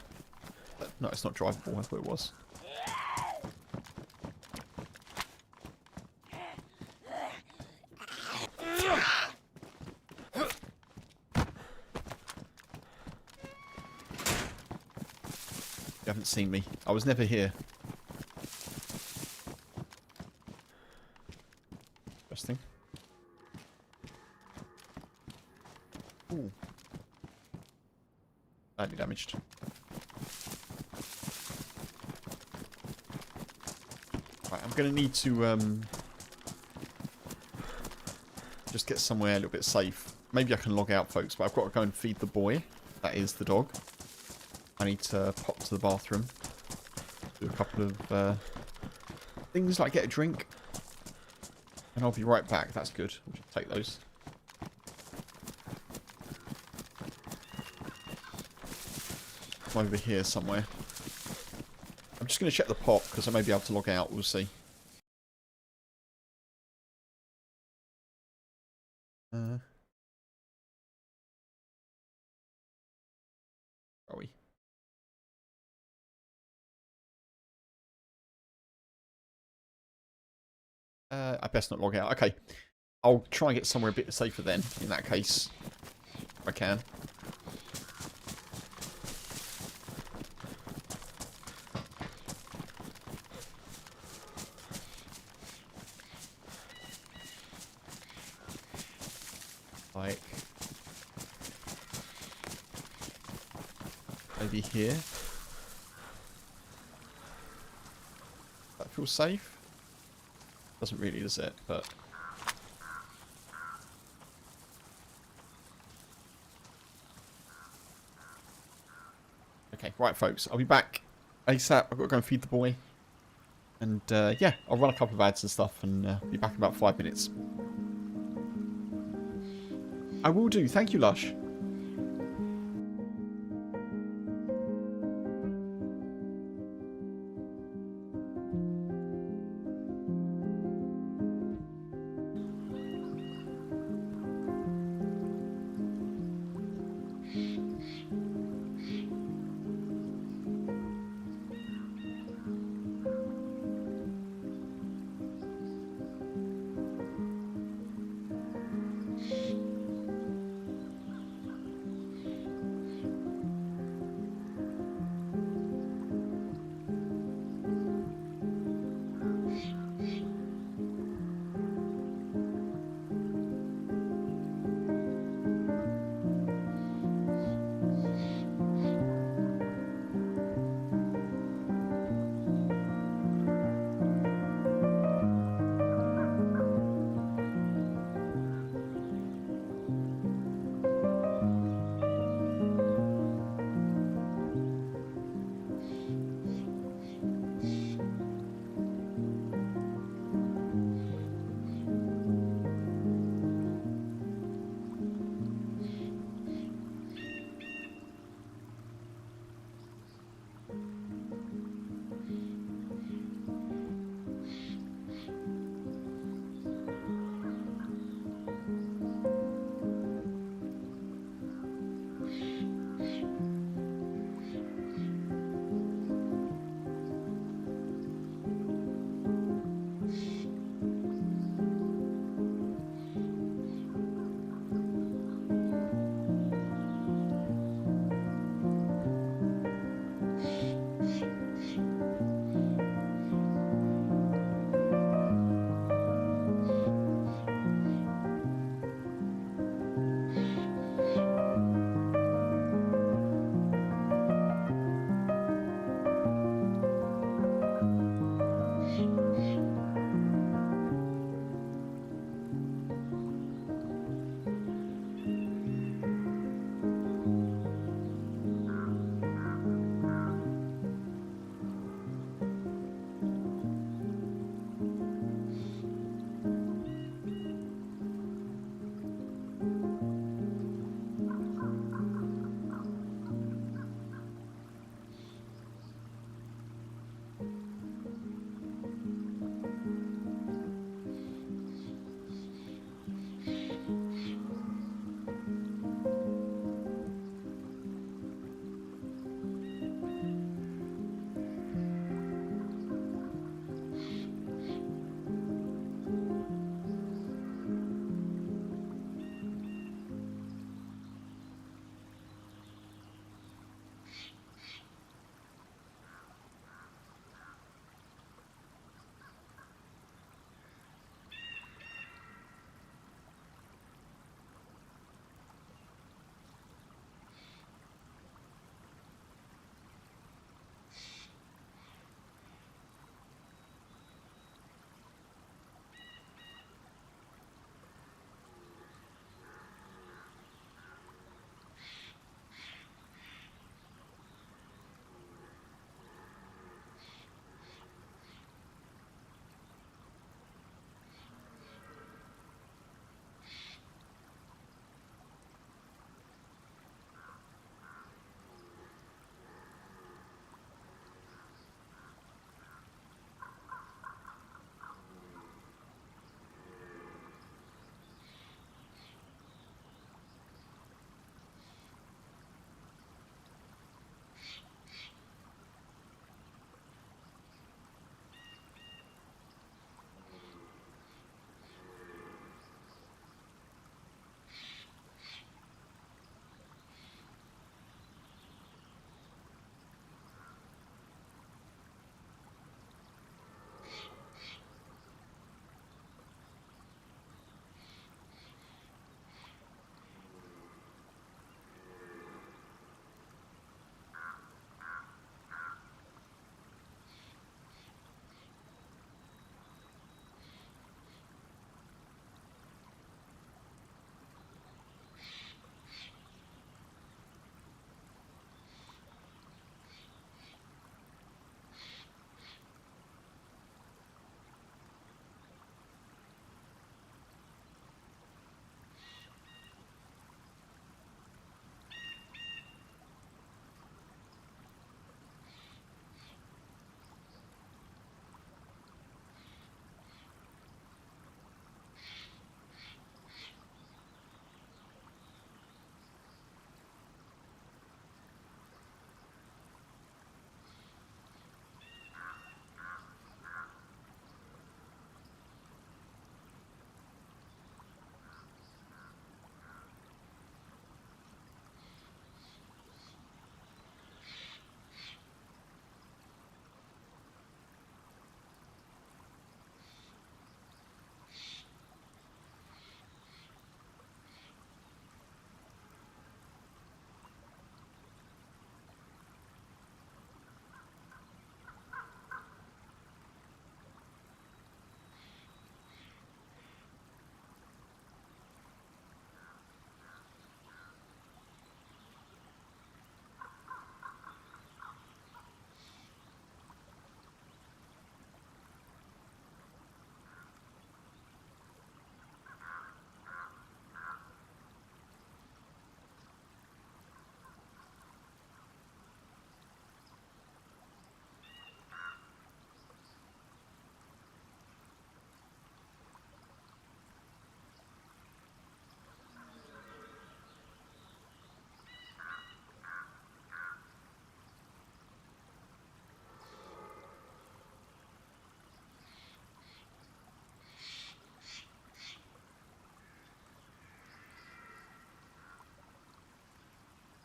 Speaker 1: No, it's not drivable. I thought it was. You haven't seen me. I was never here. Interesting. Ooh. Badly damaged. Right, I'm going to need to just get somewhere a little bit safe. Maybe I can log out, folks, but I've got to go and feed the boy. That is the dog. I need to pop to the bathroom. Do a couple of things like get a drink. And I'll be right back. That's good. We'll just take those. I'm over here somewhere. I'm just going to check the pop because I may be able to log out. We'll see. Are we? I best not log out. Okay. I'll try and get somewhere a bit safer then, in that case. If I can. Like... maybe here. That feels safe. Doesn't really, does it? But okay, right, folks. I'll be back ASAP. I've got to go and feed the boy, and yeah, I'll run a couple of ads and stuff, and be back in about 5 minutes. I will do. Thank you, Lush.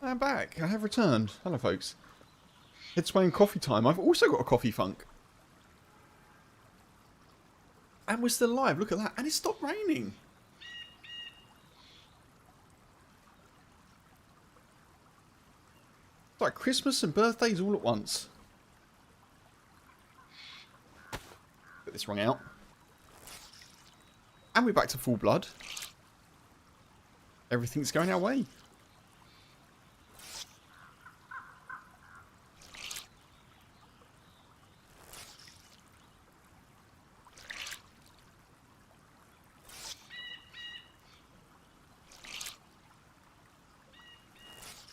Speaker 1: I'm back. I have returned. Hello, folks. It's my coffee time. I've also got a coffee funk. And we're still alive. Look at that. And it stopped raining. It's like Christmas and birthdays all at once. Get this rung out. And we're back to full blood. Everything's going our way.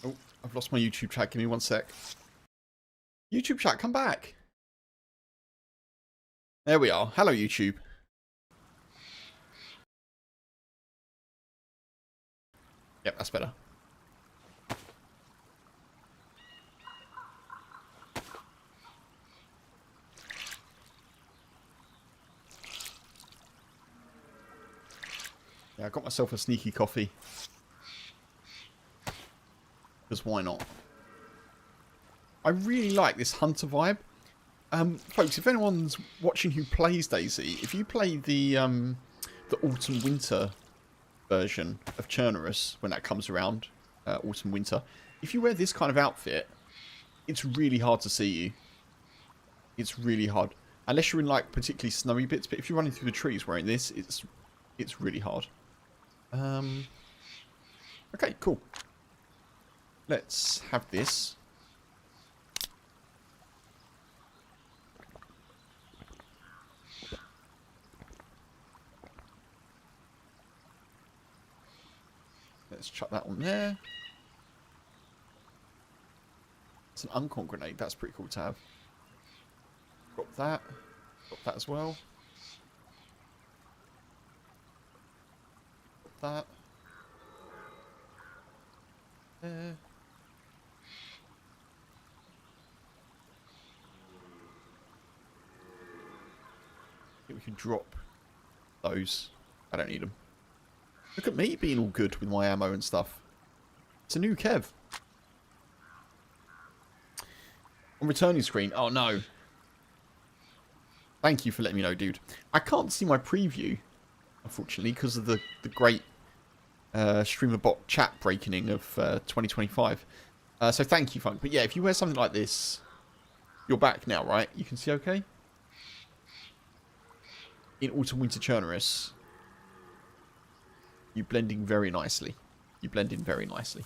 Speaker 1: Oh, I've lost my YouTube chat. Give me 1 sec. YouTube chat, come back. There we are. Hello, YouTube. Yep, that's better. Yeah, I got myself a sneaky coffee. Because why not? I really like this hunter vibe. Folks, if anyone's watching who plays dayz, if you play the autumn-winter version of Chernarus, when that comes around, autumn-winter, if you wear this kind of outfit, it's really hard to see you. It's really hard. Unless you're in, like, particularly snowy bits, but if you're running through the trees wearing this, it's really hard. Okay, cool. Let's have this. Let's chuck that on there. It's an uncon grenade. That's pretty cool to have. Got that. Got that as well. Got that. There. I think we can drop those. I don't need them. Look at me being all good with my ammo and stuff. It's a new Kev. On returning screen. Oh no. Thank you for letting me know, dude. I can't see my preview, unfortunately, because of the great streamer bot chat breaking of 2025. So thank you, Funk. But yeah, if you wear something like this, you're back now, right? You can see okay? In Autumn Winter Chernarus, you blend in very nicely. You blend in very nicely.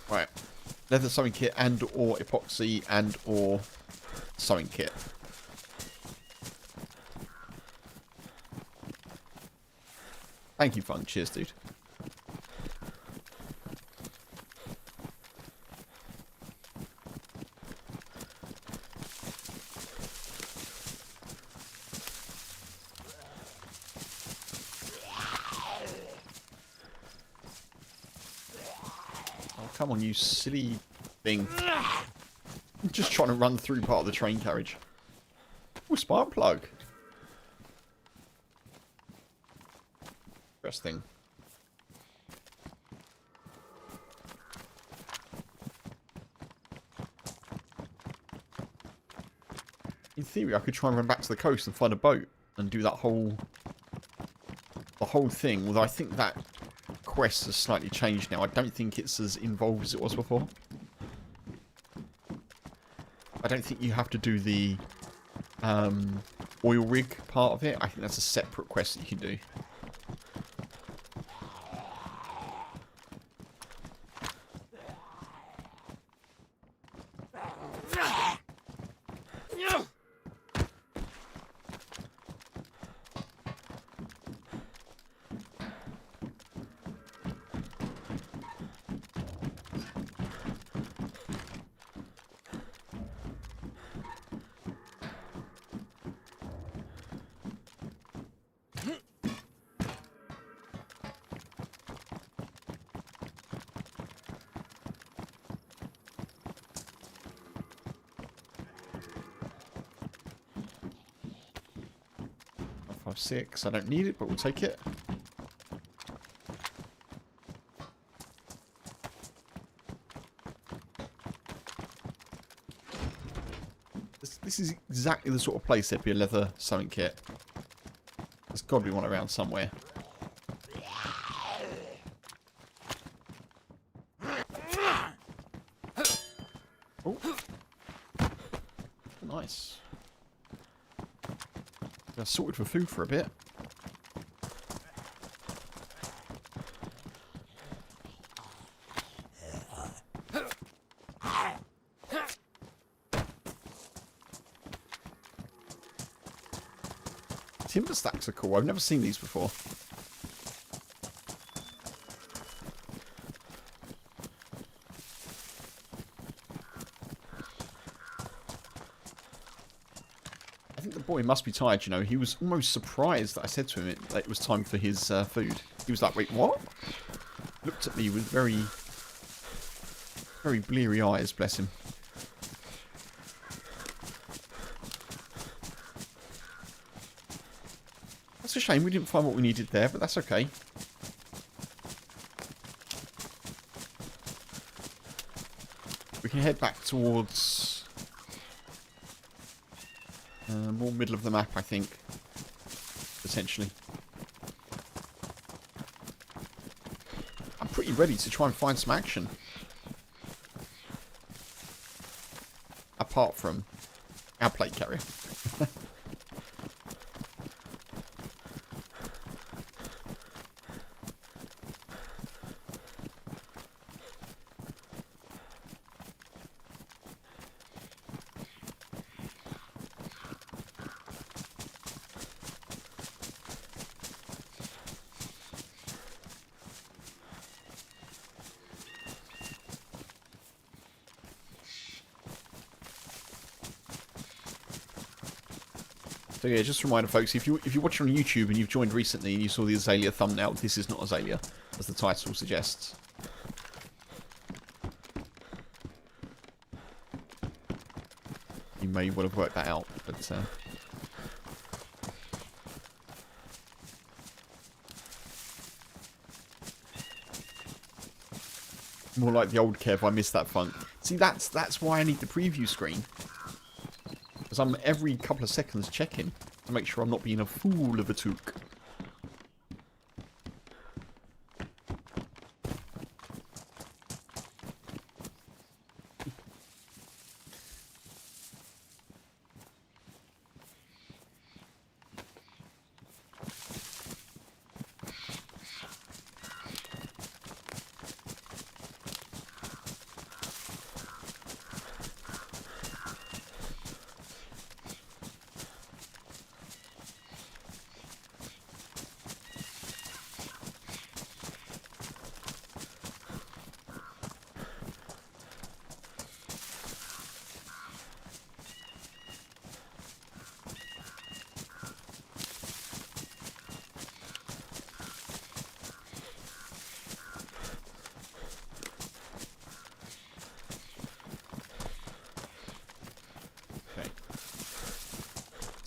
Speaker 1: Right. Leather sewing kit and or epoxy and or sewing kit. Thank you, Fun. Cheers, dude. Oh, come on, you silly thing. I'm just trying to run through part of the train carriage. Oh, spark plug. Interesting. In theory, I could try and run back to the coast and find a boat and do that the whole thing. Although I think that quest has slightly changed now. I don't think it's as involved as it was before. I don't think you have to do the oil rig part of it. I think that's a separate quest that you can do. 5.6. I don't need it, but we'll take it. This is exactly the sort of place there'd be a leather sewing kit. There's got to be one around somewhere. Oh. Nice. Got sorted for food for a bit. Timber stacks are cool. I've never seen these before. I think the boy must be tired, you know. He was almost surprised that I said to him that it was time for his food. He was like, wait, what? Looked at me with very, very bleary eyes, bless him. That's a shame we didn't find what we needed there, but that's okay. We can head back towards more middle of the map, I think, potentially. I'm pretty ready to try and find some action. Apart from our plate carrier. So yeah, just a reminder, folks, if you're watching on YouTube and you've joined recently and you saw the Azalea thumbnail, this is not Azalea, as the title suggests. You may well have worked that out, but more like the old Kev, I missed that funk. See, that's why I need the preview screen. Because I'm every couple of seconds checking to make sure I'm not being a fool of a took.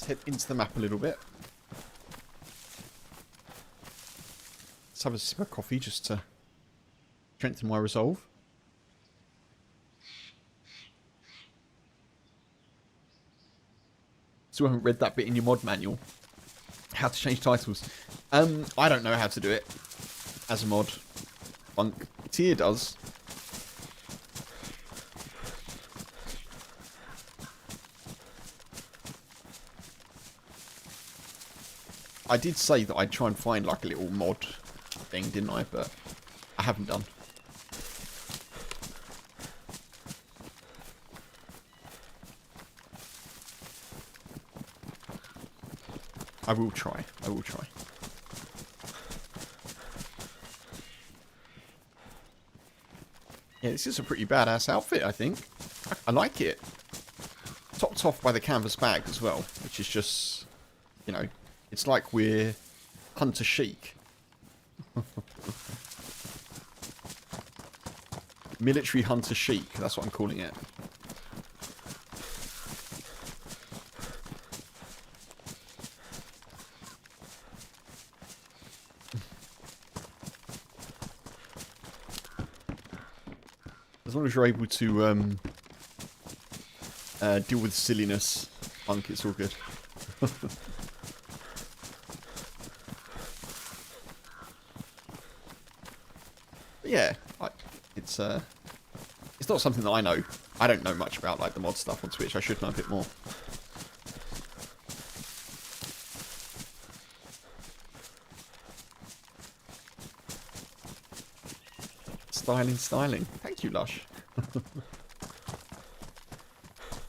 Speaker 1: Head into the map a little bit. Let's have a sip of coffee just to strengthen my resolve. So I haven't read that bit in your mod manual. How to change titles. I don't know how to do it as a mod. Funk. Tier does. I did say that I'd try and find like a little mod thing, didn't I? But I haven't done. I will try. I will try. Yeah, this is a pretty badass outfit, I think. I like it. Topped off by the canvas bag as well, which is just, you know, it's like we're hunter chic. Military hunter chic, that's what I'm calling it. long as you're able to deal with silliness, Monk, it's all good. But yeah, like, it's not something that I know. I don't know much about like the mod stuff on Twitch. I should know a bit more. Styling. Thank you, Lush.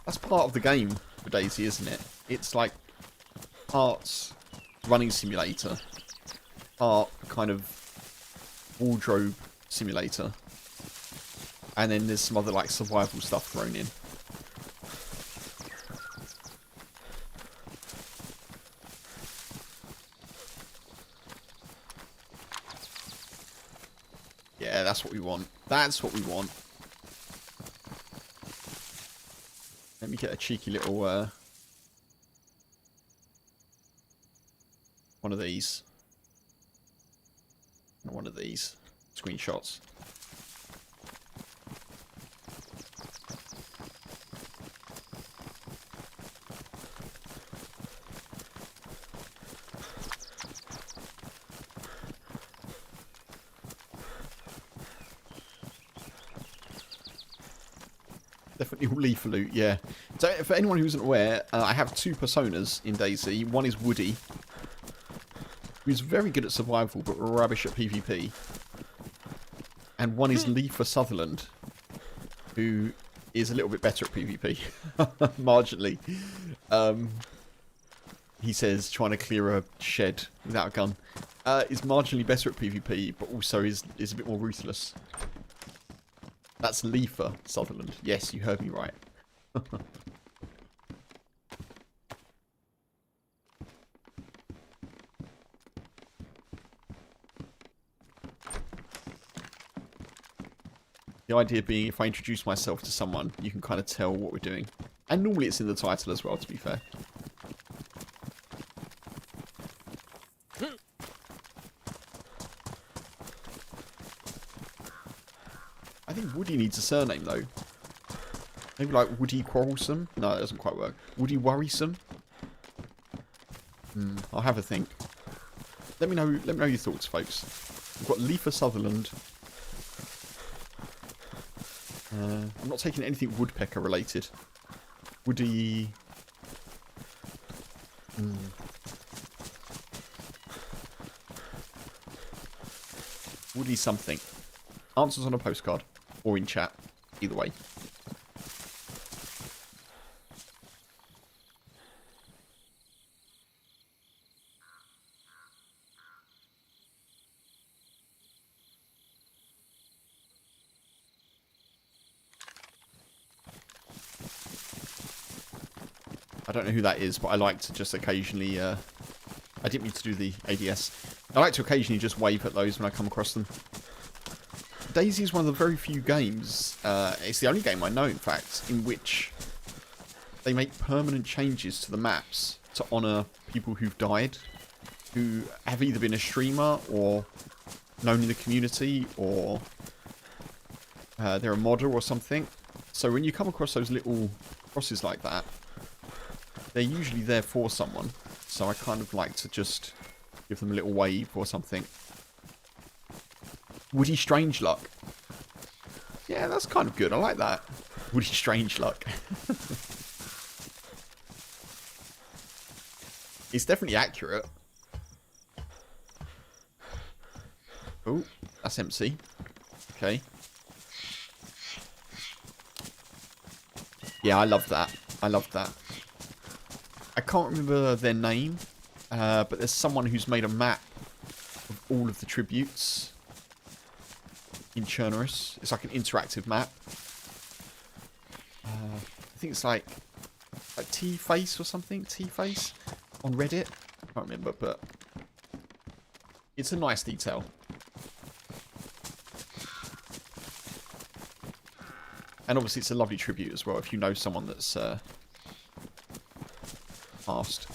Speaker 1: That's part of the game for dayz, isn't it? It's like parts running simulator, part kind of wardrobe simulator, and then there's some other like survival stuff thrown in. Yeah, that's what we want. That's what we want. Let me get a cheeky little one of these. Not one of these screenshots. Definitely all leaf loot, yeah. So for anyone who isn't aware, I have two personas in dayz. One is Woody, who's very good at survival but rubbish at PvP. And one is LEAFUR Sutherland, who is a little bit better at PvP. Marginally. He says trying to clear a shed without a gun is marginally better at PvP, but also is a bit more ruthless. That's LEAFUR Sutherland. Yes, you heard me right. The idea being, if I introduce myself to someone, you can kind of tell what we're doing. And normally it's in the title as well, to be fair. I think Woody needs a surname, though. Maybe like Woody Quarrelsome? No, that doesn't quite work. Woody Worrisome? I'll have a think. Let me know your thoughts, folks. We've got LEAFUR Sutherland. I'm not taking anything woodpecker related. Woody... Woody something. Answers on a postcard. Or in chat. Either way. I don't know who that is, but I like to just occasionally... I didn't mean to do the ADS. I like to occasionally just wave at those when I come across them. dayz is one of the very few games, it's the only game I know, in fact, in which they make permanent changes to the maps to honour people who've died, who have either been a streamer or known in the community, or they're a modder or something. So when you come across those little crosses like that, they're usually there for someone. So I kind of like to just give them a little wave or something. Woody Strangeluck. Yeah, that's kind of good. I like that. Woody Strangeluck. It's definitely accurate. Oh, that's MC. Okay. Yeah, I love that. I love that. I can't remember their name, but there's someone who's made a map of all of the tributes in Chernarus. It's like an interactive map. I think it's like T-Face or something. T-Face on Reddit. I can't remember, but it's a nice detail. And obviously it's a lovely tribute as well if you know someone that's passed.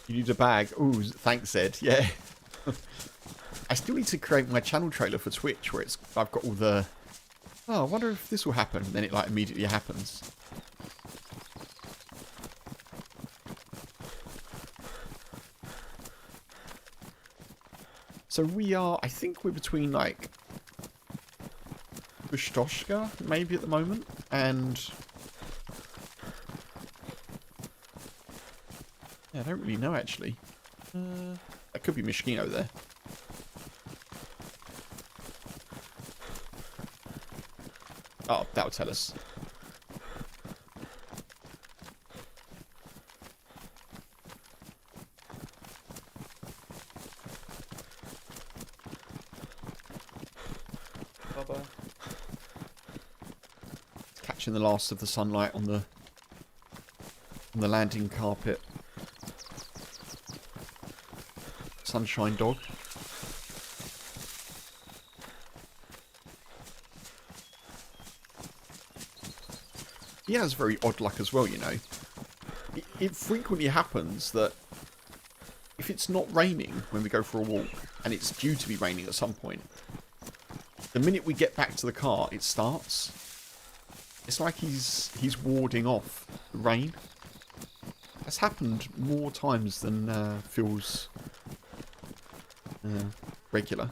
Speaker 1: You need a bag. Ooh, thanks, Ed. Yeah. I still need to create my channel trailer for Twitch where I've got all the... Oh, I wonder if this will happen. And then it like immediately happens. So we are, I think we're between like Pushtoshka maybe at the moment and... Yeah, I don't really know actually. That could be Mishkino there. Oh, that'll tell us. Bubba. It's catching the last of the sunlight on the landing carpet. Sunshine dog. He has very odd luck as well, you know. It frequently happens that if it's not raining when we go for a walk, and it's due to be raining at some point, the minute we get back to the car, it starts. It's like he's warding off the rain. That's happened more times than feels regular.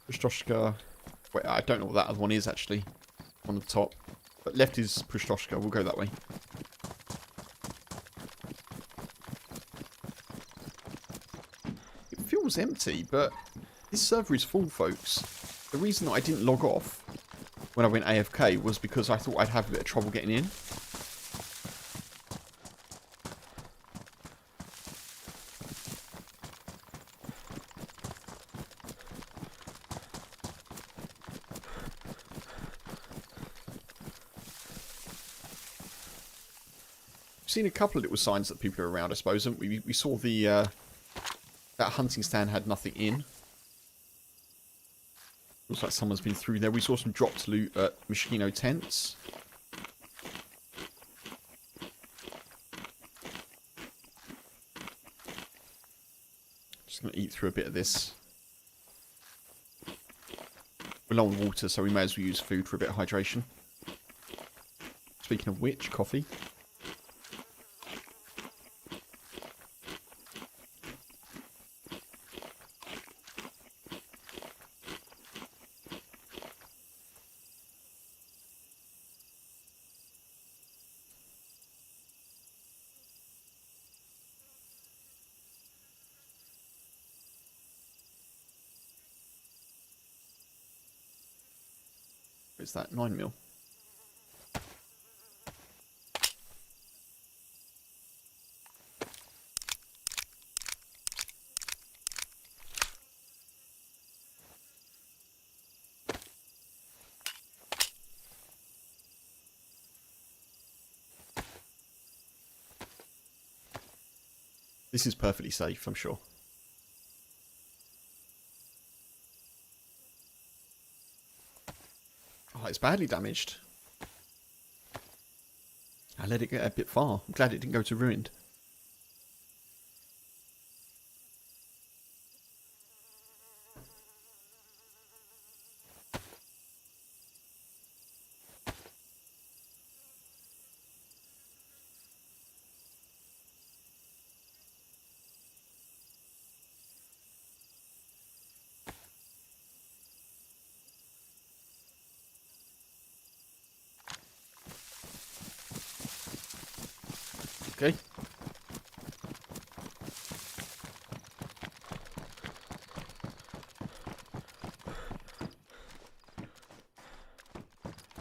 Speaker 1: Pushtoshka. Wait, I don't know what that other one is actually. On the top. But left is Pushtoshka. We'll go that way. It feels empty, but this server is full, folks. The reason that I didn't log off when I went AFK was because I thought I'd have a bit of trouble getting in. Seen a couple of little signs that people are around, I suppose. And we saw the that hunting stand had nothing in. Looks like someone's been through there. We saw some dropped loot at Mishkino tents. Just gonna eat through a bit of this. We're low on water, so we may as well use food for a bit of hydration. Speaking of which, coffee. Is that 9mm? This is perfectly safe, I'm sure. Oh, it's badly damaged. I let it get a bit far. I'm glad it didn't go to ruined. Okay.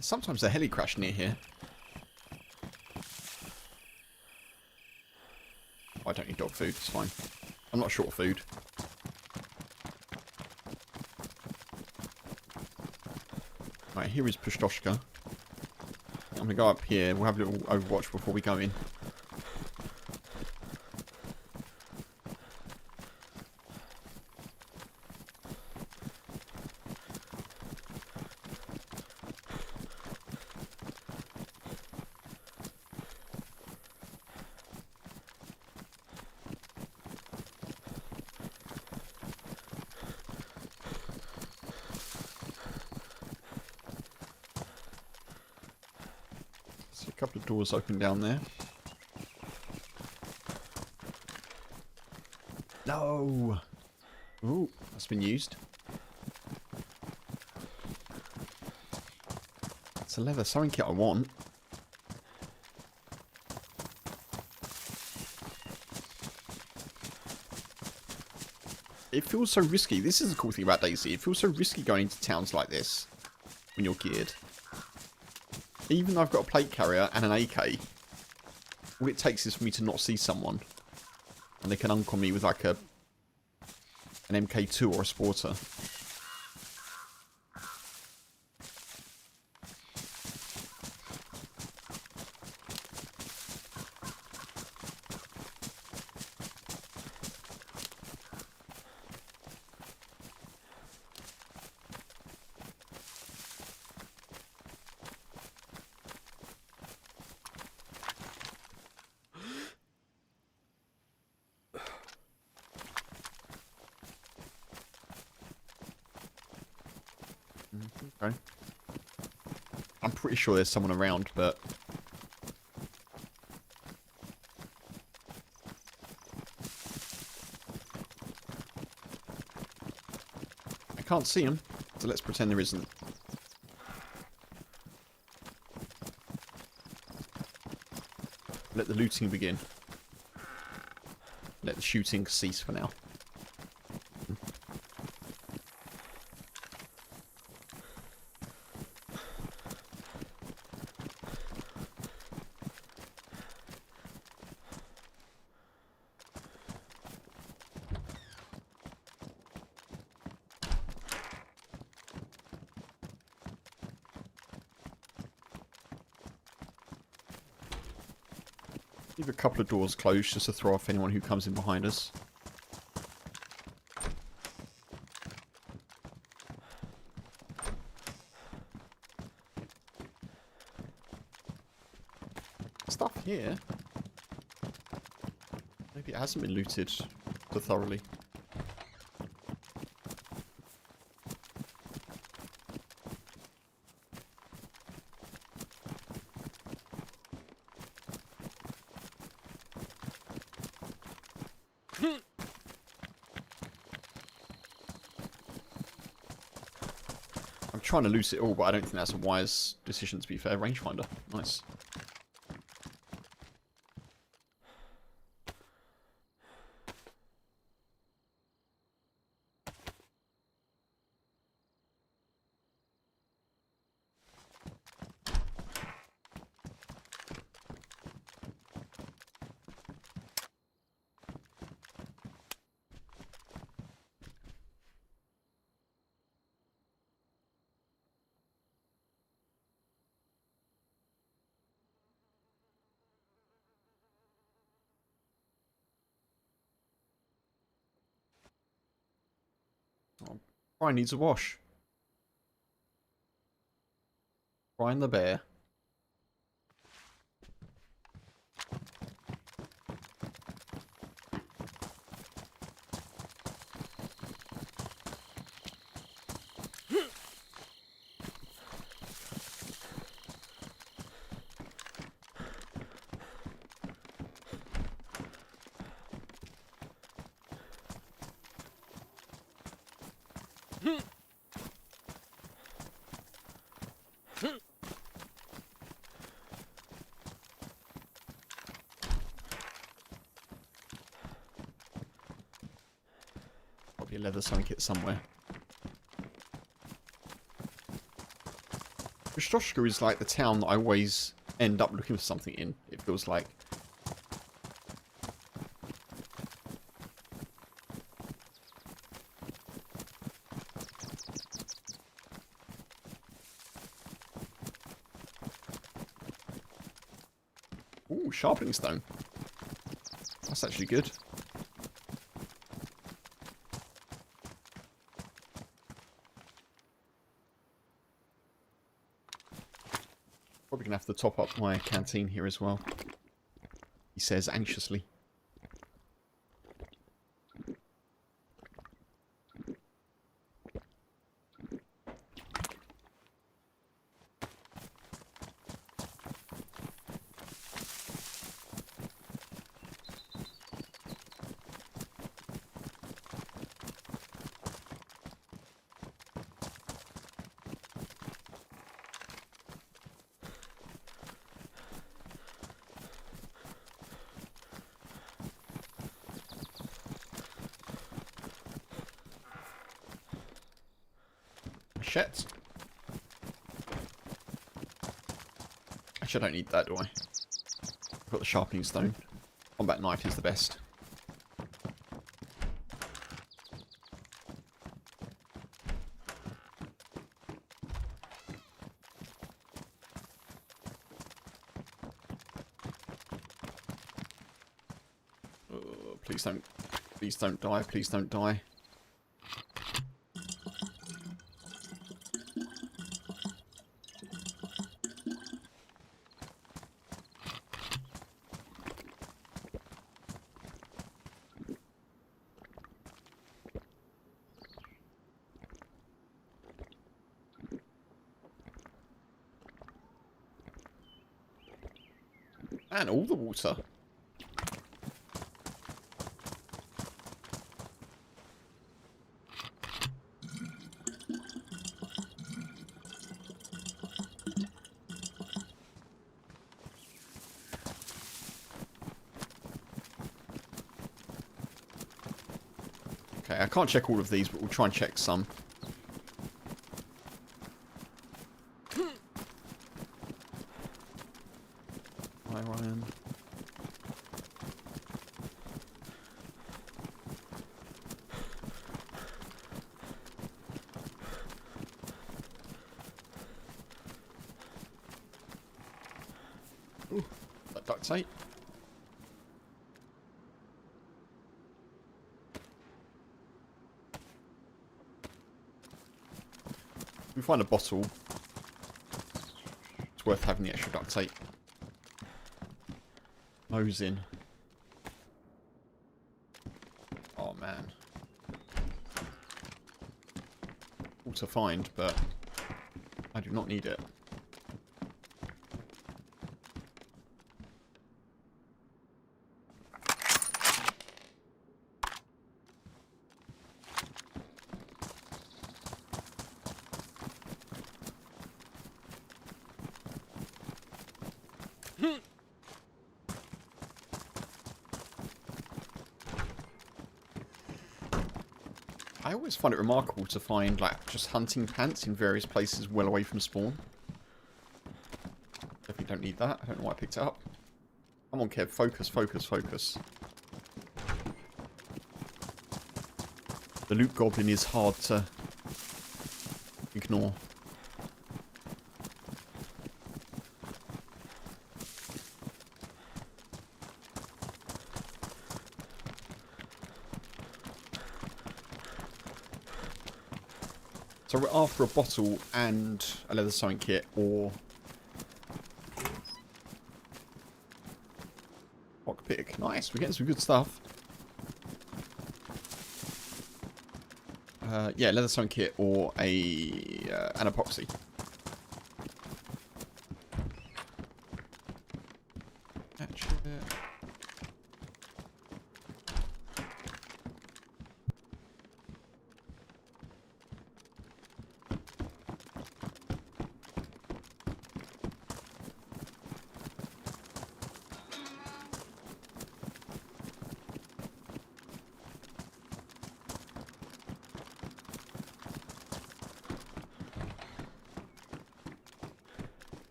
Speaker 1: Sometimes a heli crash near here. Oh, I don't need dog food, it's fine. I'm not short of food. Right, here is Pushtoshka. I'm going to go up here. We'll have a little overwatch before we go in. couple of doors open down there. No! Ooh, that's been used. It's a leather sewing kit I want. It feels so risky. This is the cool thing about dayz. It feels so risky going into towns like this when you're geared. Even though I've got a plate carrier and an AK, all it takes is for me to not see someone. And they can uncon me with like an MK2 or a Sporter. Okay. I'm pretty sure there's someone around, but... I can't see him, so let's pretend there isn't. Let the looting begin. Let the shooting cease for now. Leave a couple of doors closed just to throw off anyone who comes in behind us. Stuff here. Maybe it hasn't been looted so thoroughly. I'm trying to loot it all, but I don't think that's a wise decision, to be fair. Rangefinder. Nice. Oh, Brian needs a wash. Brian the bear. Probably a leather sewing kit somewhere. Rostroshka is like the town that I always end up looking for something in, it feels like. Ooh, sharpening stone. That's actually good. Probably gonna have to top up my canteen here as well. He says anxiously. Shit. Actually, I don't need that, do I? I've got the sharpening stone. Combat knife is the best. Oh, please don't die, please don't die. And all the water. Okay, I can't check all of these, but we'll try and check some. Hi, Ryan. Ooh, that duct tape. We find a bottle. It's worth having the extra duct tape. Nose in. Oh man. All to find, but I do not need it. I always find it remarkable to find, like, just hunting pants in various places well away from spawn. Definitely don't need that. I don't know why I picked it up. Come on, Kev. Focus, focus, focus. The loot goblin is hard to ignore. So we're after a bottle and a leather sewing kit, or lockpick. Nice, we're getting some good stuff. Yeah, leather sewing kit or an epoxy.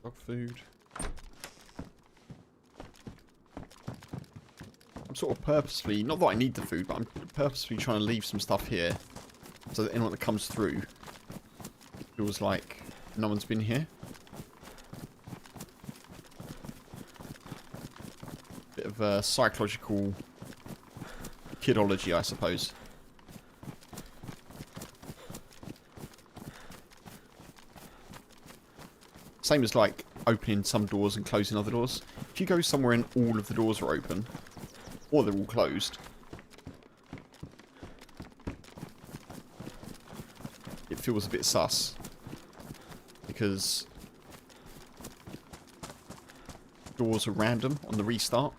Speaker 1: Dog food. I'm sort of purposefully, not that I need the food, but I'm purposefully trying to leave some stuff here so that anyone that comes through feels like no one's been here. Bit of psychological kidology, I suppose. Same as like opening some doors and closing other doors. If you go somewhere and all of the doors are open, or they're all closed, it feels a bit sus. Because doors are random on the restart.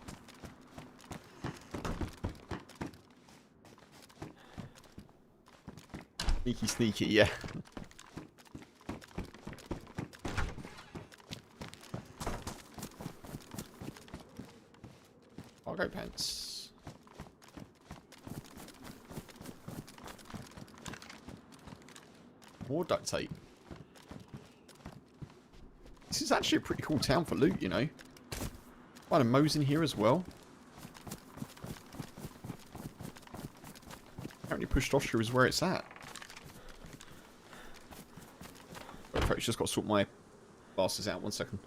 Speaker 1: Sneaky, sneaky, yeah. Cargo pants. More duct tape. This is actually a pretty cool town for loot, you know. Find a Mo's in here as well. Apparently Pushed Austria is where it's at. I've just got to sort my bastards out. 1 second.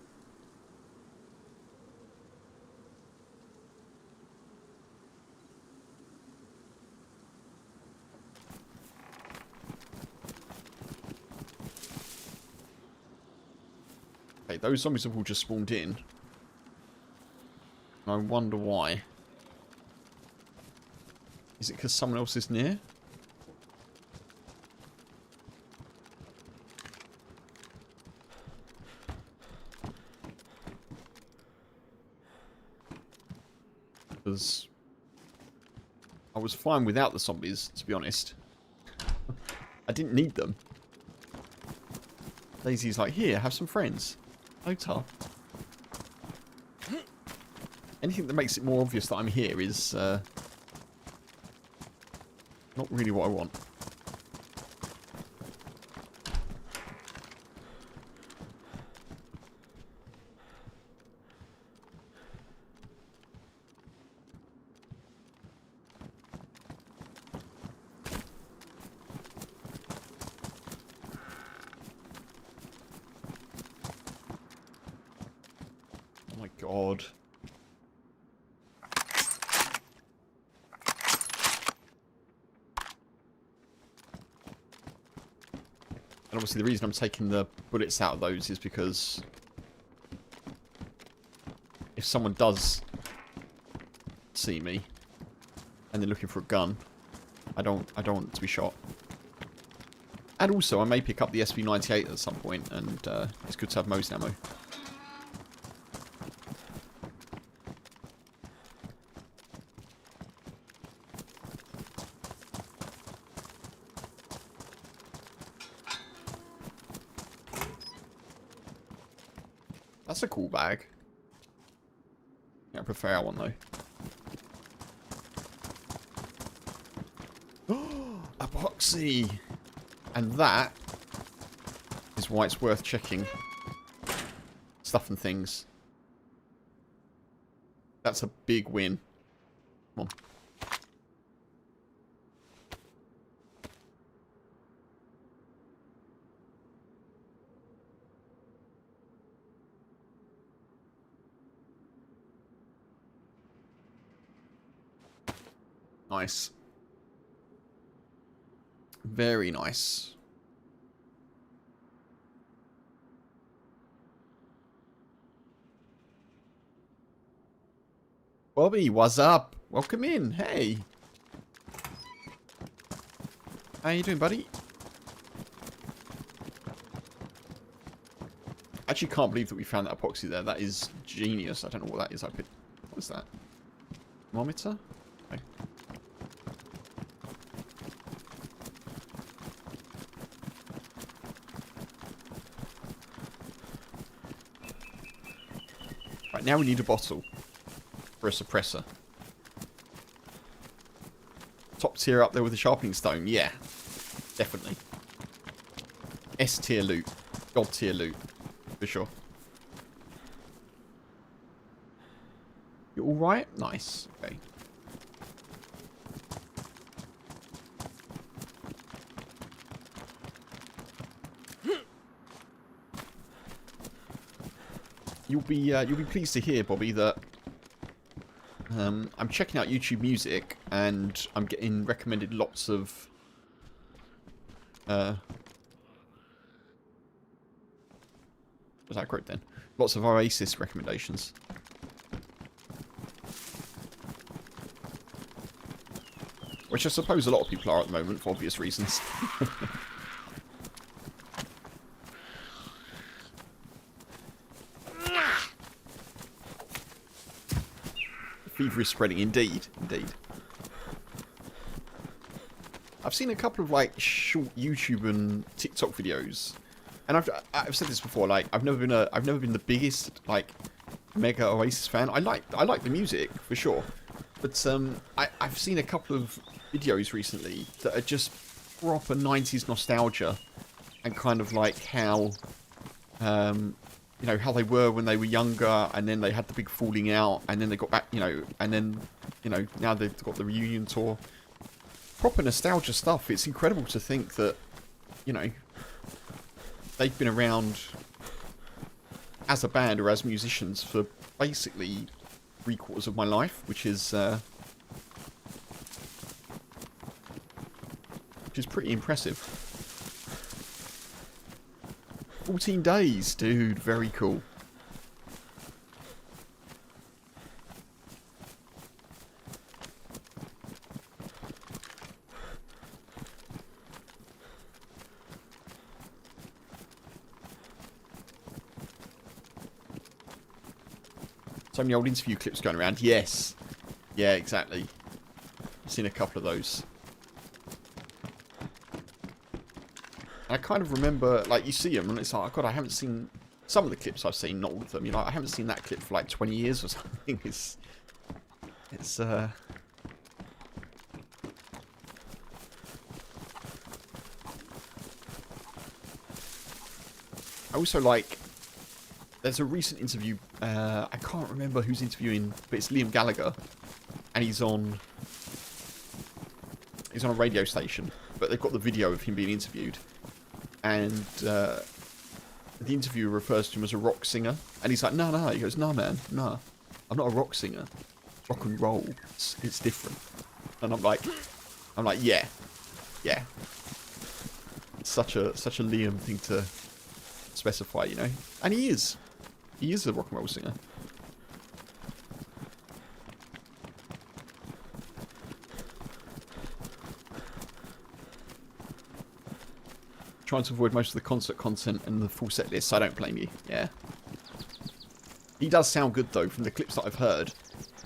Speaker 1: Okay, those zombies have all just spawned in. I wonder why. Is it because someone else is near? Because I was fine without the zombies, to be honest. I didn't need them. Daisy's like, here, have some friends. No tough. Anything that makes it more obvious that I'm here is not really what I want. Oh my god. And obviously the reason I'm taking the bullets out of those is because if someone does see me and they're looking for a gun, I don't want to be shot. And also I may pick up the SV98 at some point, and it's good to have Mo's ammo. That's a cool bag. Yeah, I prefer our one though. Epoxy! And that is why it's worth checking stuff and things. That's a big win. Come on. Nice. Very nice. Bobby, what's up? Welcome in. Hey. How you doing, buddy? Actually can't believe that we found that epoxy there. That is genius. I don't know what that is. What is that? Thermometer? Okay. Right, now we need a bottle for a suppressor. Top tier up there with the sharpening stone. Yeah, definitely. S tier loot. God tier loot. For sure. You alright? Nice. Okay. You'll be pleased to hear, Bobby, that I'm checking out YouTube Music and I'm getting recommended lots of was that correct then? Lots of Oasis recommendations. Which I suppose a lot of people are at the moment for obvious reasons. Fever is spreading, indeed, indeed. I've seen a couple of like short YouTube and TikTok videos, and I've said this before. Like I've never been the biggest like mega Oasis fan. I like the music for sure, but I've seen a couple of videos recently that are just proper 90s nostalgia, and kind of like how, you know, how they were when they were younger, and then they had the big falling out, and then they got back, you know, and then, you know, now they've got the reunion tour. Proper nostalgia stuff. It's incredible to think that, you know, they've been around as a band or as musicians for basically 3/4 of my life, which is pretty impressive. 14 days, dude. Very cool. So many old interview clips going around. Yes. Yeah, exactly. I've seen a couple of those. I kind of remember, like, you see them, and it's like, oh God, I haven't seen some of the clips I've seen, not all of them. You know, I haven't seen that clip for like 20 years or something. I also like, there's a recent interview, I can't remember who's interviewing, but it's Liam Gallagher, and he's on a radio station, but they've got the video of him being interviewed, and the interviewer refers to him as a rock singer, and he's like, no, he goes, no man, no, I'm not a rock singer, rock and roll, it's different. And I'm like, yeah, it's such a Liam thing to specify, you know, and he is a rock and roll singer. Trying to avoid most of the concert content and the full set list. I don't blame you. Yeah. He does sound good though from the clips that I've heard,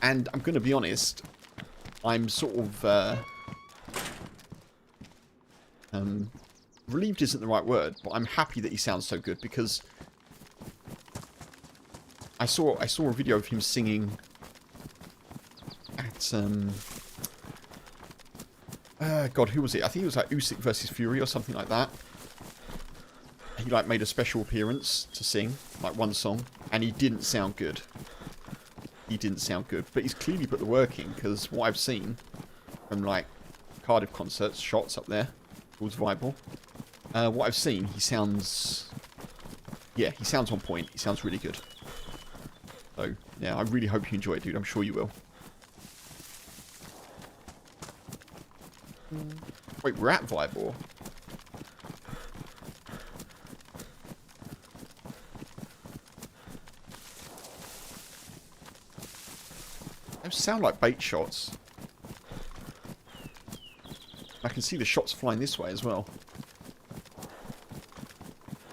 Speaker 1: and I'm going to be honest, I'm sort of relieved isn't the right word, but I'm happy that he sounds so good, because I saw a video of him singing at God, who was it? I think it was like Usyk versus Fury or something like that. He like made a special appearance to sing like one song, and he didn't sound good. But he's clearly put the work in, because what I've seen from like Cardiff concerts, shots up there towards Viable, what I've seen, he sounds on point. He sounds really good. So yeah, I really hope you enjoy it, dude. I'm sure you will. Wait, we're at Viable. Those sound like bait shots. I can see the shots flying this way as well.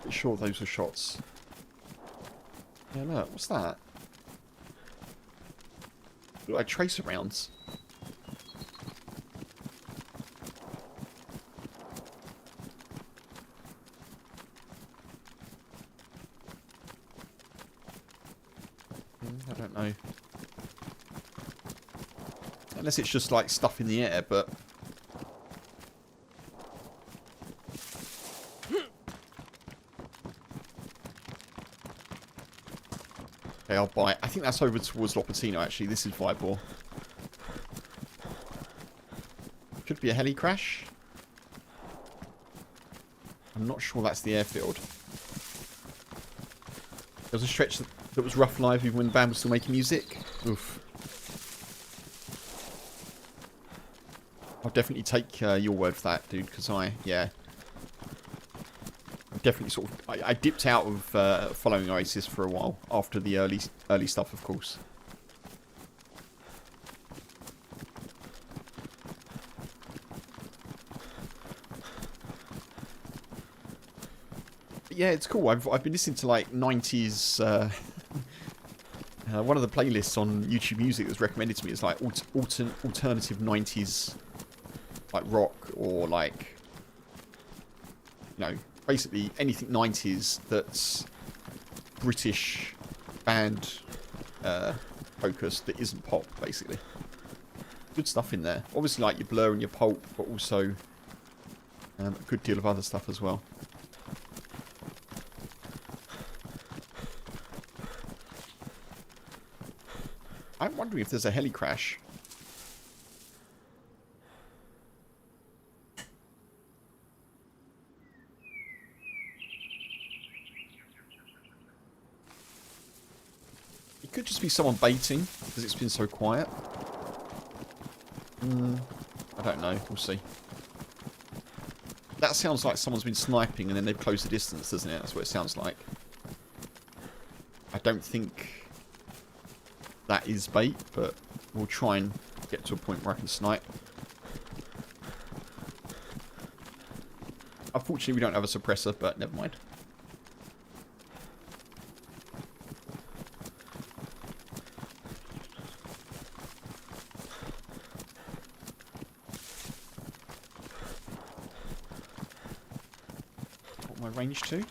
Speaker 1: Pretty sure those were shots. Yeah, look, what's that? Look like tracer rounds. I don't know. Unless it's just like stuff in the air, but... Okay, I'll buy it. I think that's over towards Lopatino, actually. This is Vibor. Could be a heli crash. I'm not sure that's the airfield. There was a stretch that was rough live even when the band was still making music. Oof. I'll definitely take your word for that, dude, because I'm definitely sort of... I dipped out of following Oasis for a while, after the early stuff, of course. But yeah, it's cool. I've been listening to, like, 90s... one of the playlists on YouTube Music that's recommended to me is, like, alternative 90s... like rock, or like, you know, basically anything 90s that's British band focused that isn't pop, basically. Good stuff in there. Obviously like your Blur and your Pulp, but also a good deal of other stuff as well. I'm wondering if there's a heli crash. It could just be someone baiting, because it's been so quiet. I don't know. We'll see. That sounds like someone's been sniping and then they've closed the distance, doesn't it? That's what it sounds like. I don't think that is bait, but we'll try and get to a point where I can snipe. Unfortunately, we don't have a suppressor, but never mind. What my range to?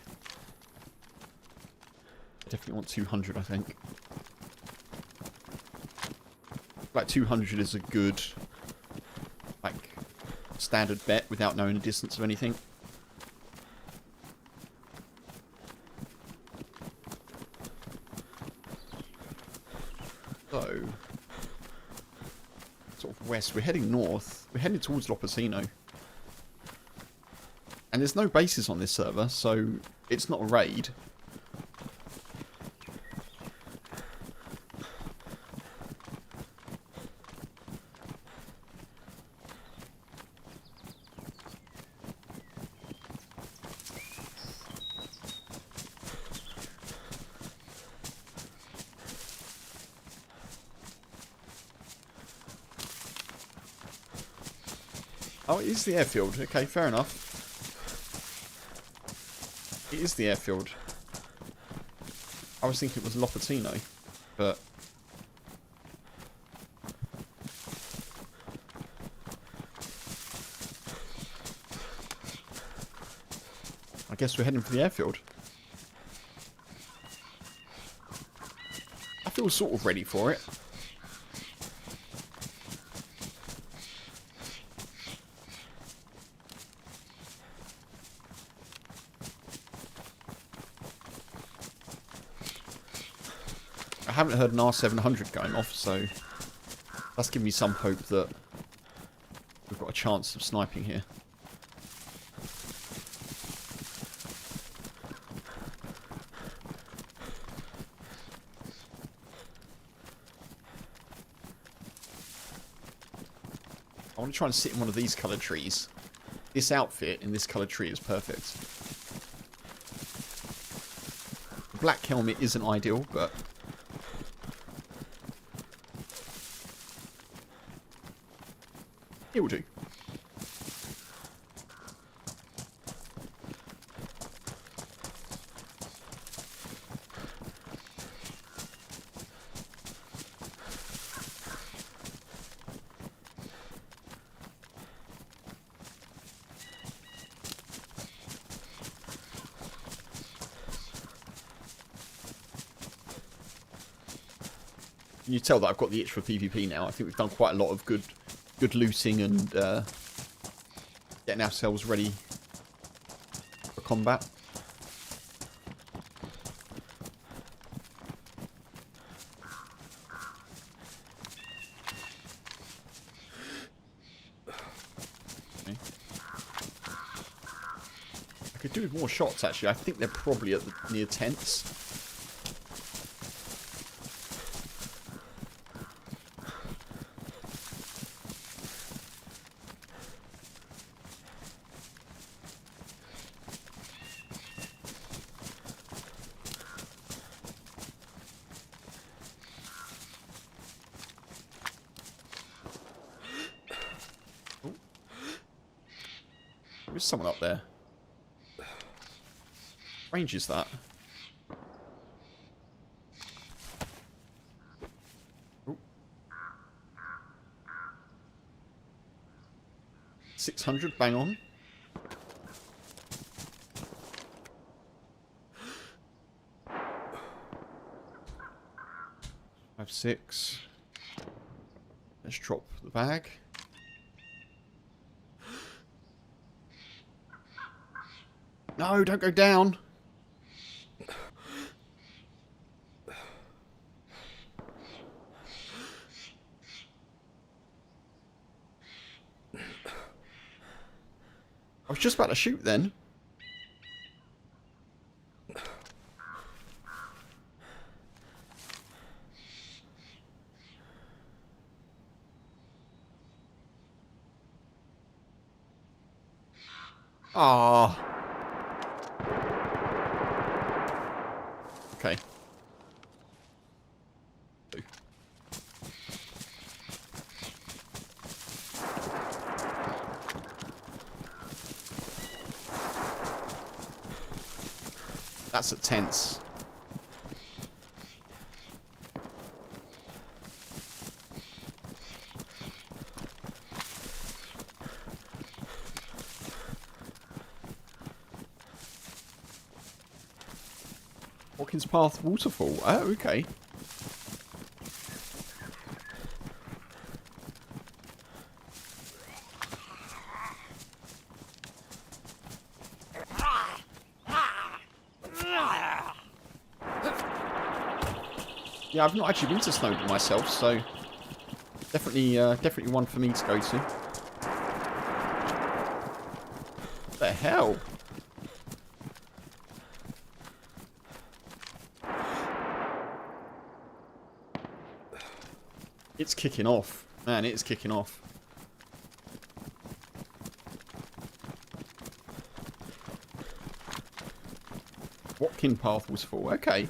Speaker 1: Definitely want 200, I think. Like 200 is a good, like, standard bet without knowing the distance of anything. So, sort of west. We're heading north. We're heading towards Lopatino. And there's no bases on this server, so it's not a raid. Oh, it is the airfield. Okay, fair enough. It is the airfield. I was thinking it was Lopatino, but... I guess we're heading for the airfield. I feel sort of ready for it. I haven't heard an R700 going off, so that's giving me some hope that we've got a chance of sniping here. I want to try and sit in one of these coloured trees. This outfit in this coloured tree is perfect. The black helmet isn't ideal, but... it will do. Can you tell that I've got the itch for PvP now? I think we've done quite a lot of good looting and getting ourselves ready for combat. Okay. I could do with more shots, actually. I think they're probably at the near tents. There's someone up there. Range is that? Ooh. 600, bang on. Five, 6. Let's drop the bag. No, don't go down. I was just about to shoot then. Ah. Okay. That's a tense. Watkins Path waterfall. Oh, okay. Yeah, I've not actually been to Snowdon myself, so definitely one for me to go to. What the hell? It's kicking off. Man, it's kicking off. Watkin Path was full. Okay.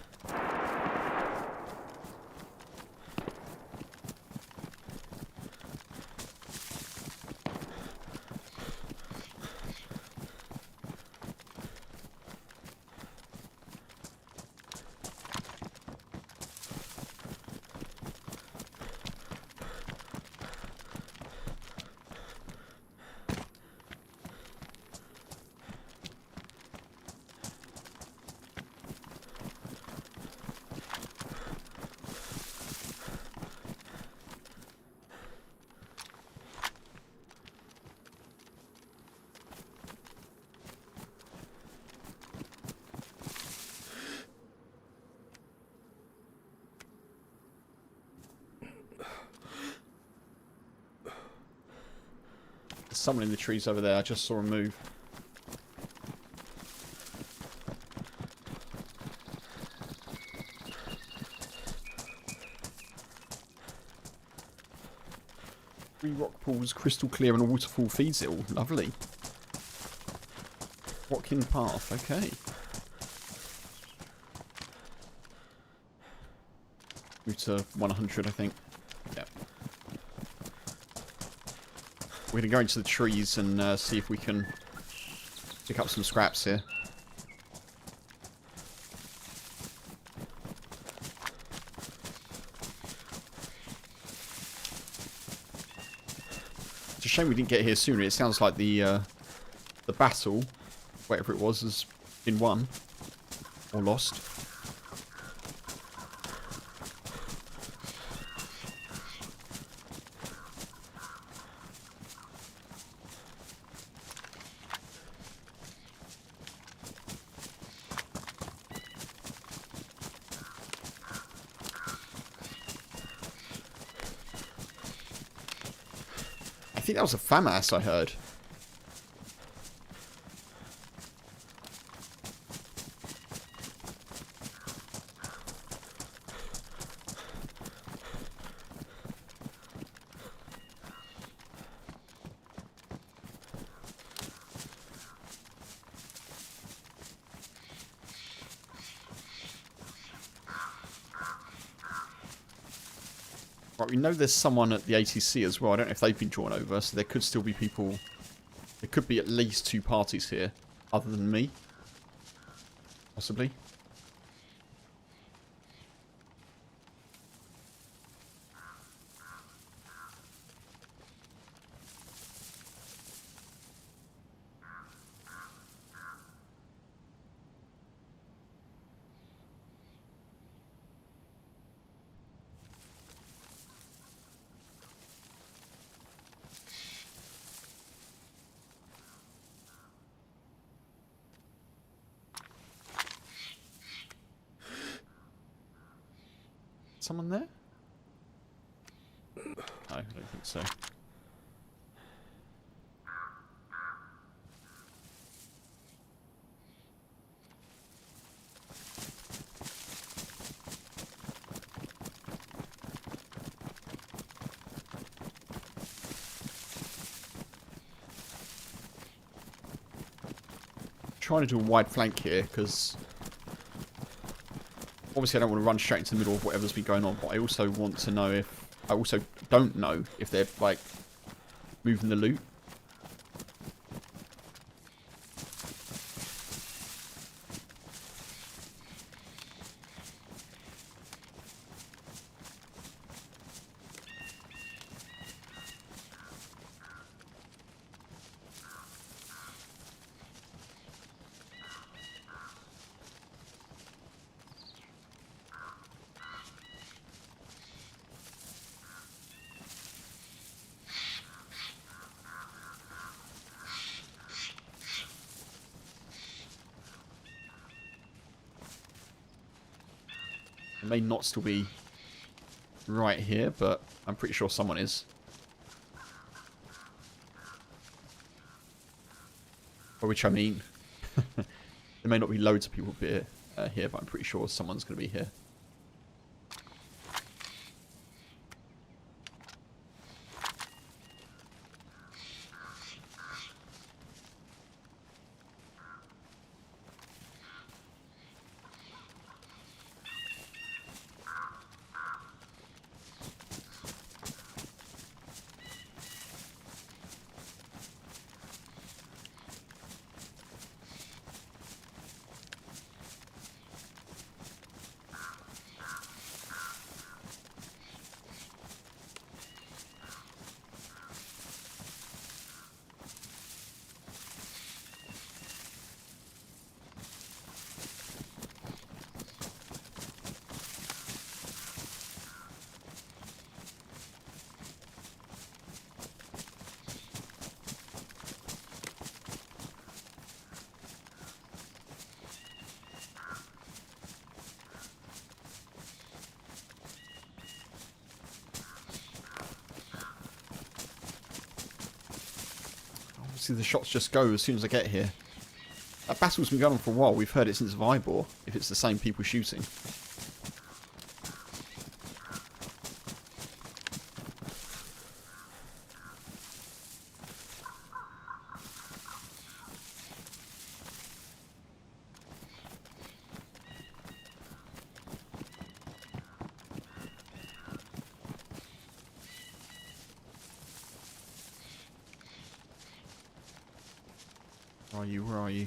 Speaker 1: There's someone in the trees over there. I just saw him move. Three rock pools, crystal clear, and a waterfall feeds it all. Lovely. Watkin Path. Okay. Move to 100, I think. Yeah. We're going to go into the trees and see if we can pick up some scraps here. It's a shame we didn't get here sooner. It sounds like the battle, whatever it was, has been won or lost. I think that was a FAMAS I heard. Right, we know there's someone at the ATC as well. I don't know if they've been drawn over, so there could still be people. There could be at least 2 parties here, other than me. Possibly. Someone there? No, I don't think so. trying to do a wide flank here, because obviously I don't want to run straight into the middle of whatever's been going on, but I also want to know if... I also don't know if they're, like, moving the loot. It may not still be right here, but I'm pretty sure someone is. By which I mean, there may not be loads of people here, but I'm pretty sure someone's going to be here. Obviously the shots just go as soon as I get here. That battle's been going on for a while. We've heard it since Vybor, if it's the same people shooting. Where are you? Where are you?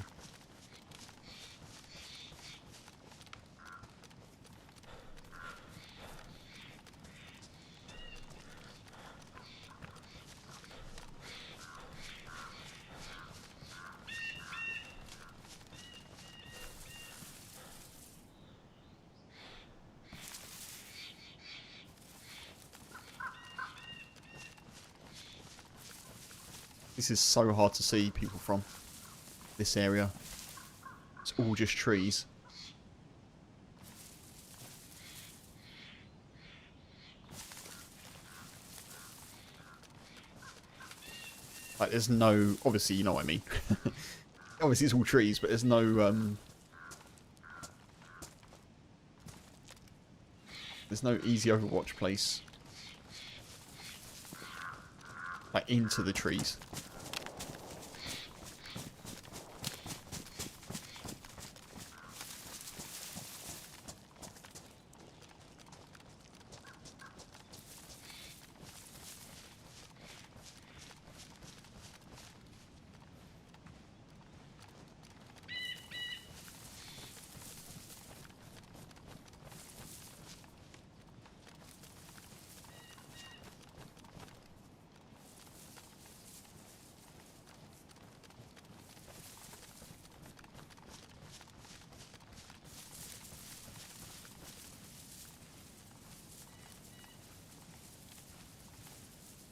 Speaker 1: This is so hard to see people from this area. It's all just trees. Like, there's no... Obviously, you know what I mean. Obviously, it's all trees, but there's no... There's no easy Overwatch place. Like, into the trees.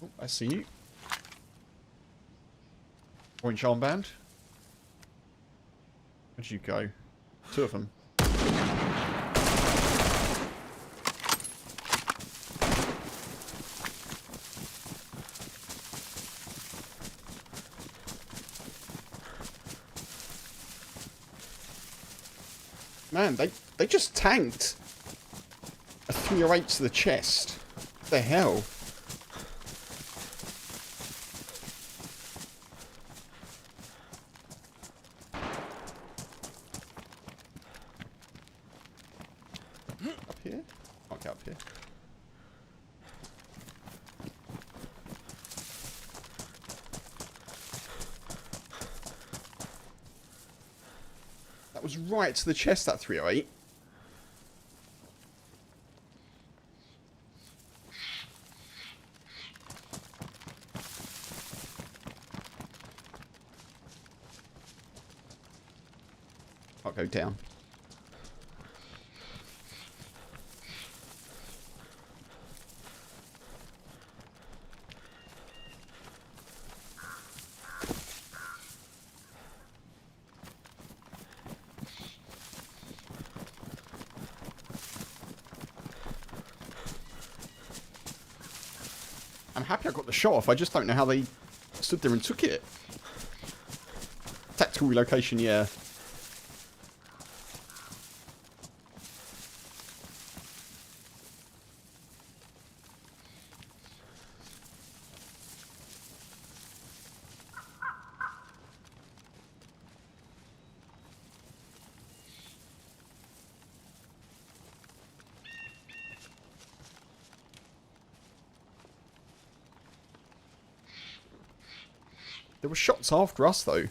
Speaker 1: Oh, I see you. Orange armband. Where'd you go? Two of them. Man, they just tanked a 308 to the chest. What the hell? Up here? Can't get up here. That was right to the chest, that 308. I'll go down. I'm happy I got the shot off. I just don't know how they stood there and took it. Tactical relocation, yeah. There were shots after us, though.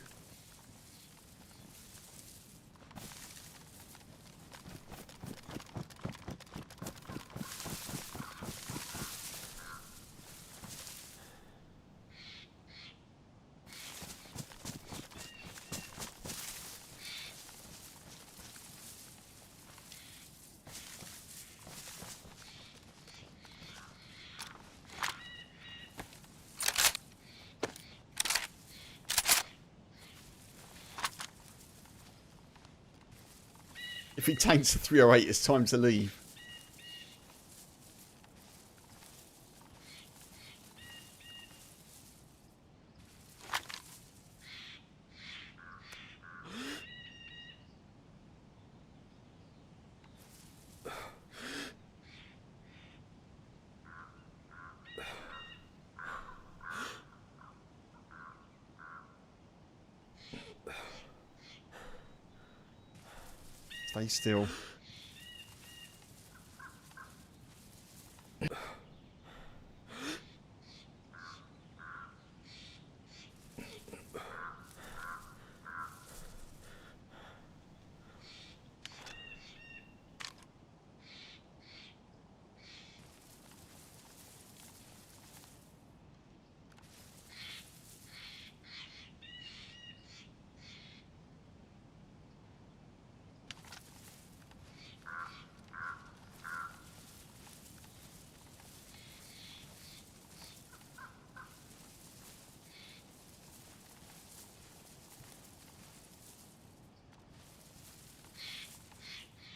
Speaker 1: If he tanks the 308, it's time to leave. Stay still.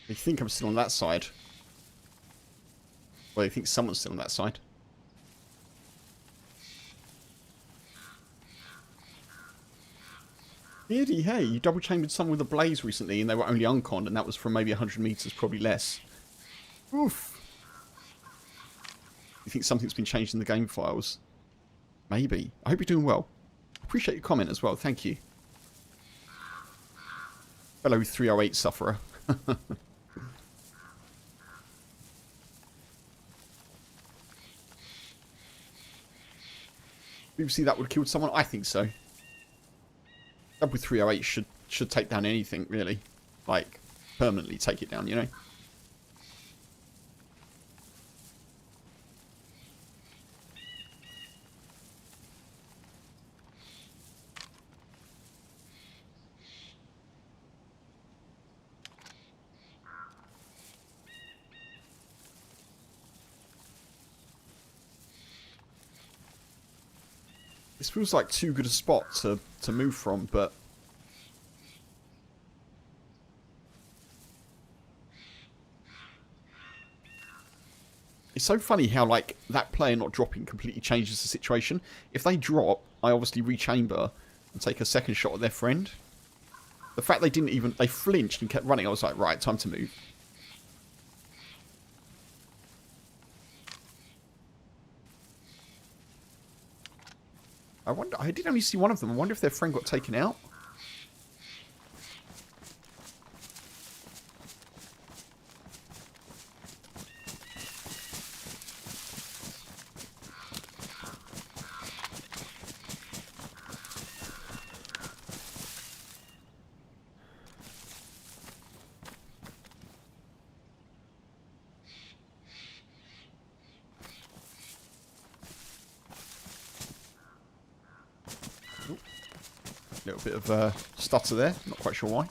Speaker 1: They think I'm still on that side. Well, they think someone's still on that side. Beardy, hey, you double chambered someone with a blaze recently and they were only unconned and that was from maybe 100 meters, probably less. Oof. You think something's been changed in the game files? Maybe. I hope you're doing well. Appreciate your comment as well, thank you. Fellow 308 sufferer. You see that would have killed someone? I think so. Double 308 should take down anything, really. Like, permanently take it down, you know? This feels like too good a spot to move from, but... It's so funny how, like, that player not dropping completely changes the situation. If they drop, I obviously rechamber and take a second shot at their friend. The fact they didn't even... They flinched and kept running, I was like, right, time to move. I wonder... I did only see one of them. I wonder if their friend got taken out. little bit of stutter there. Not quite sure why.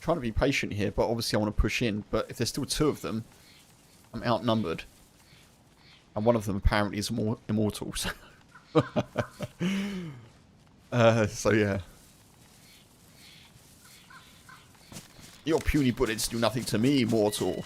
Speaker 1: Trying to be patient here, but obviously I want to push in. But if there's still two of them, I'm outnumbered. And one of them apparently is more immortal. So, so yeah. Your puny bullets do nothing to me, mortal.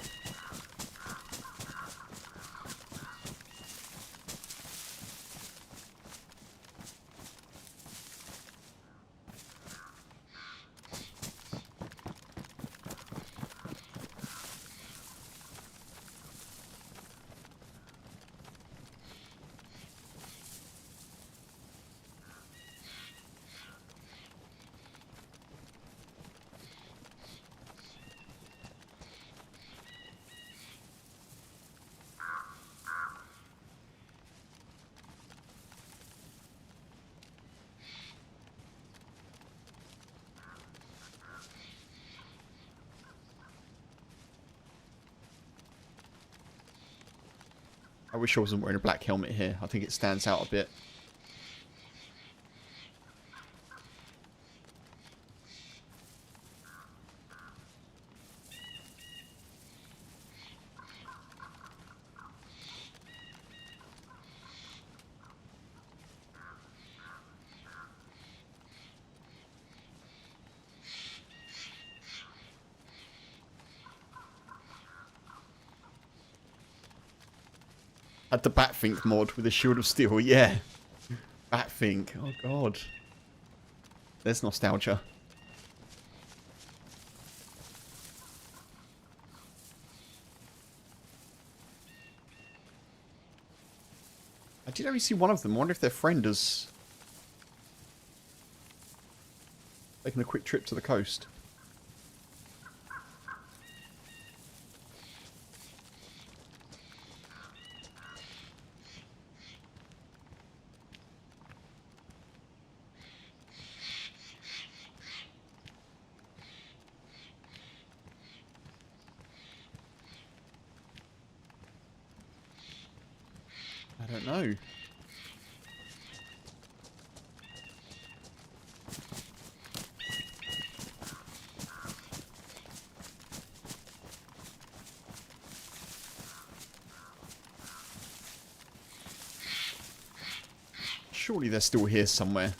Speaker 1: I wish I wasn't wearing a black helmet here. I think it stands out a bit. Had the Batfink mod with a shield of steel, yeah. Batfink, oh god. There's nostalgia. I did only see one of them. I wonder if their friend has taken a quick trip to the coast. I don't know. Surely they're still here somewhere.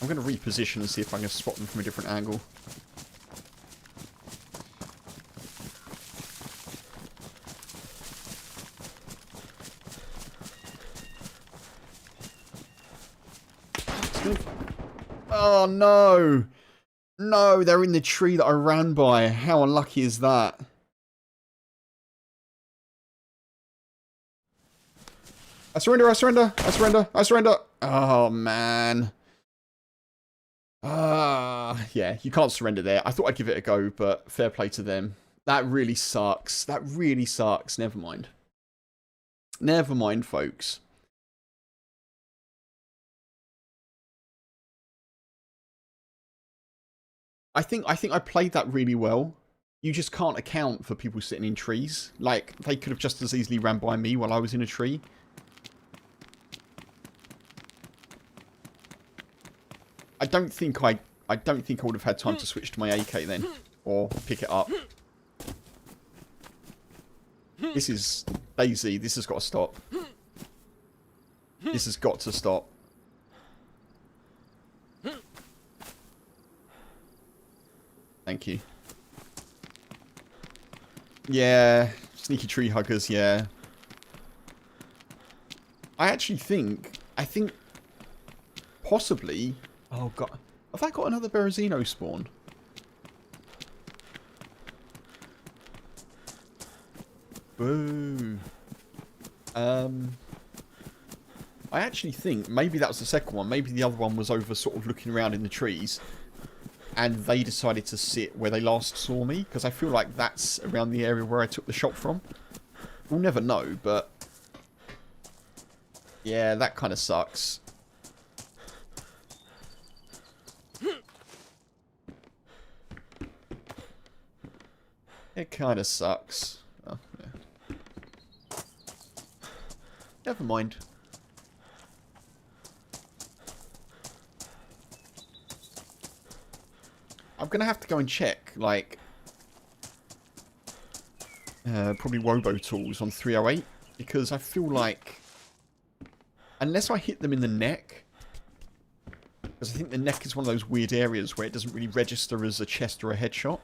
Speaker 1: I'm going to reposition and see if I can spot them from a different angle. Oh no! No, they're in the tree that I ran by. How unlucky is that? I surrender, I surrender, I surrender, I surrender. Oh man. Yeah, you can't surrender there. I thought I'd give it a go, but fair play to them. That really sucks. That really sucks. Never mind. Never mind, folks. I think I played that really well. You just can't account for people sitting in trees. Like, they could have just as easily ran by me while I was in a tree. I don't think I would have had time to switch to my AK then. Or pick it up. This is dayz. This has got to stop. This has got to stop. Thank you. Yeah, sneaky tree huggers, yeah. I think possibly, oh god, have I got another Berezino spawn? Boo. I actually think maybe that was the second one. Maybe the other one was over sort of looking around in the trees. And they decided to sit where they last saw me. Because I feel like that's around the area where I took the shot from. We'll never know, but... yeah, that kind of sucks. It kind of sucks. Oh, yeah. Never mind. I'm going to have to go and check, like, probably Wobo tools on 308, because I feel like, unless I hit them in the neck, because I think the neck is one of those weird areas where it doesn't really register as a chest or a headshot.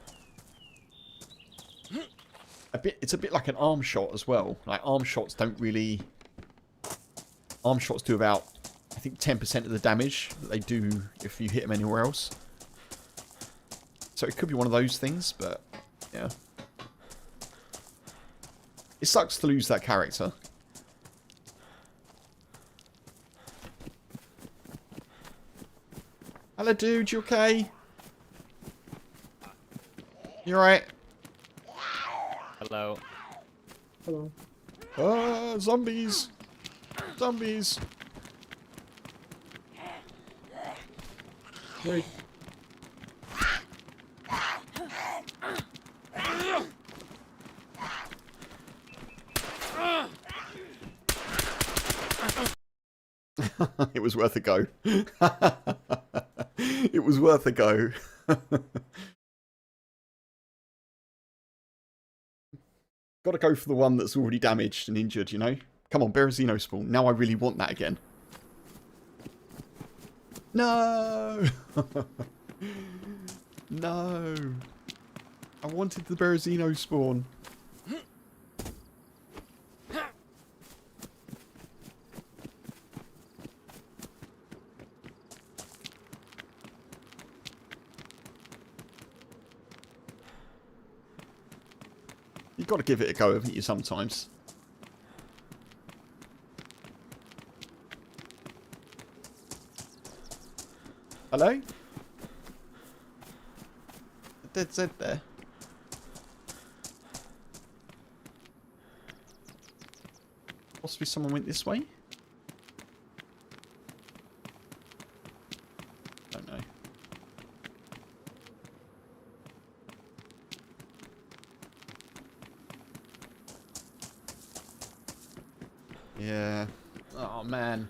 Speaker 1: It's a bit like an arm shot as well. Like, arm shots don't really... arm shots do about, I think, 10% of the damage that they do if you hit them anywhere else. So it could be one of those things, but, yeah. It sucks to lose that character. Hello, dude. You okay? You alright?
Speaker 3: Hello.
Speaker 2: Hello.
Speaker 1: Ah, zombies. Zombies.
Speaker 2: Wait.
Speaker 1: It was worth a go. It was worth a go. Got to go for the one that's already damaged and injured, you know? Come on, Berezino spawn. Now I really want that again. No! No! I wanted the Berezino spawn. You've got to give it a go, haven't you, sometimes? Hello? Dead Z there. Possibly someone went this way? Don't know. Yeah. Oh, man.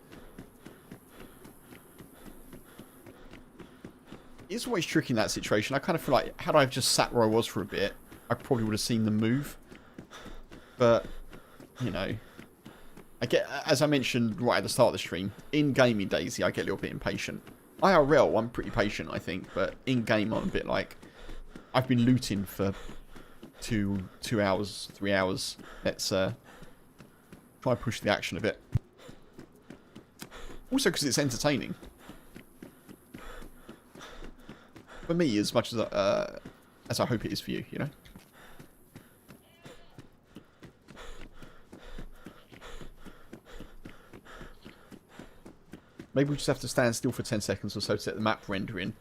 Speaker 1: It's always tricky in that situation. I kind of feel like, had I just sat where I was for a bit, I probably would have seen them move. But, you know. I get, as I mentioned right at the start of the stream, in gaming dayz, I get a little bit impatient. IRL, I'm pretty patient, I think. But in game, I'm a bit like, I've been looting for two hours, 3 hours. Let's try and push the action a bit. Also because it's entertaining. For me, as much as I hope it is for you, you know? Maybe we just have to stand still for 10 seconds or so to set the map rendering.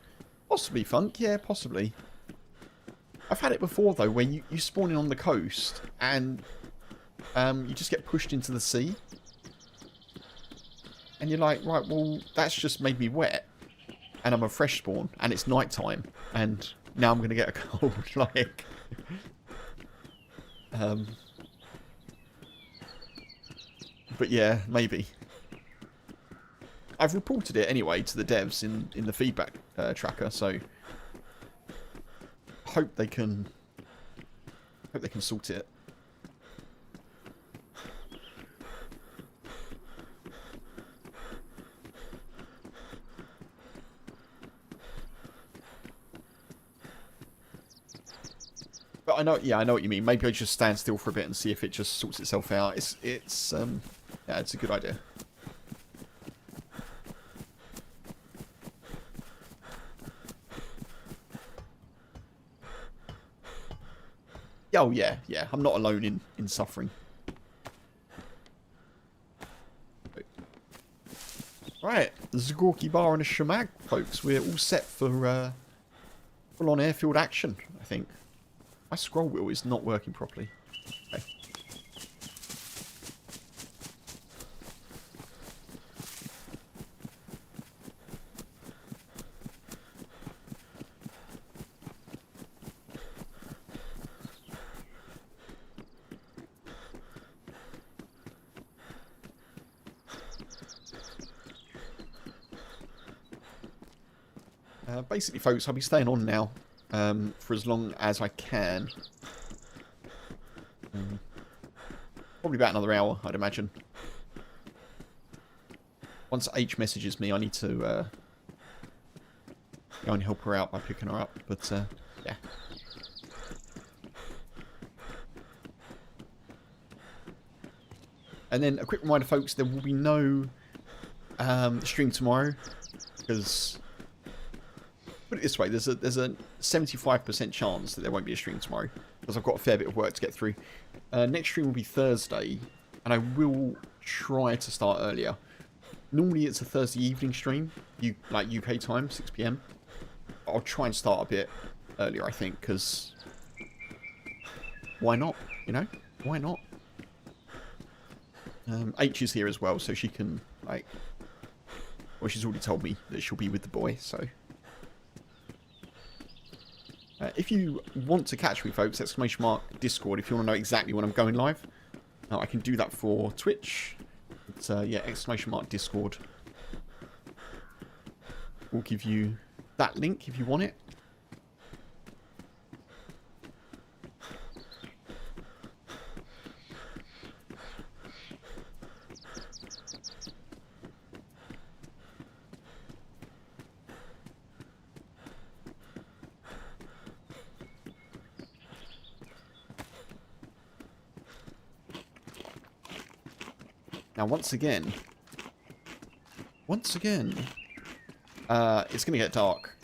Speaker 1: Possibly, Funk. Yeah, possibly. I've had it before, though, where you spawn in on the coast and you just get pushed into the sea. And you're like, right, well, that's just made me wet. And I'm a fresh spawn, and it's night time, and now I'm going to get a cold, like... But yeah, maybe. I've reported it anyway to the devs in the feedback tracker, so... Hope they can sort it. But I know, yeah, I know what you mean. Maybe I just stand still for a bit and see if it just sorts itself out. It's yeah, it's a good idea. Oh yeah, yeah. I'm not alone in suffering. the Zagorki Bar and a Shamag, folks. We're all set for full-on airfield action, I think. My scroll wheel is not working properly. Okay. Basically, folks, I'll be staying on now for as long as I can. Probably about another hour, I'd imagine. Once H messages me, I need to go and help her out by picking her up. But, yeah. And then a quick reminder, folks, there will be no stream tomorrow. Because, put it this way, there's a 75% chance that there won't be a stream tomorrow. Because I've got a fair bit of work to get through. Next stream will be Thursday. And I will try to start earlier. Normally it's a Thursday evening stream. Like UK time, 6 PM. I'll try and start a bit earlier, I think. Because why not? You know? Why not? H is here as well, so she can, like... Well, she's already told me that she'll be with the boy, so... if you want to catch me, folks, !Discord, if you want to know exactly when I'm going live. I can do that for Twitch. It's, yeah, !Discord. We'll give you that link if you want it. Now, once again, it's going to get dark.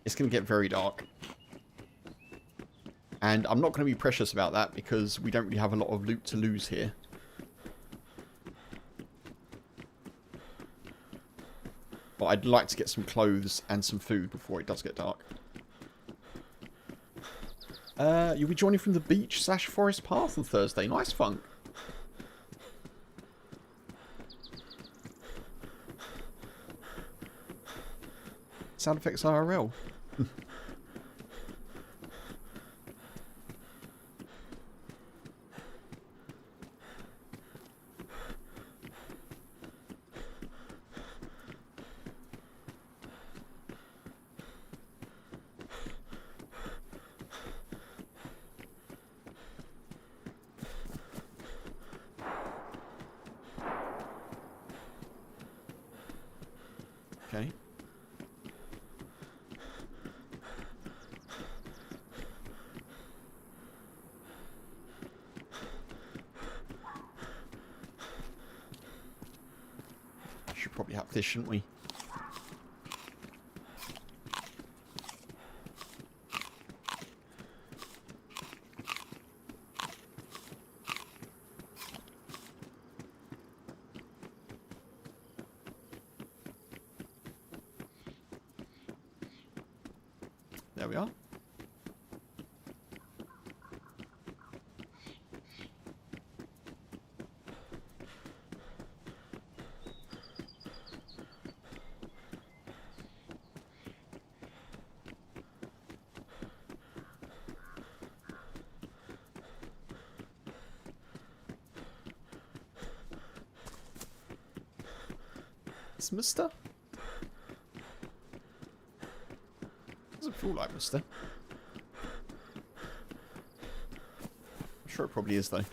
Speaker 1: It's going to get very dark. And I'm not going to be precious about that because we don't really have a lot of loot to lose here. But I'd like to get some clothes and some food before it does get dark. You'll be joining from the beach / forest path on Thursday. Nice, Funk. Sound effects IRL. Okay. Should probably have this, shouldn't we? There we are. It's Mister? Doesn't feel like Mister. I'm sure it probably is though.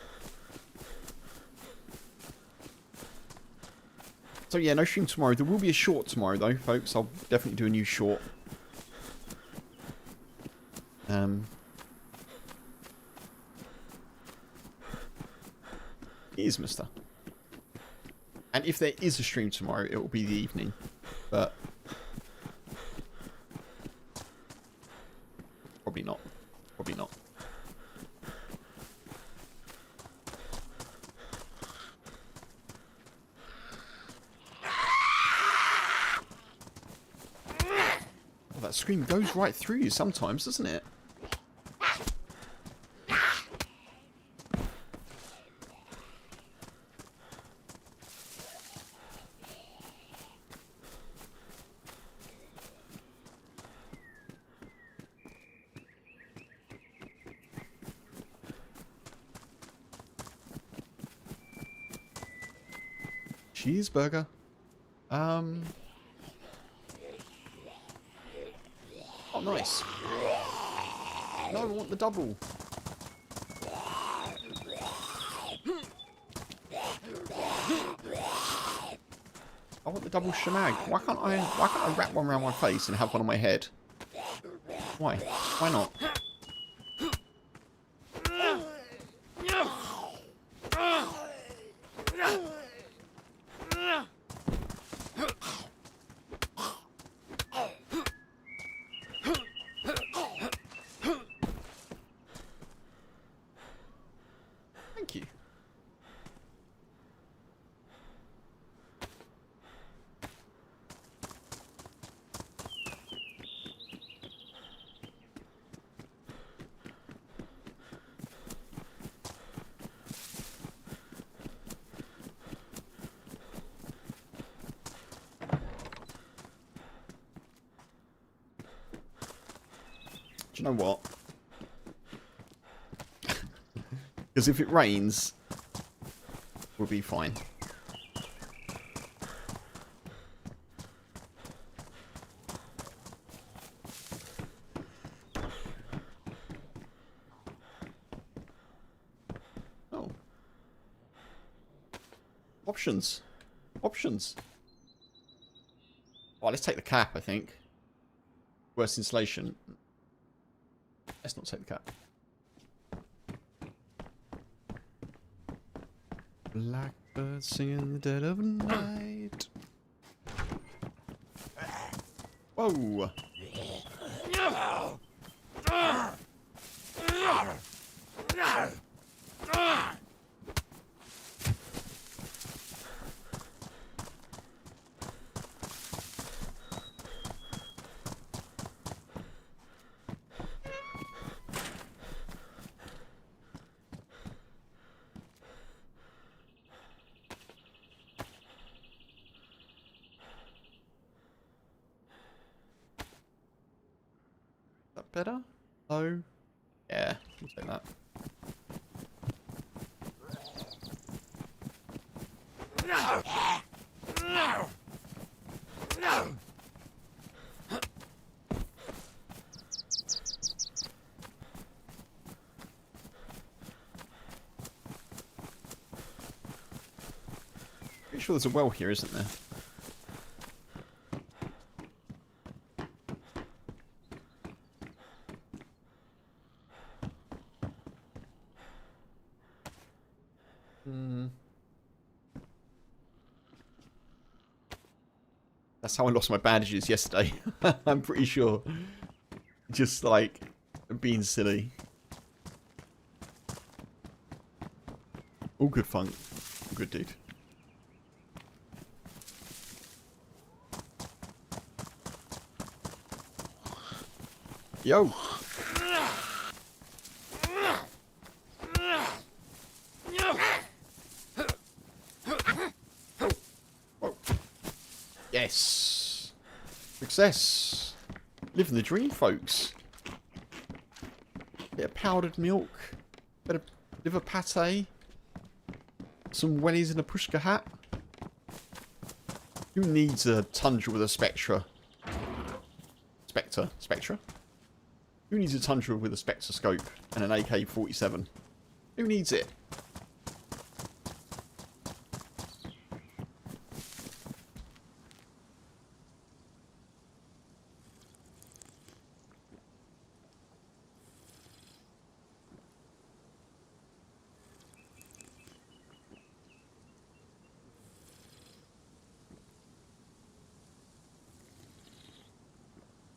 Speaker 1: So yeah, no stream tomorrow. There will be a short tomorrow though, folks. I'll definitely do a new short. It is Mister. And if there is a stream tomorrow, it will be the evening. But probably not. Probably not. that scream goes right through you sometimes, doesn't it? Cheeseburger. Oh, nice. No, I want the double. I want the double shemag. Why can't I wrap one around my face and have one on my head? Why? Why not? Thank you. Do you know what? Because if it rains, we'll be fine. Oh. Options. Options. Oh, let's take the cap, I think. Worst insulation. Let's not take the cap. Blackbird singing in the dead of night. Whoa! That better? Oh, yeah, we'll take that. Pretty sure there's a well here, isn't there? That's how I lost my bandages yesterday. I'm pretty sure. Just like being silly. All good fun. All good, dude. Yo. Yes. Success. Living the dream, folks. Bit of powdered milk. Bit of liver pate. Some wellies in a pushka hat. Who needs a tundra with a Spectra? Spectra? Who needs a tundra with a spectroscope and an AK-47? Who needs it?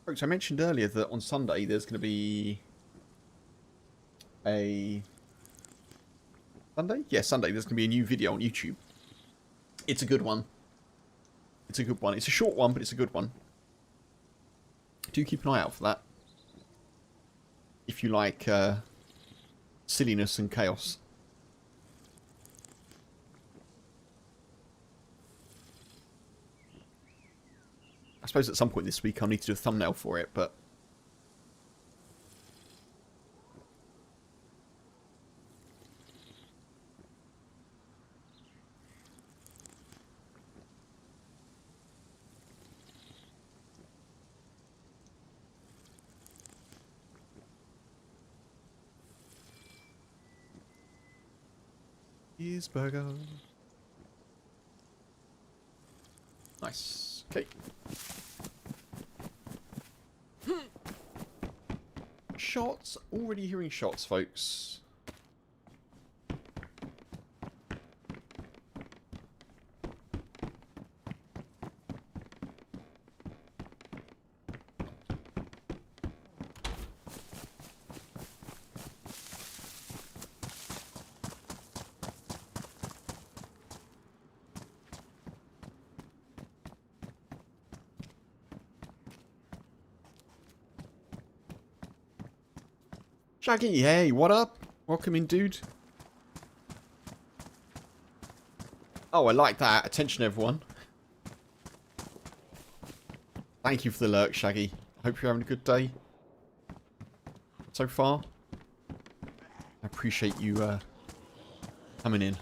Speaker 1: Folks, I mentioned earlier that on Sunday there's going to be a... Sunday? Yeah, Sunday. There's going to be a new video on YouTube. It's a good one. It's a good one. It's a short one, but it's a good one. do keep an eye out for that. If you like silliness and chaos. I suppose at some point this week I'll need to do a thumbnail for it, but... Cheeseburger. Nice. Okay. Shots. Already hearing shots, folks. Shaggy, hey, what up? Welcome in, dude. Oh, I like that. Attention, everyone. Thank you for the lurk, Shaggy. I hope you're having a good day so far. I appreciate you coming in.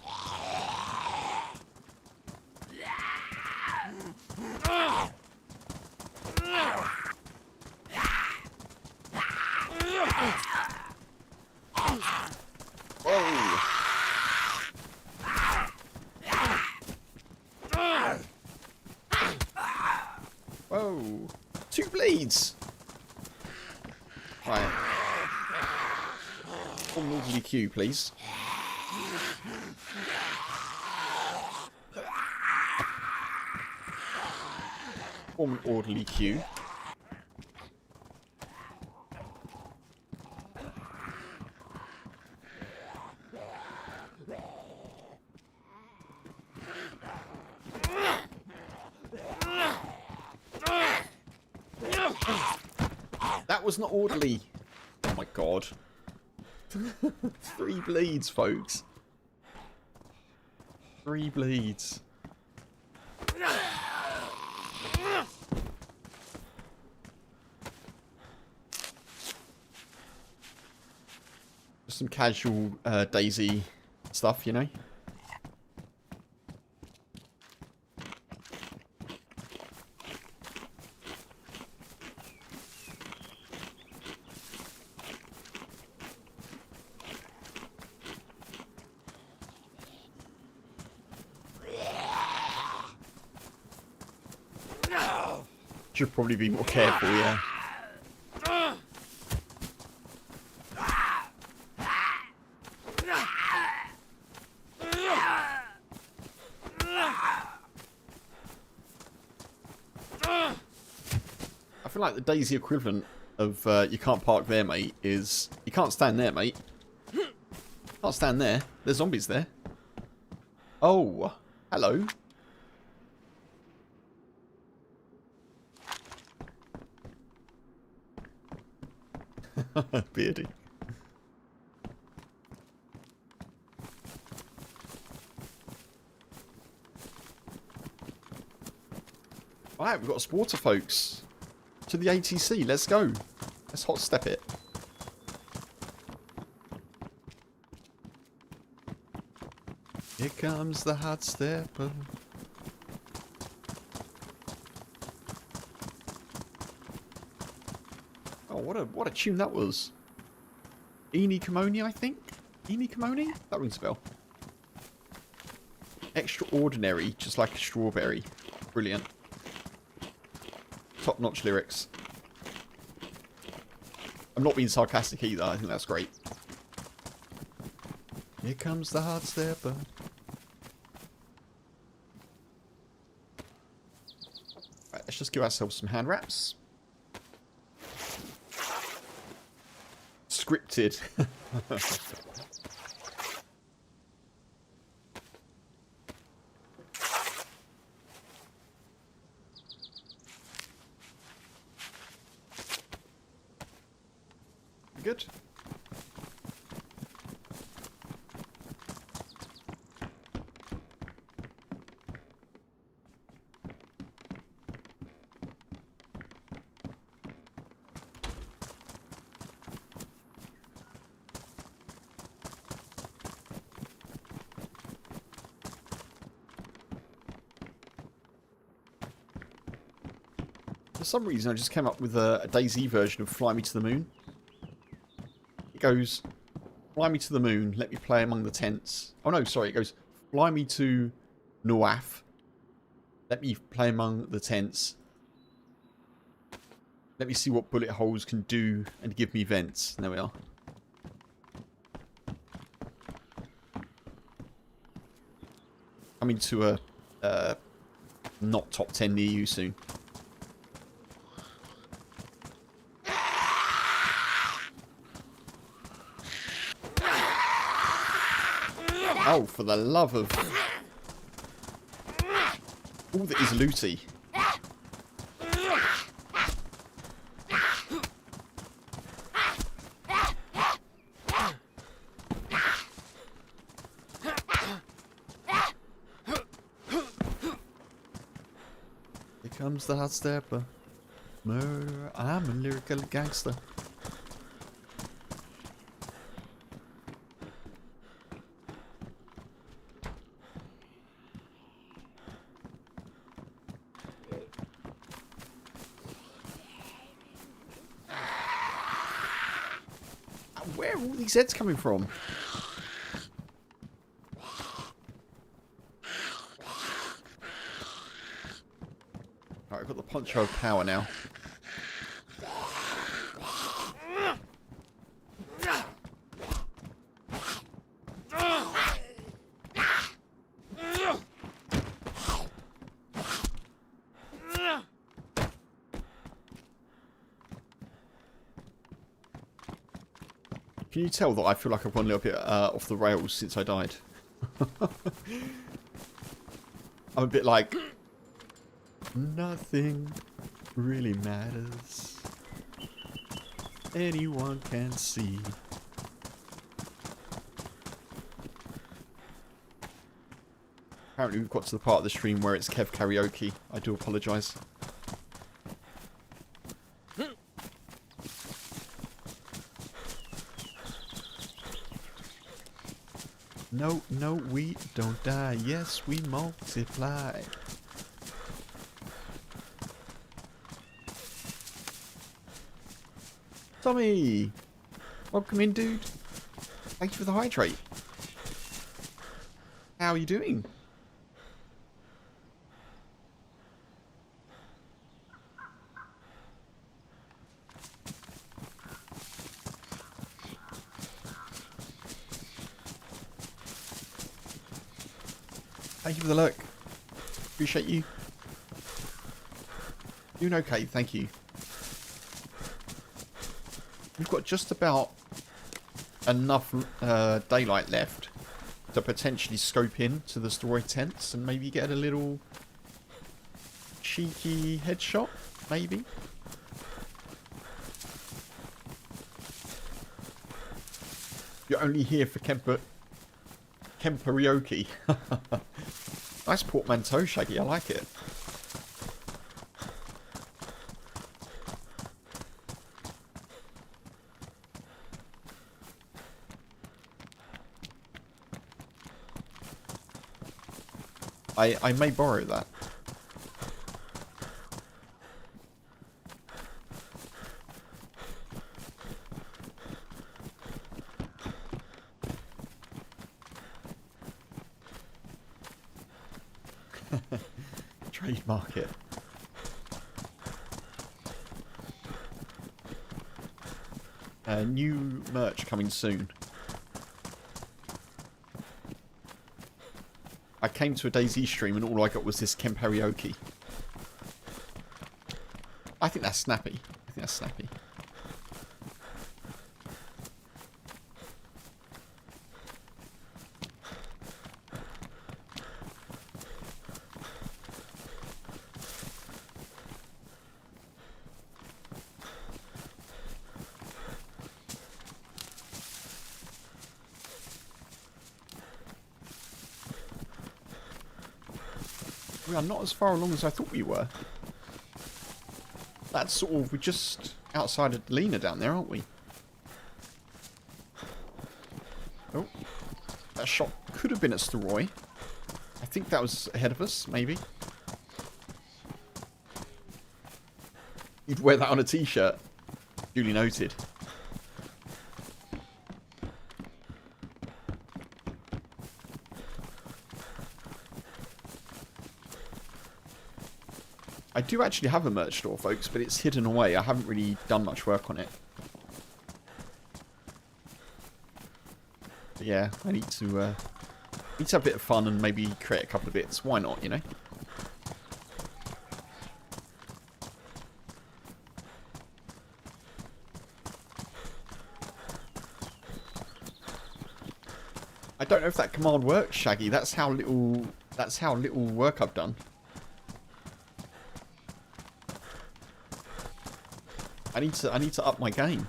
Speaker 1: Whoa. 2 bleeds. Right. Form an orderly queue, please. Form an orderly queue. That was not orderly. Oh my god. 3 bleeds, folks. 3 bleeds. Just some casual dayz stuff, you know. Should probably be more careful, yeah. I feel like the dayz equivalent of you can't park there, mate, is you can't stand there, mate. Can't stand there. There's zombies there. Oh, hello. Beardy. Right, we've got a sporter, folks. To the ATC, let's go. Let's hot step it. Here comes the hot stepper. Oh, what a tune that was. Eeny Kimoni, I think? Eeny Kimoni? That rings a bell. Extraordinary, just like a strawberry. Brilliant. Top-notch lyrics. I'm not being sarcastic either, I think that's great. Here comes the hard stepper. Right, let's just give ourselves some hand wraps. Scripted. good. For some reason, I just came up with a dayz version of Fly Me to the Moon. It goes, fly me to the moon, let me play among the tents. Oh no, sorry, it goes, fly me to Nuaf, let me play among the tents. Let me see what bullet holes can do and give me vents. There we are. Coming to a not top 10 near you soon. Oh, for the love of all that is looty. Here comes the hot stepper. Murder, I'm a lyrical gangster. Where are all these heads coming from? Alright, I've got the poncho of power now. Can you tell that I feel like I've gone a little bit off the rails since I died? I'm a bit like, nothing really matters. Anyone can see. Apparently we've got to the part of the stream where it's Kev karaoke. I do apologise. No, no, we don't die. Yes, we multiply. Tommy! Welcome in, dude. Thank you for the hydrate. How are you doing? Thank you for the look. Appreciate you. Doing okay, thank you. We've got just about enough daylight left to potentially scope in to the storage tents and maybe get a little cheeky headshot, maybe. You're only here for karaoke. Nice portmanteau, Shaggy. I like it. I may borrow that. Trade market. New merch coming soon. I came to a dayz stream and all I got was this karaoke. I think that's snappy. I think that's snappy. We are not as far along as I thought we were. That's sort of... We're just outside of Lena down there, aren't we? Oh. That shot could have been at Steroy. I think that was ahead of us, maybe. You'd wear that on a t-shirt. Duly noted. I do actually have a merch store, folks, but it's hidden away. I haven't really done much work on it. But yeah, I need to have a bit of fun and maybe create a couple of bits. Why not, you know? I don't know if that command works, Shaggy. That's how little work I've done. I need to up my game.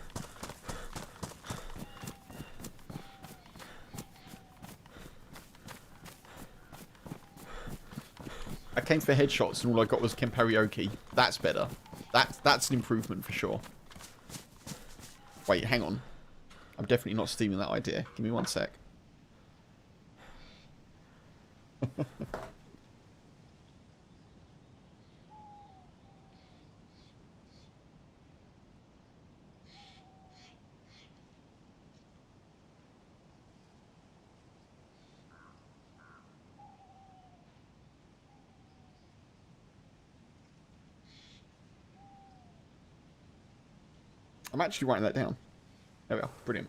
Speaker 1: I came for headshots and all I got was KempasUK. That's better. That's an improvement for sure. Wait, hang on. I'm definitely not stealing that idea. Give me 1 sec. I'm actually writing that down. There we are. Brilliant.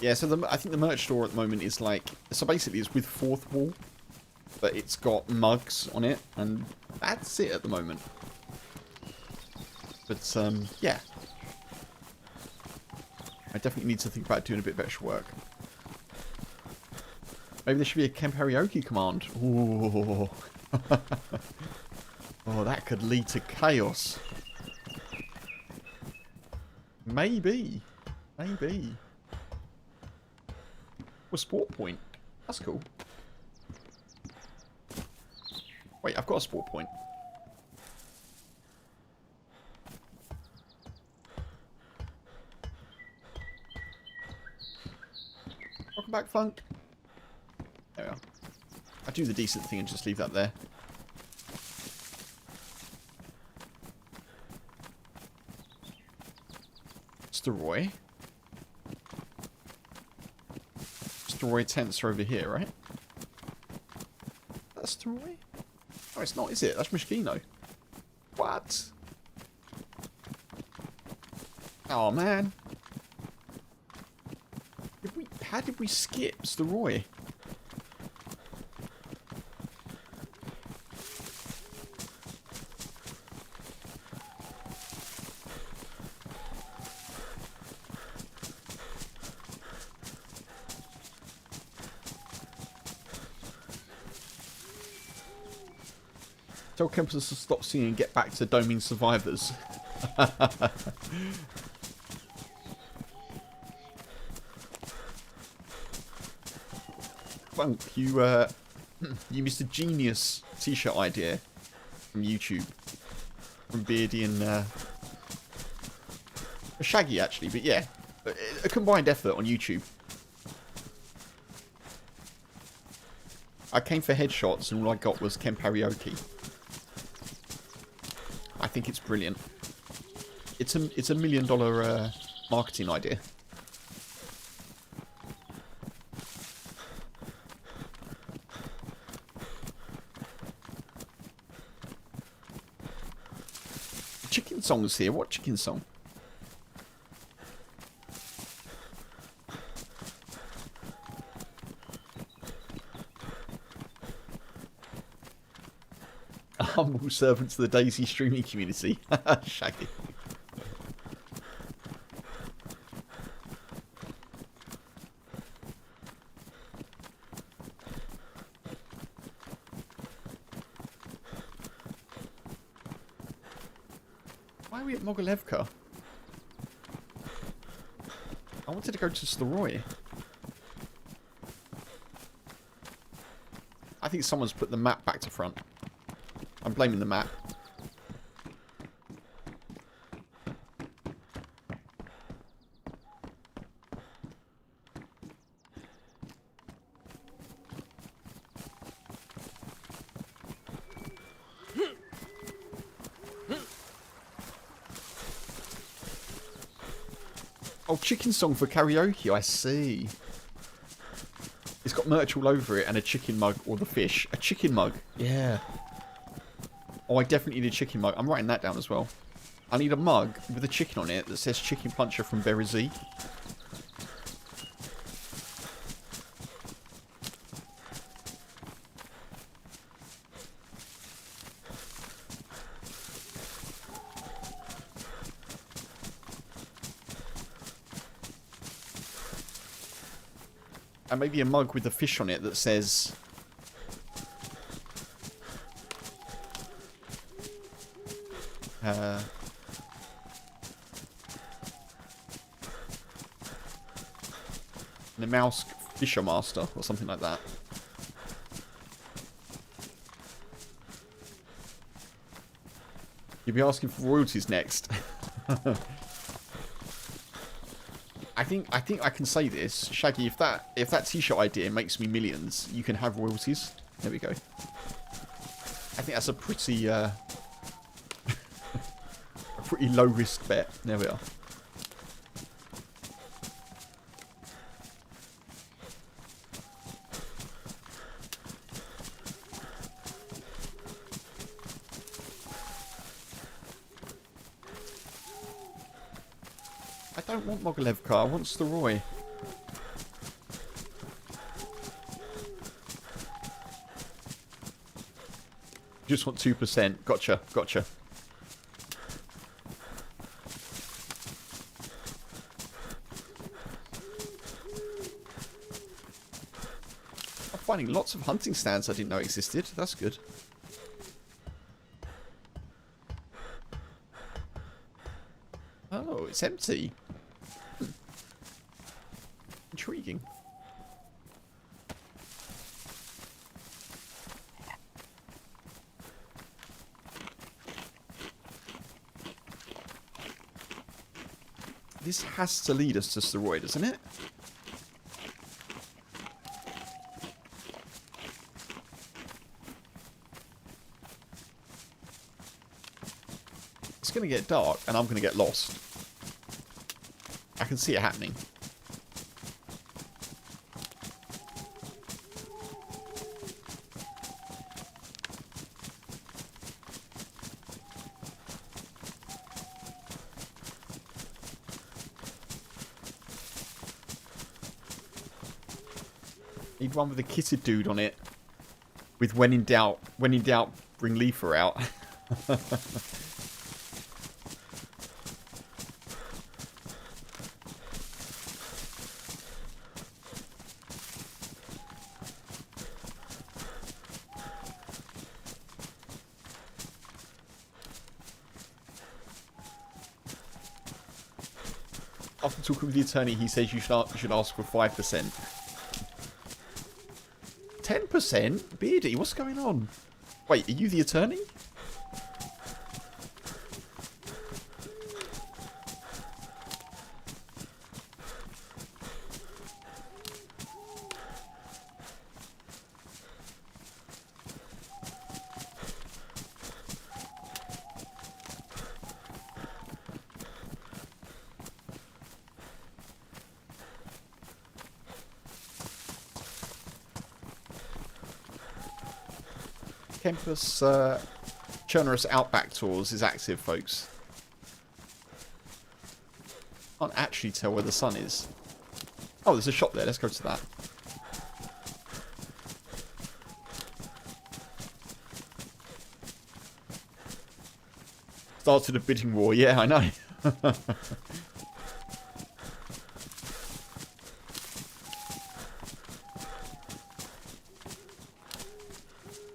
Speaker 1: Yeah, so I think the merch store at the moment is like... So basically it's with fourth wall, but it's got mugs on it, and that's it at the moment. But, yeah. I definitely need to think about doing a bit of extra work. Maybe there should be a KempasUK command. Ooh. Oh, that could lead to chaos. Maybe. Maybe. Well, sport point. That's cool. Wait, I've got a sport point. Welcome back, Funk. There we are. I do the decent thing and just leave that there. Steroy. Steroy tents are over here, right? That's Steroy? Oh, it's not, is it? That's Moschino. What? Oh, man. How did we skip Steroy? Tell Kempas to stop singing and get back to doming survivors. Funk, you missed a genius t-shirt idea from YouTube. From Beardy and Shaggy, actually, but yeah. A combined effort on YouTube. I came for headshots and all I got was KempasUK. I think it's brilliant. It's a $1 million marketing idea. Chicken songs here. What chicken song? A humble servant to the dayz streaming community. Shaggy. Why are we at Mogilevka? I wanted to go to Sloroy. I think someone's put the map back to front. I'm blaming the map. Oh, chicken song for karaoke, I see. It's got merch all over it and a chicken mug, or the fish. A chicken mug, yeah. Oh, I definitely need a chicken mug. I'm writing that down as well. I need a mug with a chicken on it that says Chicken Puncher from Berezee. And maybe a mug with a fish on it that says... the Mouse Fisher Master or something like that. You'll be asking for royalties next. I think I can say this, Shaggy. If that T-shirt idea makes me millions, you can have royalties. There we go. I think that's a pretty a pretty low risk bet. There we are. I don't want Mogilevka, I want Sloroy. Just want 2%. Gotcha, gotcha. I'm finding lots of hunting stands I didn't know existed. That's good. Oh, it's empty. Intriguing. This has to lead us to Sloroy, doesn't it? It's going to get dark and I'm going to get lost. I can see it happening. Need one with a kitted dude on it. With when in doubt, bring LEAFUR out. After talking with the attorney, he says you should ask for 5%. 10%? Beardy, what's going on? Wait, are you the attorney? Campus Chernarus Outback Tours is active, folks. Can't actually tell where the sun is. Oh, there's a shop there. Let's go to that. Started a bidding war. Yeah, I know.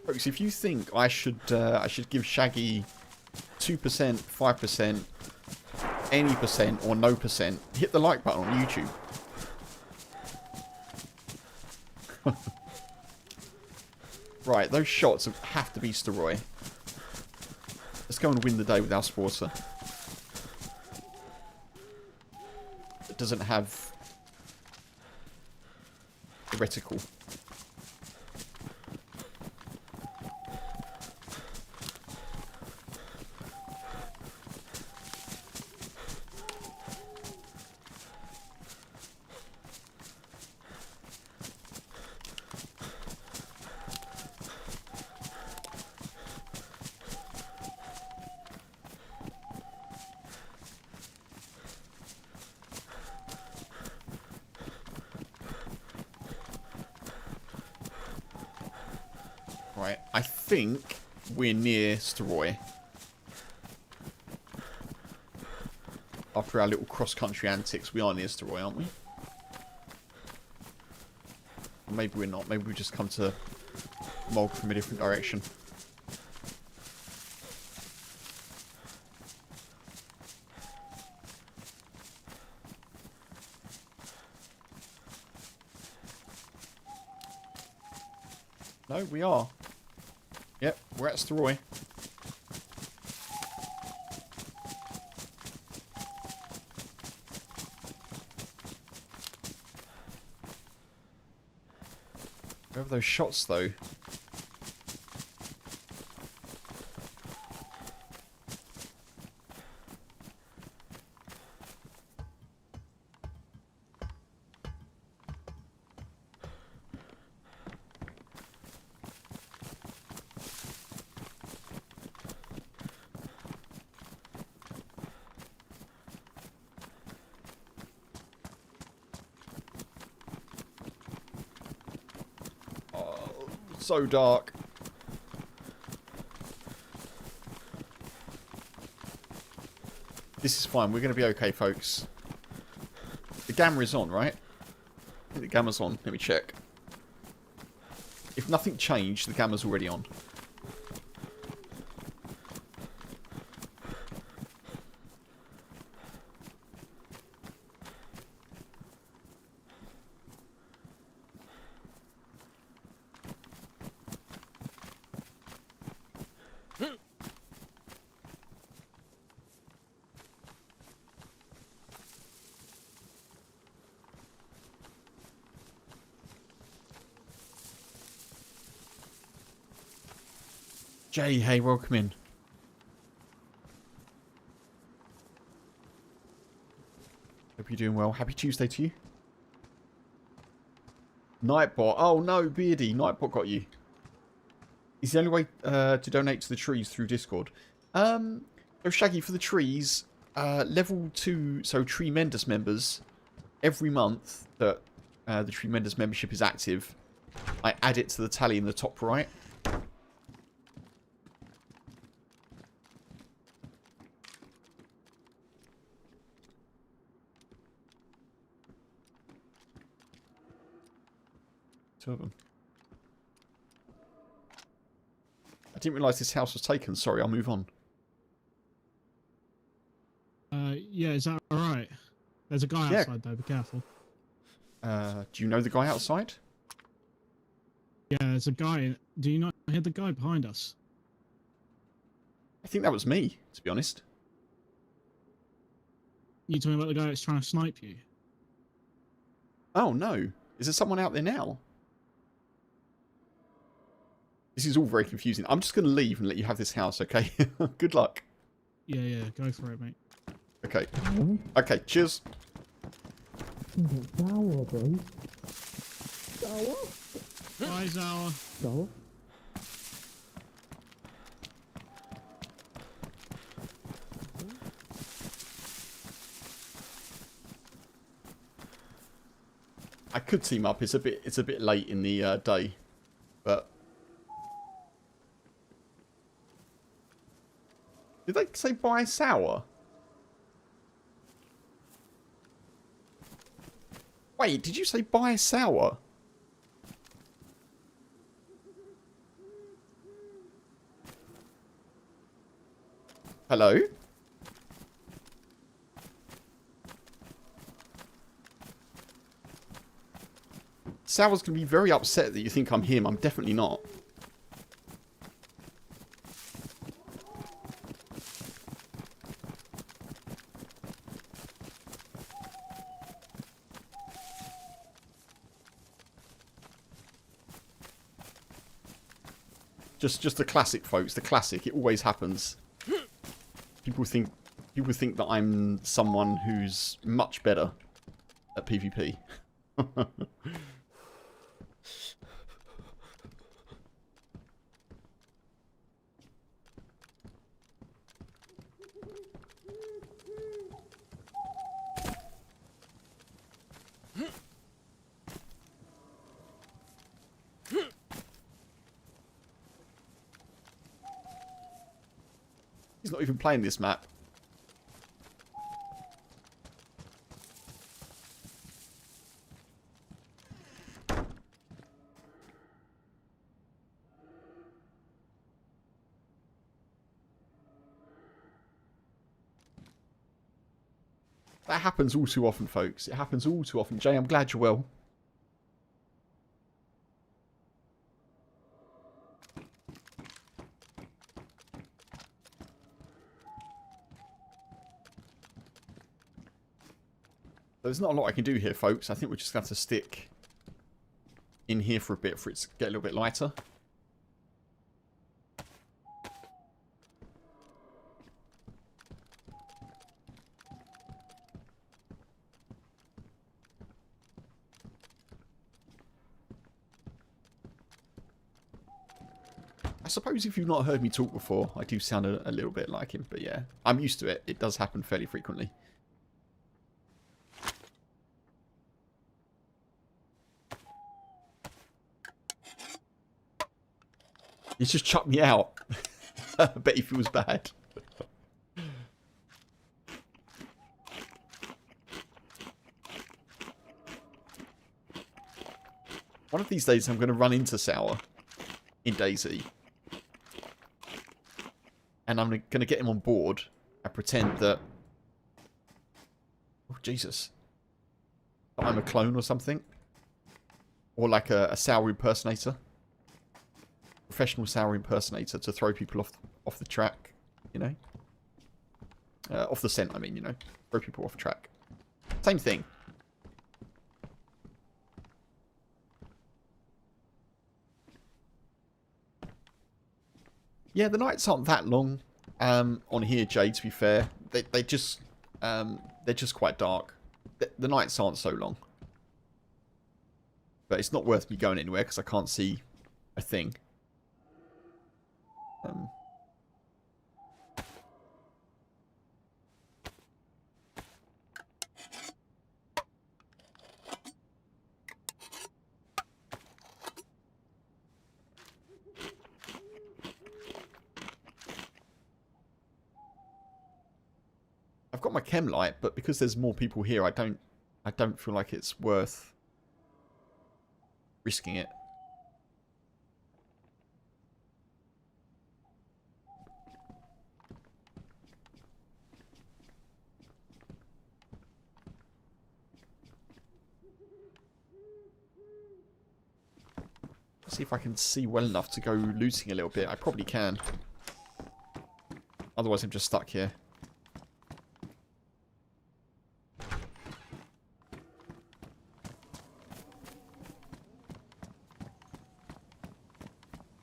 Speaker 1: Folks, if you think I should give Shaggy 2%, 5%, any percent or no percent, hit the like button on YouTube. Right, those shots have to be Steroy. Let's go and win the day with our Sporter. It doesn't have the reticle. Right, I think we're near Steroy. After our little cross-country antics, we are near Steroy, aren't we? Or maybe we're not. Maybe we just come to Mog from a different direction. No, we are. Yep, we're at Steroy. Where are those shots, though? So dark. This is fine. We're going to be okay, folks. The gamma is on, right? I think the gamma's on. Let me check. If nothing changed, the gamma's already on. Jay, hey, welcome in. Hope you're doing well. Happy Tuesday to you. Nightbot. Oh no, Beardy. Nightbot got you. Is the only way to donate to the trees through Discord. So Shaggy, for the trees, level 2, so Tremendous members, every month that the Tremendous membership is active, I add it to the tally in the top right. Two of them. I didn't realise this house was taken. Sorry, I'll move on.
Speaker 3: Yeah, is that alright? There's a guy outside though, be careful.
Speaker 1: Do you know the guy outside?
Speaker 3: Yeah, there's a guy. Do you not hear the guy behind us?
Speaker 1: I think that was me, to be honest.
Speaker 3: You talking about the guy that's trying to snipe you?
Speaker 1: Oh, no. Is there someone out there now? This is all very confusing. I'm just going to leave and let you have this house, okay? Good luck.
Speaker 3: Yeah, go for it, mate.
Speaker 1: Okay. Okay, cheers.
Speaker 4: Sour, bro. Sour?
Speaker 3: Bye, Zara.
Speaker 4: Sour?
Speaker 1: I could team up. It's a bit late in the day, but did they say buy sour? Wait, did you say buy sour? Hello? Sour's going to be very upset that you think I'm him. I'm definitely not. Just the classic, folks. The classic. It always happens. People think that I'm someone who's much better at PvP. He's not even playing this map. That happens all too often, folks. It happens all too often. Jay, I'm glad you're well. There's not a lot I can do here, folks. I think we're just going to have to stick in here for a bit for it to get a little bit lighter. I suppose if you've not heard me talk before, I do sound a little bit like him. But yeah, I'm used to it. It does happen fairly frequently. He's just chucked me out. I bet he feels bad. One of these days I'm going to run into Sour in dayz. And I'm going to get him on board and pretend that... Oh, Jesus. I'm a clone or something. Or like a Sour impersonator. Professional Sour impersonator to throw people off the track, you know? Off the scent, I mean, you know? Throw people off track. Same thing. Yeah, the nights aren't that long on here, Jay, to be fair. They're just quite dark. The nights aren't so long. But it's not worth me going anywhere because I can't see a thing. I've got my chem light, but because there's more people here, I don't feel like it's worth risking it. See if I can see well enough to go looting a little bit. I probably can. Otherwise I'm just stuck here.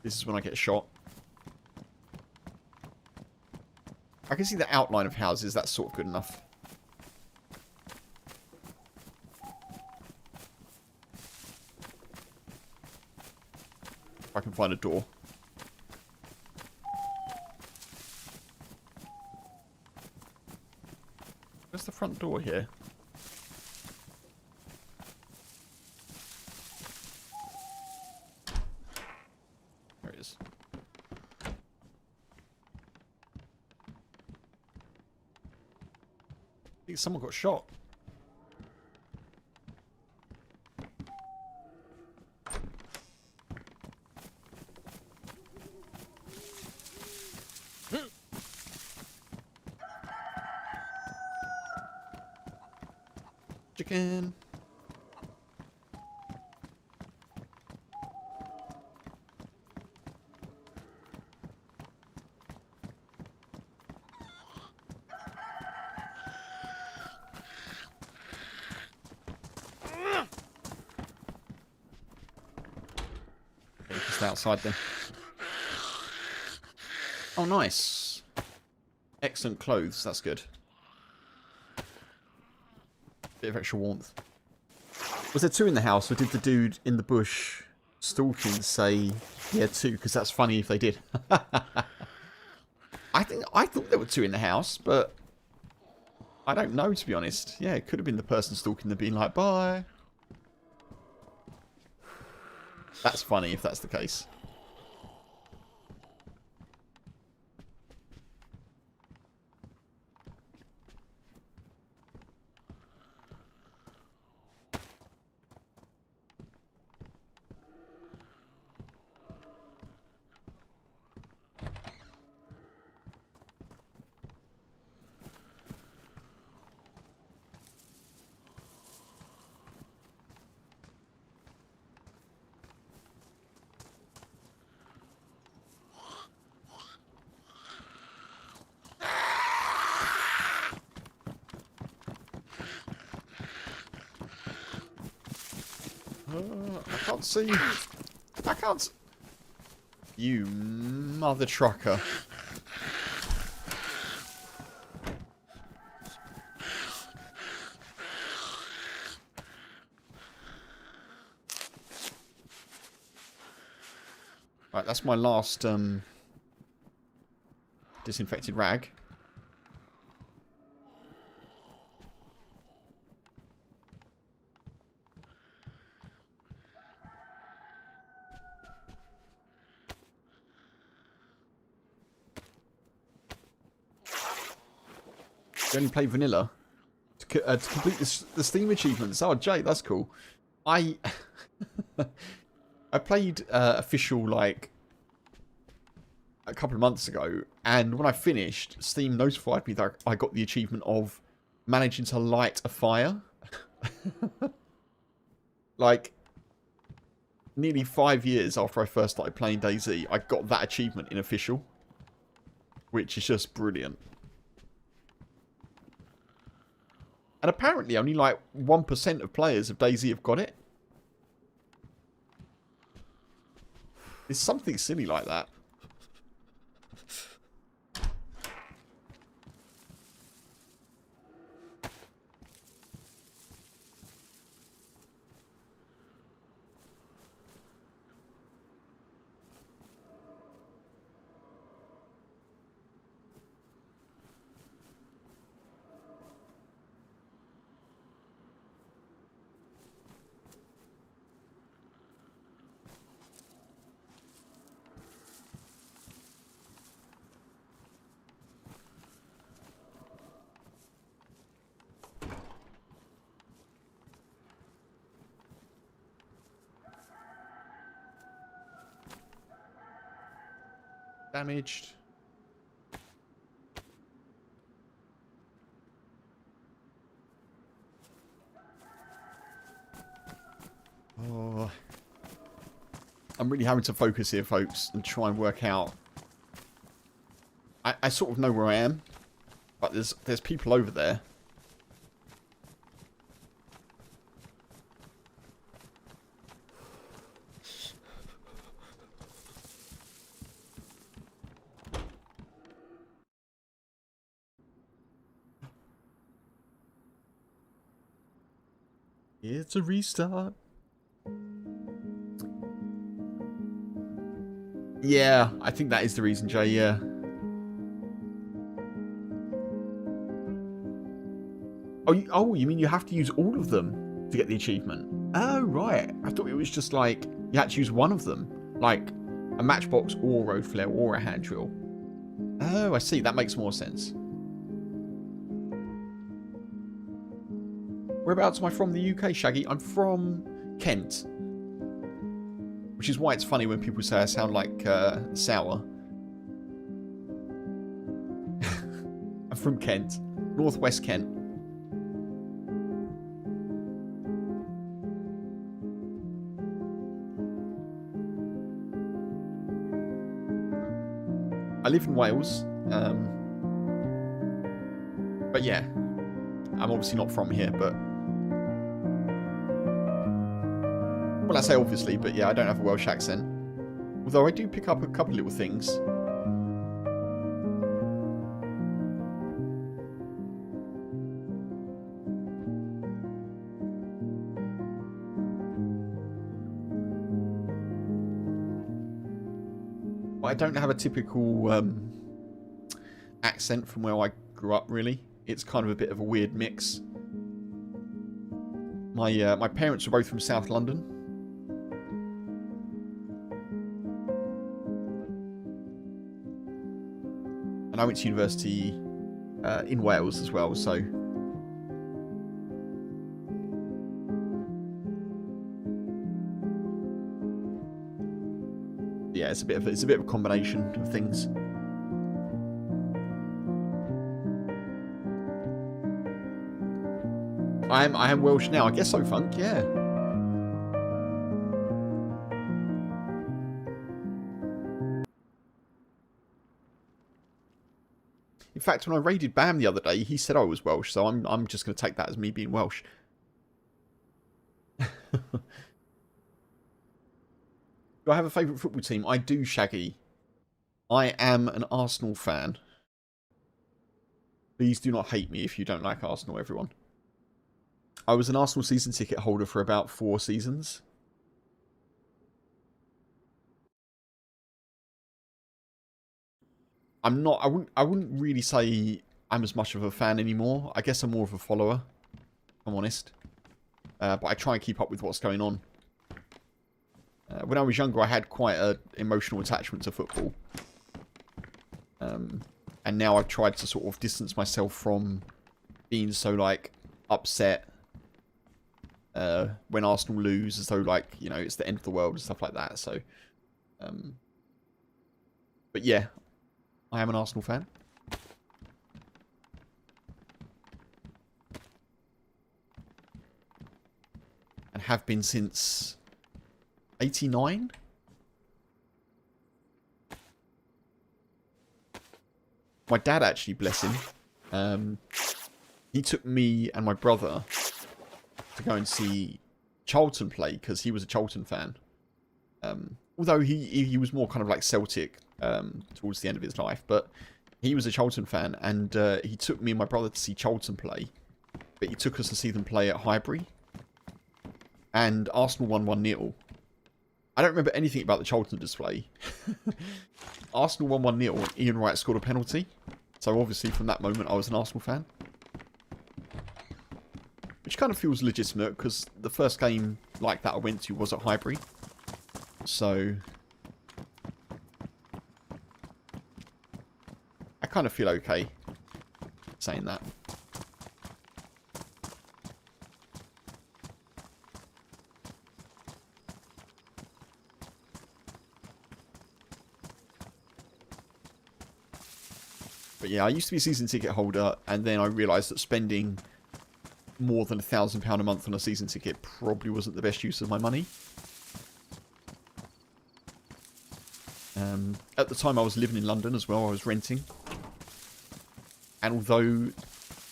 Speaker 1: This is when I get shot. I can see the outline of houses. That's sort of good enough. If I can find a door. Where's the front door here? There it is. I think someone got shot. Chicken. stay outside then. Oh, nice. Excellent clothes. That's good. Bit of extra warmth. Was there 2 in the house, or did the dude in the bush stalking say he had 2? Because that's funny if they did. I thought there were 2 in the house, but I don't know, to be honest. Yeah, it could have been the person stalking them being like, bye. That's funny if that's the case. I can't see. I can't. You mother trucker. Right, that's my last disinfected rag. You only play vanilla to complete the Steam achievements. Oh, Jay, that's cool. I played official like a couple of months ago, and when I finished, Steam notified me that I got the achievement of managing to light a fire. Like, nearly 5 years after I first started playing dayz, I got that achievement in official, which is just brilliant. And apparently only like 1% of players of dayz have got it. It's something silly like that. Damaged. Oh, I'm really having to focus here, folks, and try and work out. I sort of know where I am, but there's people over there. It's a restart. Yeah, I think that is the reason, Jay, yeah. Oh, you mean you have to use all of them to get the achievement? Oh, right. I thought it was just like, you had to use one of them. Like, a matchbox or a road flare or a hand drill. Oh, I see. That makes more sense. Whereabouts am I from the UK, Shaggy? I'm from Kent. Which is why it's funny when people say I sound like sour. I'm from Kent. Northwest Kent. I live in Wales. But yeah. I'm obviously not from here, but... Well, I say obviously, but yeah, I don't have a Welsh accent. Although I do pick up a couple little things. I don't have a typical accent from where I grew up, really. It's kind of a bit of a weird mix. My parents were both from South London. And I went to university in Wales as well, so... yeah, it's a bit of a combination of things. I am Welsh now. I guess so, Funk. Yeah. In fact, when I raided Bam the other day, he said I was Welsh, so I'm just going to take that as me being Welsh. Do I have a favourite football team? I do, Shaggy. I am an Arsenal fan. Please do not hate me if you don't like Arsenal, everyone. I was an Arsenal season ticket holder for about 4 seasons. I'm not... I wouldn't really say I'm as much of a fan anymore. I guess I'm more of a follower, if I'm honest. But I try and keep up with what's going on. When I was younger, I had quite an emotional attachment to football. And now I've tried to sort of distance myself from being so, like, upset when Arsenal lose, as though, like, you know, it's the end of the world and stuff like that. So, but yeah, I am an Arsenal fan. And have been since... 89? My dad, actually, bless him, he took me and my brother to go and see Charlton play, because he was a Charlton fan. Although he was more kind of like Celtic towards the end of his life, but he was a Charlton fan, and he took me and my brother to see Charlton play, but he took us to see them play at Highbury, and Arsenal won 1-0. I don't remember anything about the Charlton display. Arsenal won 1-0. Ian Wright scored a penalty. So obviously from that moment I was an Arsenal fan. Which kind of feels legitimate, because the first game like that I went to was at Highbury. So I kind of feel okay saying that. But yeah, I used to be a season ticket holder, and then I realised that spending more than £1,000 a month on a season ticket probably wasn't the best use of my money. At the time I was living in London as well, I was renting. And although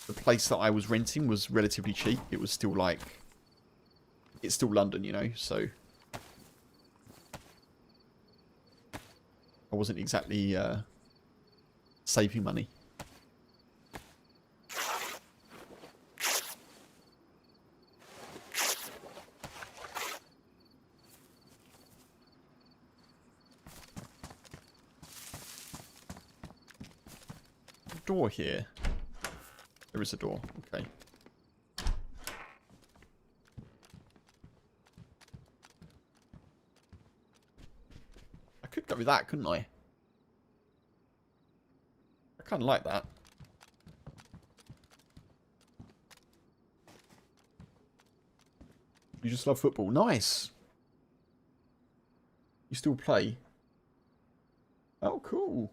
Speaker 1: the place that I was renting was relatively cheap, it was still like... it's still London, you know, so... I wasn't exactly... saving money. Door here. There is a door. Okay. I could go with that, couldn't I? I kind of like that. You just love football. Nice. You still play? Oh, cool.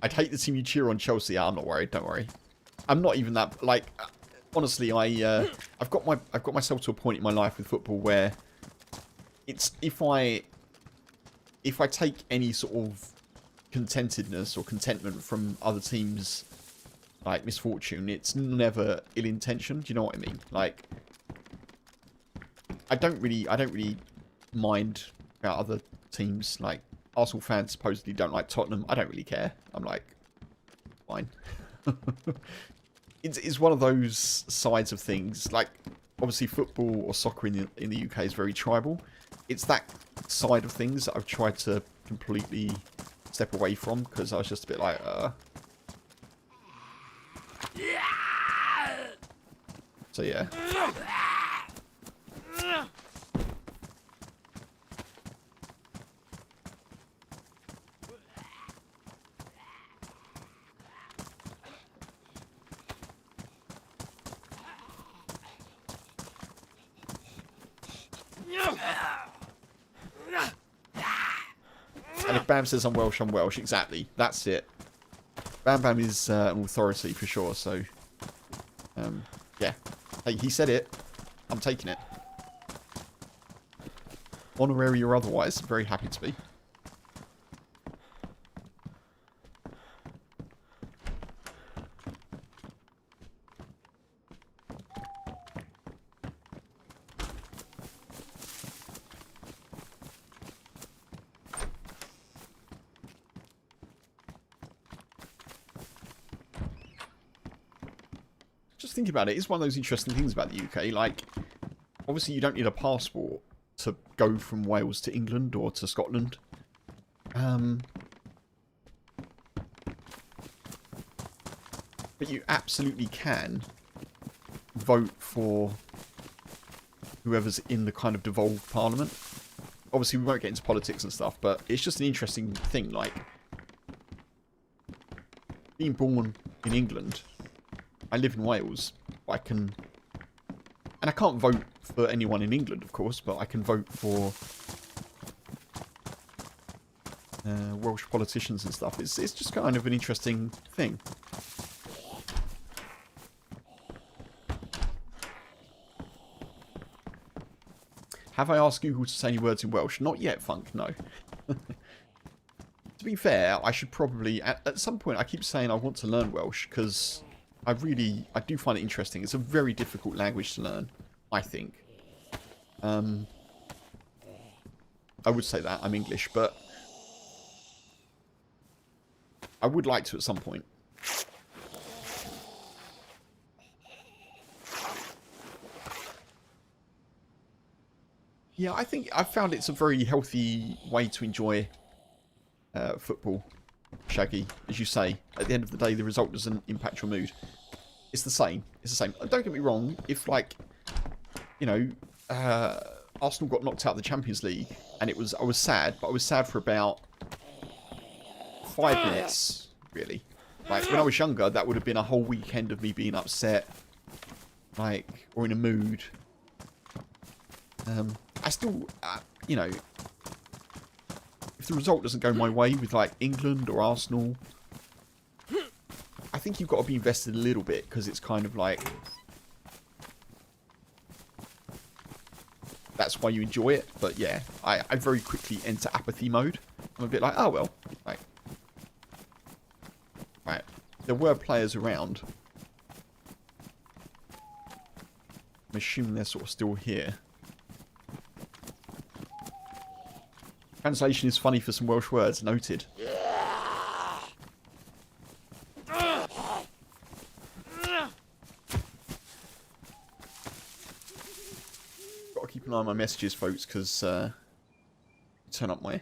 Speaker 1: I'd hate the team you cheer on, Chelsea. I'm not worried. Don't worry. I'm not even that. Like, honestly, I've got myself to a point in my life with football where it's if I take any sort of contentedness or contentment from other teams, like misfortune, it's never ill-intentioned. Do you know what I mean? Like, I don't really mind about other teams. Like, Arsenal fans supposedly don't like Tottenham. I don't really care. I'm like, fine. It's one of those sides of things. Like, obviously football or soccer in the UK is very tribal. It's that side of things that I've tried to completely step away from, because I was just a bit like, So yeah. And if Bam says I'm Welsh, I'm Welsh. Exactly. That's it. Bam Bam is an authority for sure, so... yeah. Hey, he said it. I'm taking it. Honorary or otherwise, very happy to be. Just think about it. It's one of those interesting things about the UK. Like, obviously you don't need a passport to go from Wales to England or to Scotland. But you absolutely can vote for whoever's in the kind of devolved parliament. Obviously we won't get into politics and stuff, but it's just an interesting thing. Like, being born in England, I live in Wales. I can... And I can't vote for anyone in England, of course, but I can vote for Welsh politicians and stuff. It's just kind of an interesting thing. Have I asked Google to say any words in Welsh? Not yet, Funk, no. To be fair, I should probably... At some point, I keep saying I want to learn Welsh, because... I do find it interesting. It's a very difficult language to learn, I think. I would say that. I'm English, but I would like to at some point. Yeah, I think I've found it's a very healthy way to enjoy football. Shaggy, as you say, at the end of the day, the result doesn't impact your mood. It's the same. It's the same. Don't get me wrong. If, like, you know, Arsenal got knocked out of the Champions League, and I was sad, but I was sad for about 5 minutes, really. Like, when I was younger, that would have been a whole weekend of me being upset, like, or in a mood. I still, you know, if the result doesn't go my way with, like, England or Arsenal, I think you've got to be invested a little bit, because it's kind of like... That's why you enjoy it. But yeah, I very quickly enter apathy mode. I'm a bit like, oh well. Like, right. There were players around. I'm assuming they're sort of still here. Translation is funny for some Welsh words. Noted. Got to keep an eye on my messages, folks, because turn up my...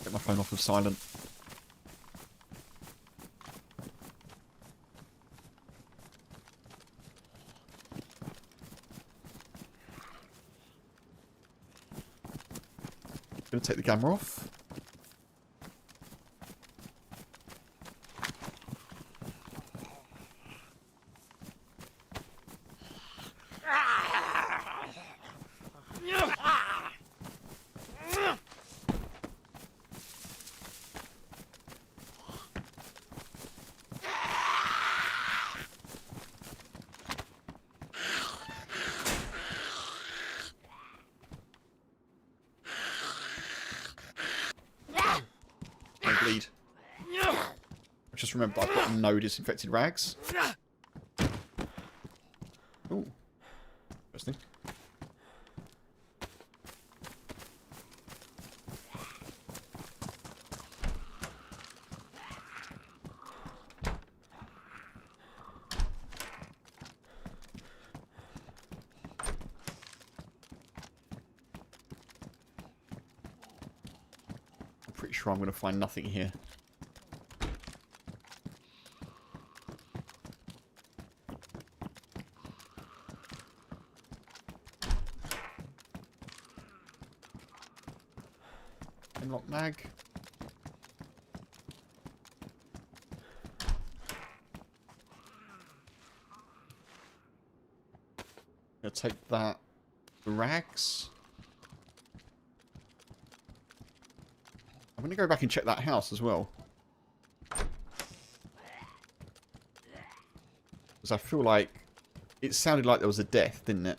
Speaker 1: Get my phone off of silent. Gonna take the camera off. Bleed. I just remember I've got no disinfected rags. Ooh. Interesting. sure I'm going to find nothing here. Unlock mag. I'll take that. The rags. I'm going to go back and check that house as well. Because I feel like it sounded like there was a death, didn't it?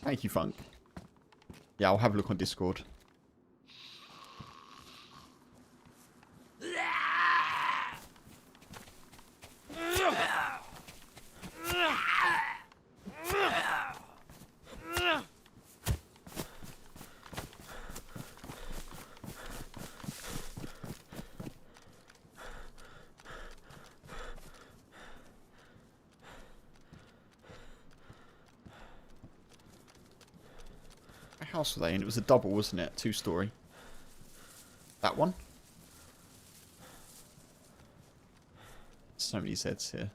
Speaker 1: Thank you, Funk. Yeah, I'll have a look on Discord. What house were they in? It was a double, wasn't it? 2-story. That one? So many Zeds here.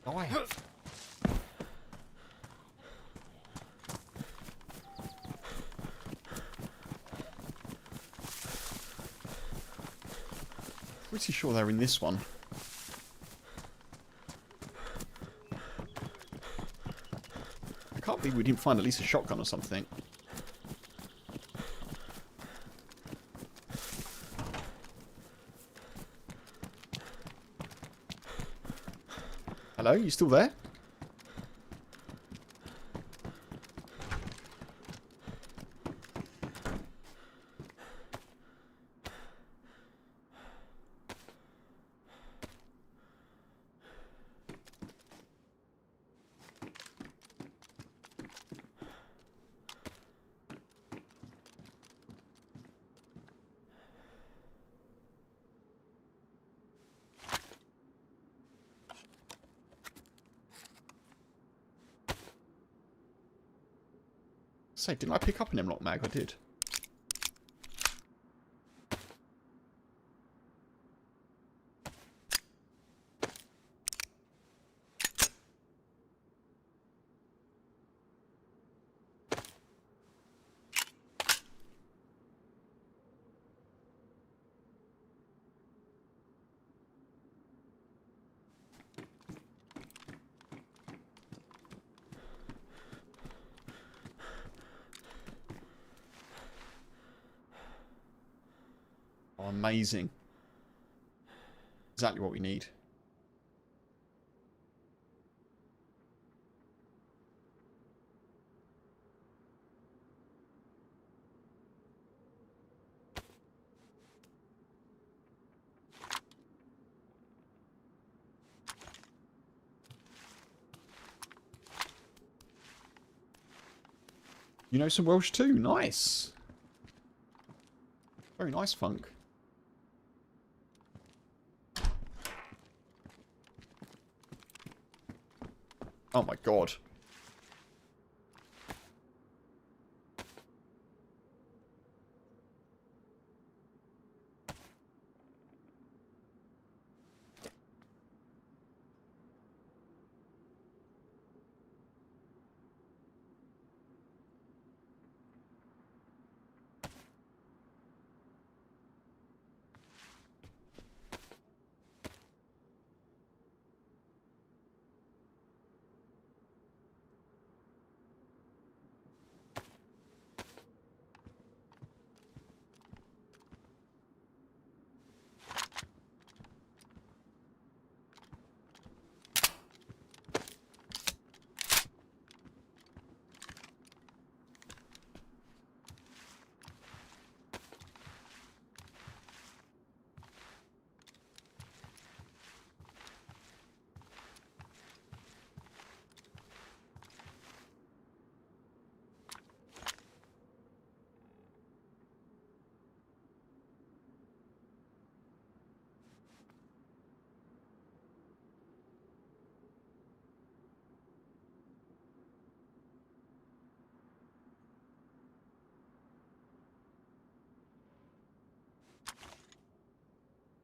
Speaker 1: Die. Pretty sure they're in this one. I can't believe we didn't find at least a shotgun or something. Hello, you still there? Say, didn't I pick up an M-Lock mag? I did. Oh, amazing. Exactly what we need. You know some Welsh too? Nice. Very nice, Funk. Oh my god.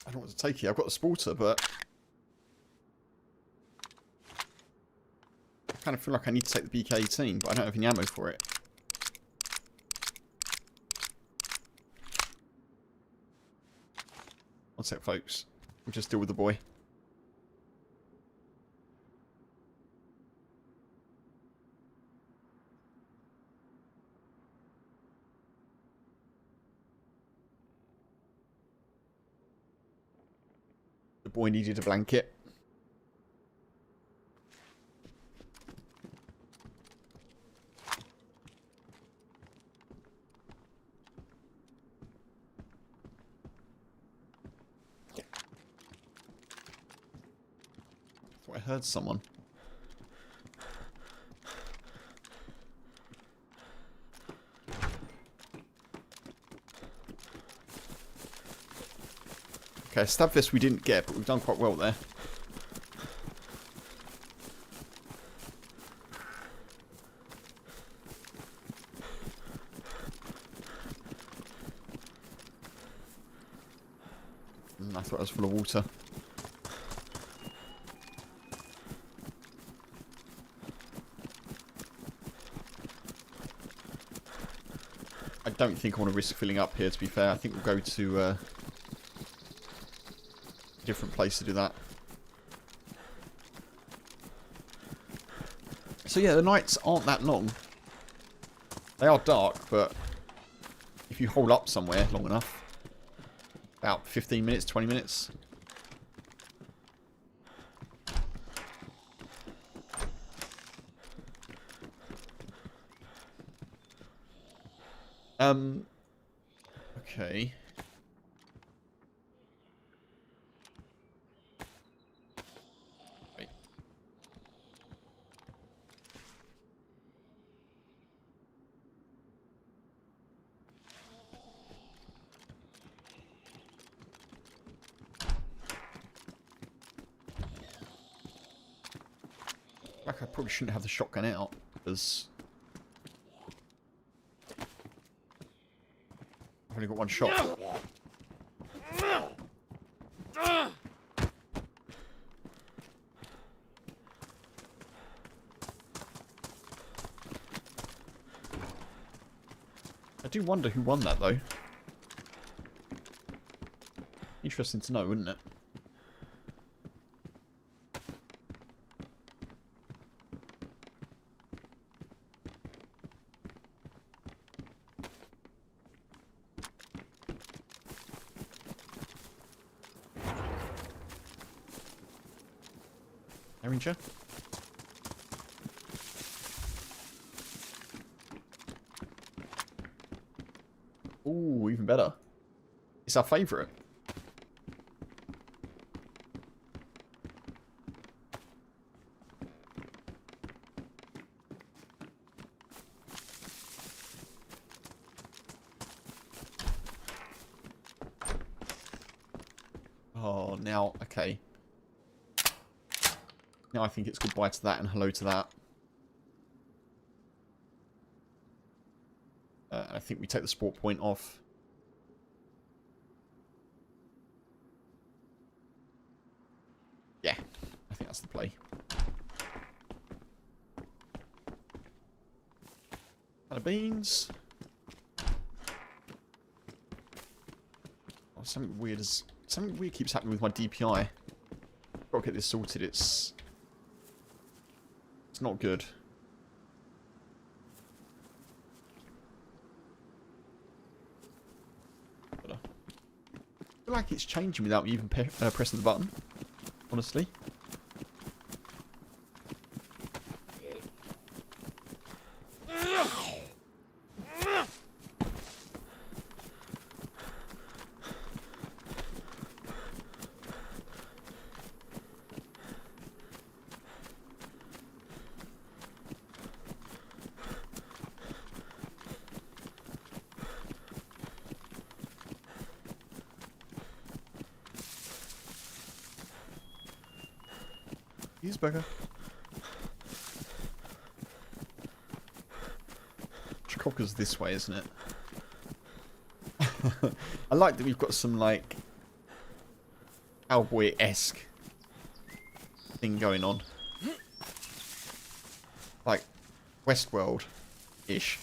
Speaker 1: I don't want to take it. I've got the sporter, but I kind of feel like I need to take the BK-18, but I don't have any ammo for it. One sec, folks. We'll just deal with the boy. The boy needed a blanket. I heard someone. Okay, stab fist we didn't get, but we've done quite well there. I thought it was full of water. I don't think I want to risk filling up here, to be fair. I think we'll go to a different place to do that. So yeah, the nights aren't that long. They are dark, but if you hold up somewhere long enough, about 15 minutes, 20 minutes. Okay. Wait. Like I probably shouldn't have the shotgun out, because I've only got one shot. I do wonder who won that, though. Interesting to know, wouldn't it? Ranger? Ooh, even better. It's our favourite. Oh, now, okay. Now I think it's goodbye to that and hello to that. I think we take the sport point off. Yeah, I think that's the play. Can of beans. Oh, something weird keeps happening with my DPI. Gotta get this sorted. It's not good. But, I feel like it's changing without me even pressing the button. Honestly. Cheeseburger. Chicocker's this way, isn't it? I like that we've got some, like, cowboy-esque thing going on. Like Westworld-ish.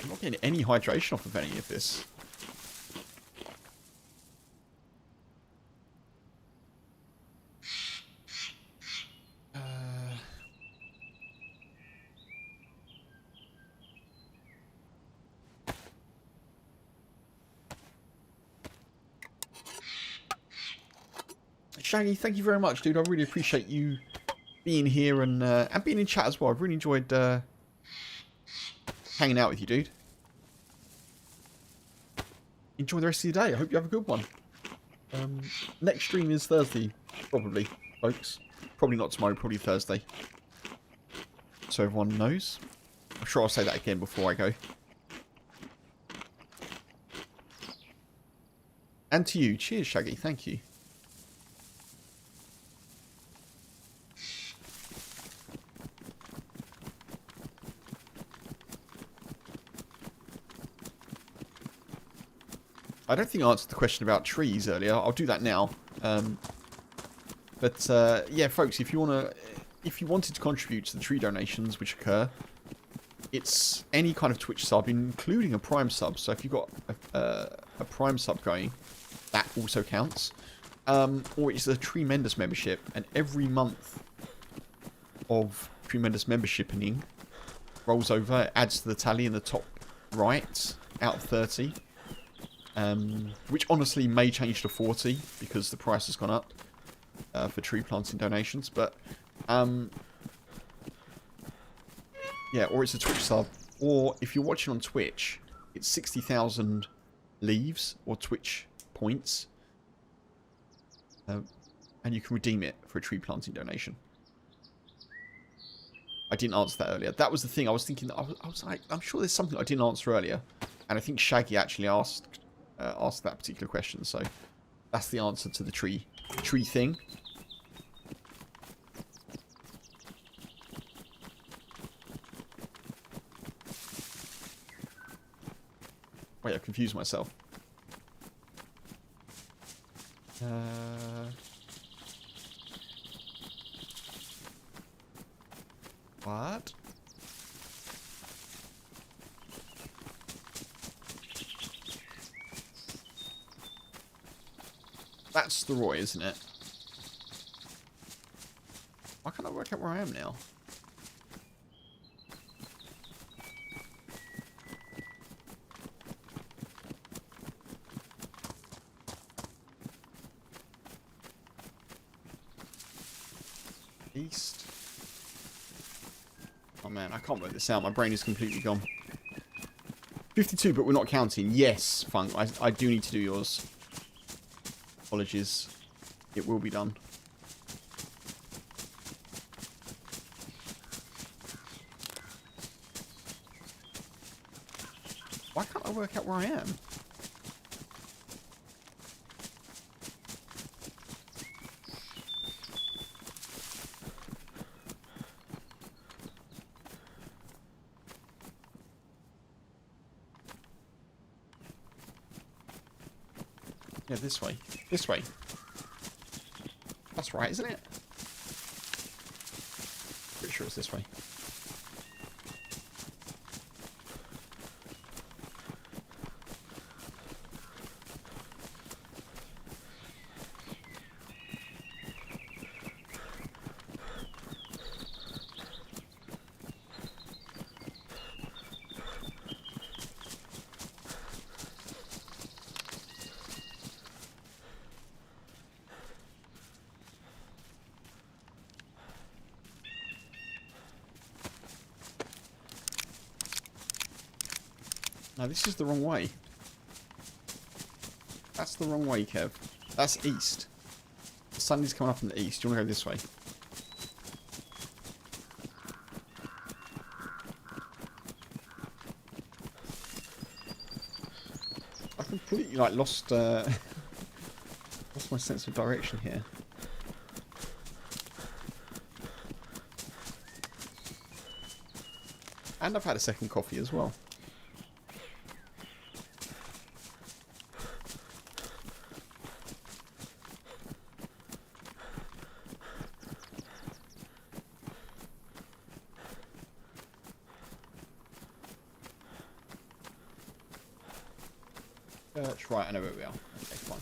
Speaker 1: I'm not getting any hydration off of any of this. Shaggy, thank you very much, dude. I really appreciate you being here and being in chat as well. I've really enjoyed hanging out with you, dude. Enjoy the rest of your day. I hope you have a good one. Next stream is Thursday, probably, folks. Probably not tomorrow, probably Thursday. So everyone knows. I'm sure I'll say that again before I go. And to you. Cheers, Shaggy. Thank you. I don't think I answered the question about trees earlier. I'll do that now. Yeah, folks, if you wanted to contribute to the tree donations which occur, it's any kind of Twitch sub, including a Prime sub. So if you've got a Prime sub going, that also counts. Or it's a Tremendous membership, and every month of Tremendous membershiping rolls over, adds to the tally in the top right out of 30. Which honestly may change to 40 because the price has gone up for tree planting donations. But yeah, or it's a Twitch sub, or if you're watching on Twitch, it's 60,000 leaves or Twitch points, and you can redeem it for a tree planting donation. I didn't answer that earlier. That was the thing. I was thinking. I was like, I'm sure there's something I didn't answer earlier, and I think Shaggy actually asked that particular question. So that's the answer to the tree thing. Wait, I've confused myself. What? That's the Roy, isn't it? Why can't I work out where I am now? East. Oh man, I can't work this out. My brain is completely gone. 52, but we're not counting. Yes, Funk. I do need to do yours. Apologies. It will be done. Why can't I work out where I am? Yeah, this way. This way. That's right, isn't it? Pretty sure it's this way. No, this is the wrong way. That's the wrong way, Kev. That's east. sun is coming up in the east. Do you want to go this way? I completely like lost lost my sense of direction here. And I've had a second coffee as well. Right, I know where we are. Okay, fine.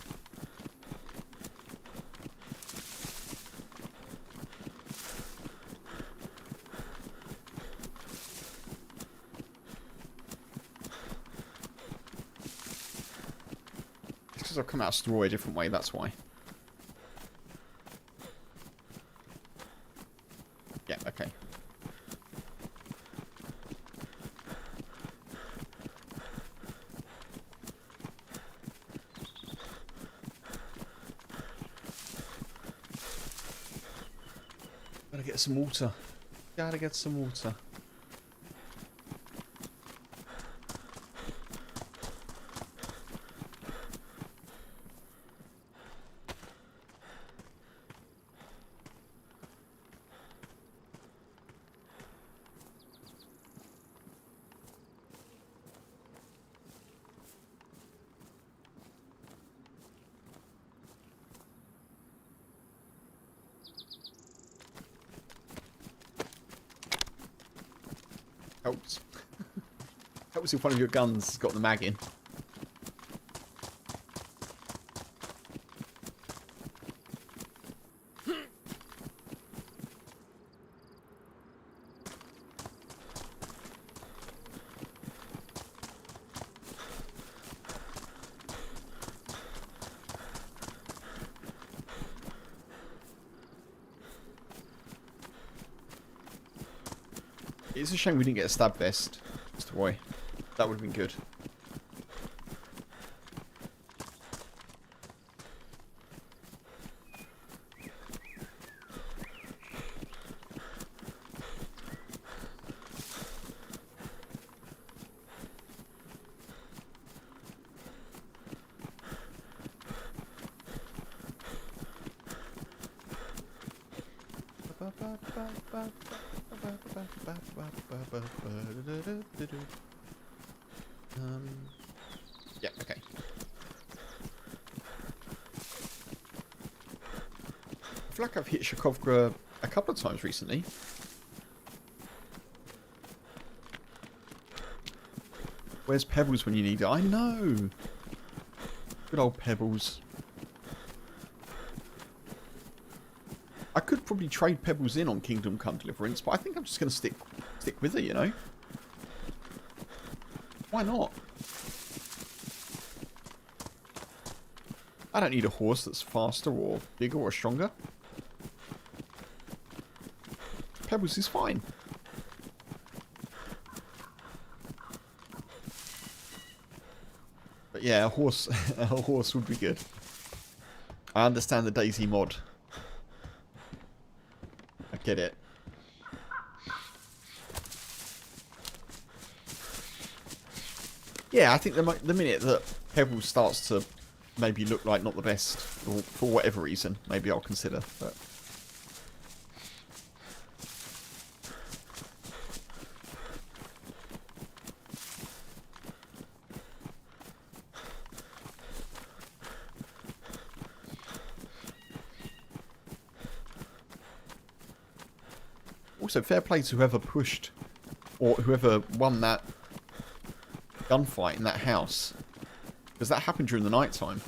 Speaker 1: It's because I've come out of Straw a different way, that's why. Yeah, okay. Gotta get some water. Gotta get some water. Helps. Helps if one of your guns has got the mag in. It's a shame we didn't get a stab vest, Mr. Roy. That would have been good. Yeah, okay. I feel like I've hit Shakovgra a couple of times recently. Where's Pebbles when you need it? I know! Good old Pebbles. I could probably trade Pebbles in on Kingdom Come Deliverance, but I think I'm just going to stick with it, you know? Why not? I don't need a horse that's faster or bigger or stronger. Pebbles is fine. But yeah, a horse would be good. I understand the Daisy mod. I get it. Yeah, I think the minute that Pebbles starts to maybe look like not the best, or for whatever reason, maybe I'll consider. But also, fair play to whoever pushed or whoever won that gunfight in that house, because that happened during the night time.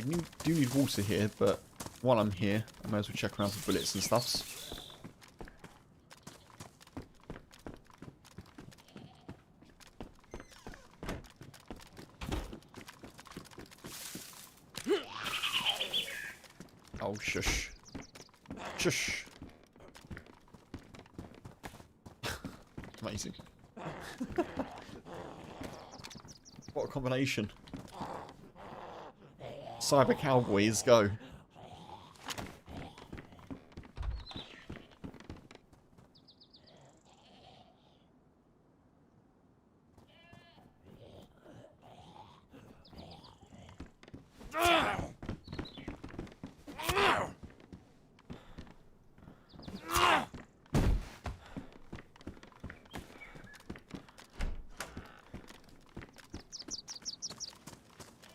Speaker 1: We do need water here, but while I'm here, I may as well check around for bullets and stuffs. Oh, shush. Shush. Amazing. What a combination. Cyber Cowboys, go.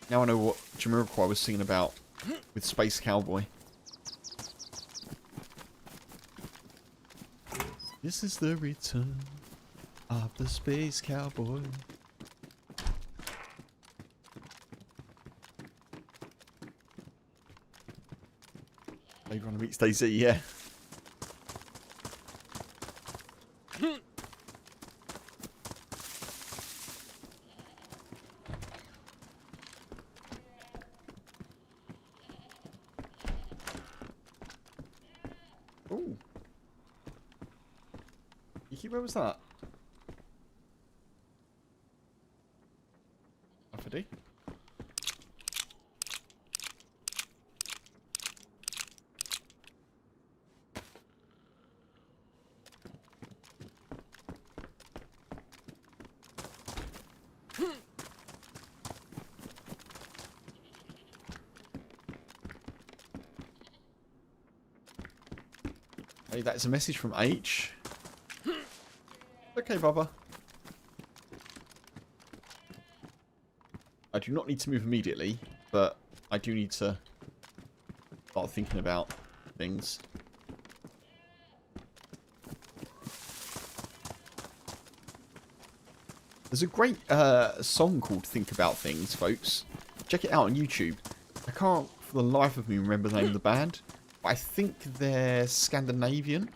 Speaker 1: Now I know what Jamiroquai was singing about with Space Cowboy. This is the return of the Space Cowboy. Blade Runner meets dayz, yeah. Ooh. Yuki, where was that? FD? Hey, that's a message from H. Okay, Bubba. I do not need to move immediately, but I do need to start thinking about things. There's a great song called Think About Things, folks. Check it out on YouTube. I can't for the life of me remember the name of the band. I think they're Scandinavian.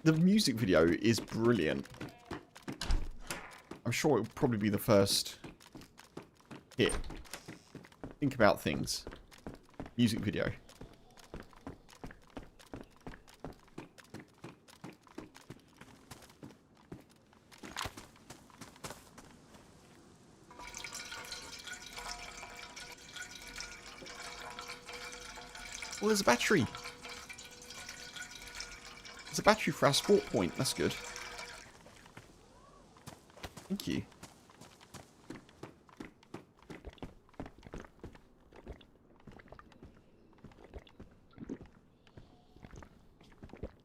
Speaker 1: The music video is brilliant. I'm sure it will probably be the first hit. Think About Things. Music video. Well, there's a battery. There's a battery for our sport point. That's good. Thank you.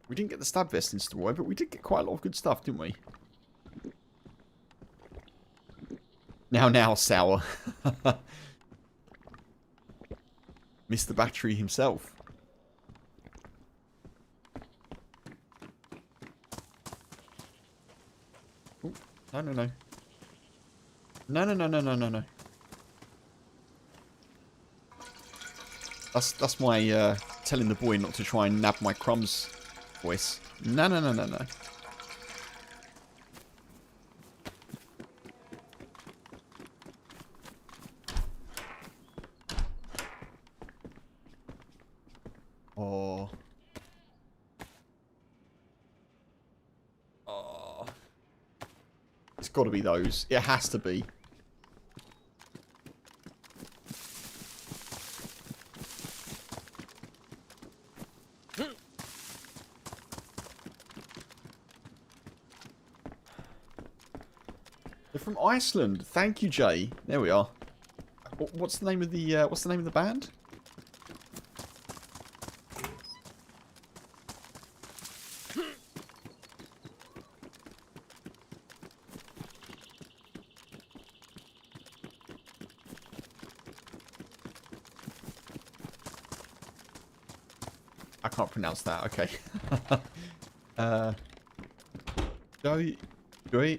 Speaker 1: We didn't get the stab vest installed, but we did get quite a lot of good stuff, didn't we? Now, sour. Mr. Battery himself. Ooh, no. No. That's my telling the boy not to try and nab my crumbs voice. No. Oh. It's got to be those. It has to be. They're from Iceland. Thank you, Jay. There we are. What's the name of the band? I can't pronounce that. Okay. Joy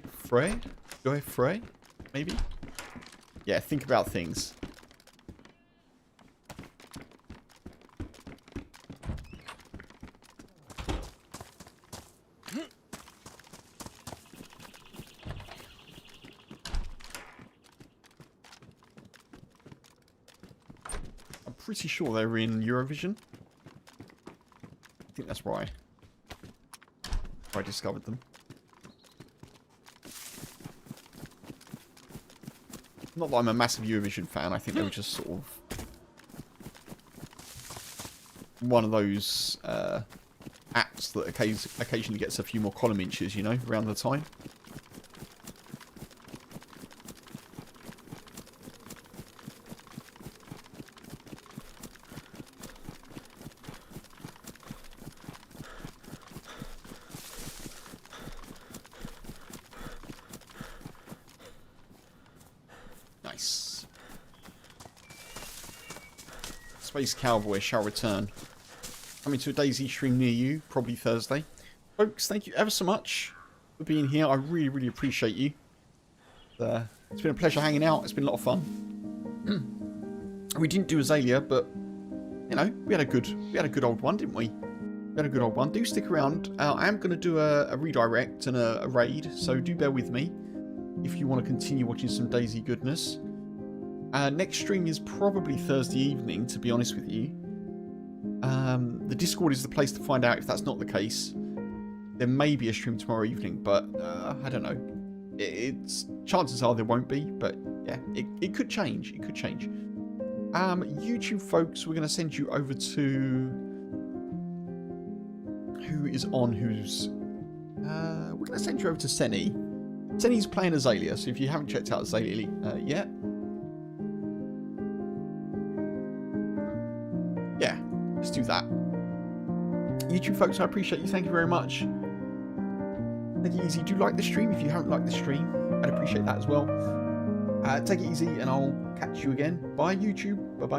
Speaker 1: Frey? Maybe? Yeah, Think About Things. pretty sure they were in Eurovision. I think that's why I discovered them. Not that I'm a massive Eurovision fan. I think they were just sort of one of those acts that occasionally gets a few more column inches, you know, around the time. Nice. Space Cowboy shall return. Coming to a dayz stream near you, probably Thursday. Folks, thank you ever so much for being here. I really, really appreciate you. It's been a pleasure hanging out. It's been a lot of fun. We didn't do Azalea, but you know, we had a good old one, didn't we? We had a good old one. Do stick around. I am going to do a redirect and a raid, so do bear with me if you want to continue watching some dayz goodness. Next stream is probably Thursday evening, to be honest with you. The Discord is the place to find out if that's not the case. There may be a stream tomorrow evening, but I don't know. Chances are there won't be, but yeah, it could change. It could change. YouTube folks, we're going to send you over to we're going to send you over to Senny. Senny's playing Azalea, so if you haven't checked out Azalea yet, yeah, let's do that. YouTube folks, I appreciate you. Thank you very much. Take it easy. Do like the stream if you haven't liked the stream. I'd appreciate that as well. Take it easy, and I'll catch you again. Bye, YouTube. Bye-bye.